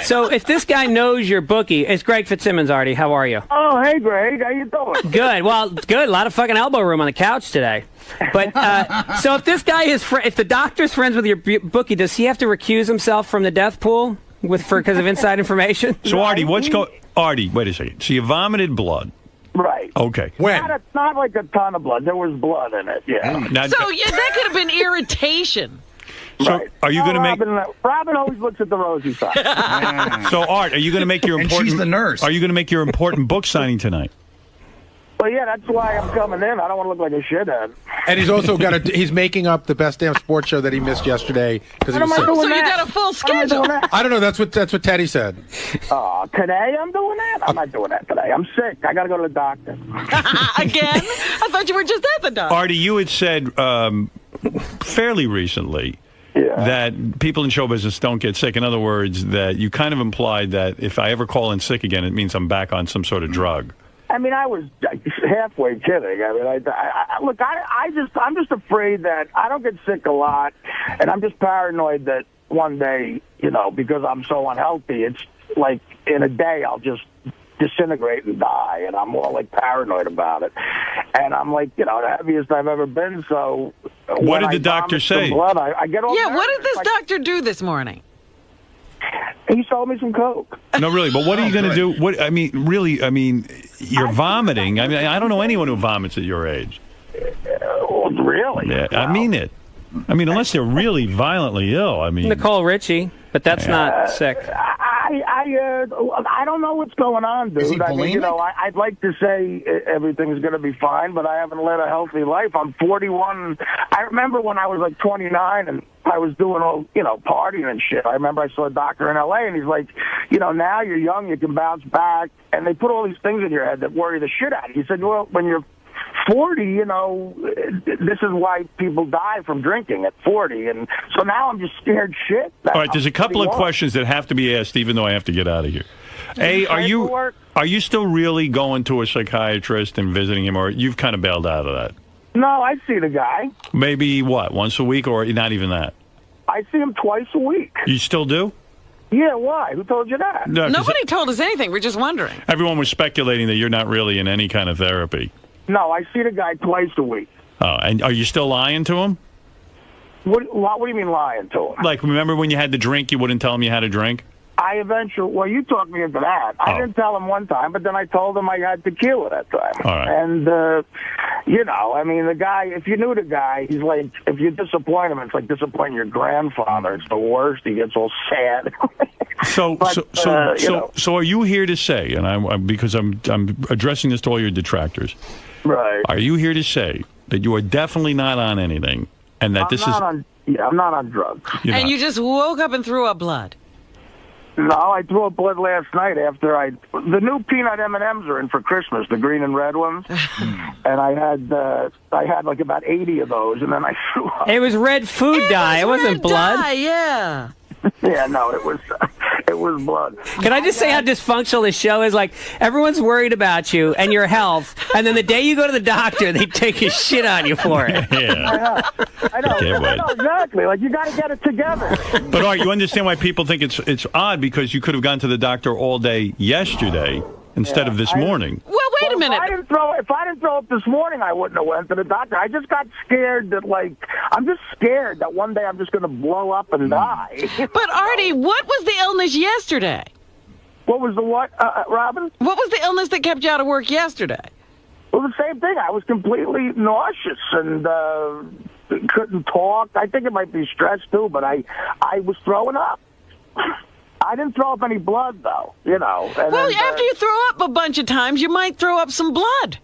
So if this guy knows your bookie, it's Greg Fitzsimmons, Artie. How are you? Oh, hey, Greg. How you doing? Good. Well, good. A lot of fucking elbow room on the couch today. But so if this guy if the doctor's friends with your bookie, does he have to recuse himself from the death pool because of inside information? So Artie, Artie, wait a second. So you vomited blood. Right. Okay. When? Not like a ton of blood. There was blood in it, yeah. Now, so that could have been irritation. So are you going to make... Robin always looks at the rosy side. So Art, are you going to make your important... And she's the nurse. Are you going to make your important book signing tonight? Well, yeah, that's why I'm coming in. I don't want to look like a shithead. And he's also he's making up the Best Damn Sports Show that he missed yesterday because he was sick. So you got a full schedule. I don't know. That's what Teddy said. Oh, today I'm doing that? I'm not doing that today. I'm sick. I got to go to the doctor. Again? I thought you were just at the doctor. Artie, you had said fairly recently that people in show business don't get sick. In other words, that you kind of implied that if I ever call in sick again, it means I'm back on some sort of drug. I mean, I was halfway kidding. I mean, look, I'm just afraid that I don't get sick a lot, and I'm just paranoid that one day, because I'm so unhealthy, it's like in a day I'll just disintegrate and die, and I'm more like paranoid about it. And I'm like, the heaviest I've ever been. So what did the doctor say? Blood, I get all nervous. What did this doctor do this morning? He sold me some Coke. No, really, but what are you going to do? You're vomiting. I mean, I don't know anyone who vomits at your age. Really? Yeah, wow. I mean it. I mean, unless they're really violently ill. I mean, Nicole Richie, but that's not sick. I don't know what's going on, dude. Is he bulimic? I'd like to say everything's going to be fine, but I haven't led a healthy life. I'm 41. I remember when I was like 29 and I was doing all, partying and shit. I remember I saw a doctor in L.A. and he's like, now you're young, you can bounce back. And they put all these things in your head that worry the shit out of you. He said, well, when you're 40, this is why people die from drinking at 40. And so now I'm just scared shit. All right, there's a couple of questions that have to be asked, even though I have to get out of here. A, are you still really going to a psychiatrist and visiting him, or you've kind of bailed out of that? No, I see the guy. Maybe, once a week, or not even that? I see him twice a week. You still do? Yeah, why? Who told you that? No, Nobody told us anything. We're just wondering. Everyone was speculating that you're not really in any kind of therapy. No, I see the guy twice a week. Oh, and are you still lying to him? What do you mean lying to him? Like, remember when you had to drink, you wouldn't tell him you had to drink? Well, you talked me into that. I didn't tell him one time, but then I told him I had tequila that time. All right. And, the guy, if you knew the guy, he's like, if you disappoint him, it's like disappointing your grandfather. It's the worst. He gets all sad. So are you here to say, and because I'm addressing this to all your detractors, right? Are you here to say that you are definitely not on anything, and that I'm not on drugs. And you just woke up and threw up blood? No, I threw up blood last night after the new peanut M&Ms are in for Christmas, the green and red ones, and I had like about 80 of those, and then I threw up. It was red food dye. It wasn't blood. Dye, yeah. Yeah, no, it was blood. Can I just say how dysfunctional this show is? Like, everyone's worried about you and your health, and then the day you go to the doctor, they take a shit on you for it. Yeah. I know, exactly. Like, you got to get it together. But Art, you understand why people think it's odd, because you could have gone to the doctor all day yesterday instead of this morning. Well, wait a minute. If I didn't throw up this morning, I wouldn't have went to the doctor. I just got scared I'm just scared that one day I'm just going to blow up and die. But Artie, what was the illness yesterday? What was the what, Robin? What was the illness that kept you out of work yesterday? Well, the same thing. I was completely nauseous and couldn't talk. I think it might be stress too, but I was throwing up. I didn't throw up any blood, though, you know. And well, then, after you throw up a bunch of times, you might throw up some blood.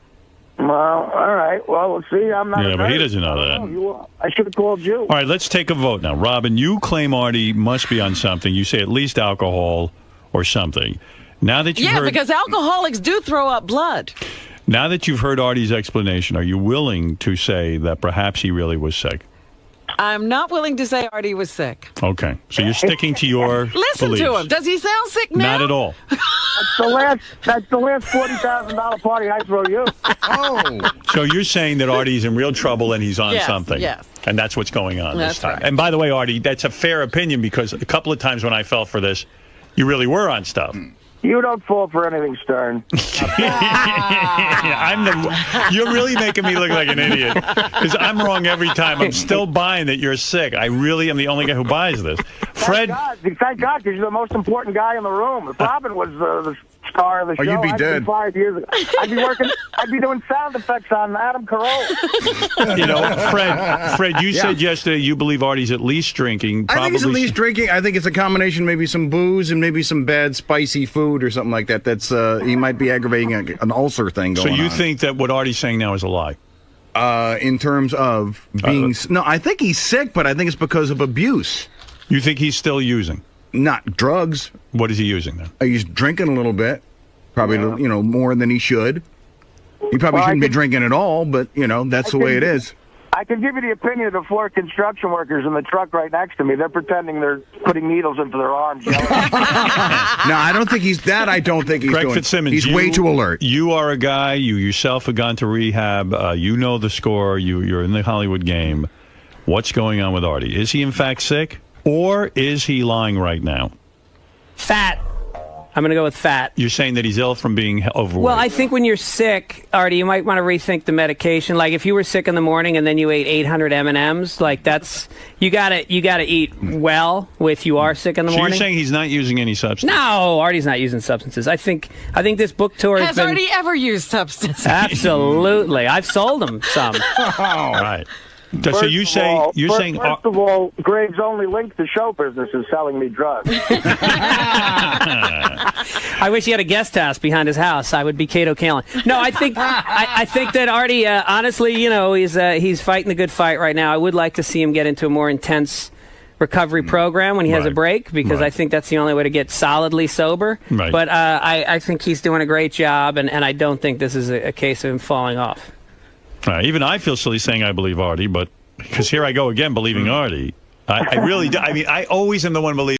Well, all right. Well, let's see. I'm not. Yeah, but he doesn't know that. I should have called you. All right, let's take a vote now. Robin, you claim Artie must be on something. You say at least alcohol or something. Now that you've heard, because alcoholics do throw up blood. Now that you've heard Artie's explanation, are you willing to say that perhaps he really was sick? I'm not willing to say Artie was sick. Okay, so you're sticking to your Listen beliefs. to him. Does he sound sick now? Not at all. That's the last $40,000 party I throw you. Oh. So you're saying that Artie's in real trouble and he's on Yes, something. yes. And that's what's going on That's this time. right. And by the way, Artie, that's a fair opinion because a couple of times when I fell for this, you really were on stuff. You don't fall for anything, Stern. You're really making me look like an idiot because I'm wrong every time. I'm still buying that you're sick. I really am the only guy who buys this. Fred, Thank God, because you're the most important guy in the room. If Robin was the star of the show, you'd be I'd dead. be 5 years ago. I'd be doing sound effects on Adam Carolla. you know, Fred, you said yesterday you believe Artie's at least drinking. I think he's at least drinking. I think it's a combination, maybe some booze and maybe some bad spicy food or something like that. That's he might be aggravating an ulcer thing going on. So you think that what Artie's saying now is a lie? In terms of being... no, I think he's sick, but I think it's because of abuse. You think he's still using? Not drugs. What is he using then? He's drinking a little bit. Probably, more than he should. He probably shouldn't be drinking at all, but, that's the way it is. I can give you the opinion of the four construction workers in the truck right next to me. They're pretending they're putting needles into their arms. No, I don't think he's that. I don't think he's Greg doing. Fitzsimmons, He's way too alert. You are a guy. You yourself have gone to rehab. You know the score. You're in the Hollywood game. What's going on with Artie? Is he in fact sick, or is he lying right now? Fat. I'm going to go with fat. You're saying that he's ill from being overweight. Well, I think when you're sick, Artie, you might want to rethink the medication. Like if you were sick in the morning and then you ate 800 M&Ms, like that's you got to eat well if you are sick in the morning. So you're saying he's not using any substance? No, Artie's not using substances. I think this book tour Has been, Artie ever used substances? Absolutely. I've sold him some. All right. So First you of say all, you're saying first of all, Greg's only link to show business is selling me drugs. I wish he had a guest house behind his house. I would be Cato Kalin. No, I think I think that Artie, honestly, he's fighting the good fight right now. I would like to see him get into a more intense recovery program when he has a break, because I think that's the only way to get solidly sober. Right. But I think he's doing a great job, and I don't think this is a case of him falling off. Even I feel silly saying I believe Artie, but because here I go again believing Artie. I really do. I mean, I always am the one believing.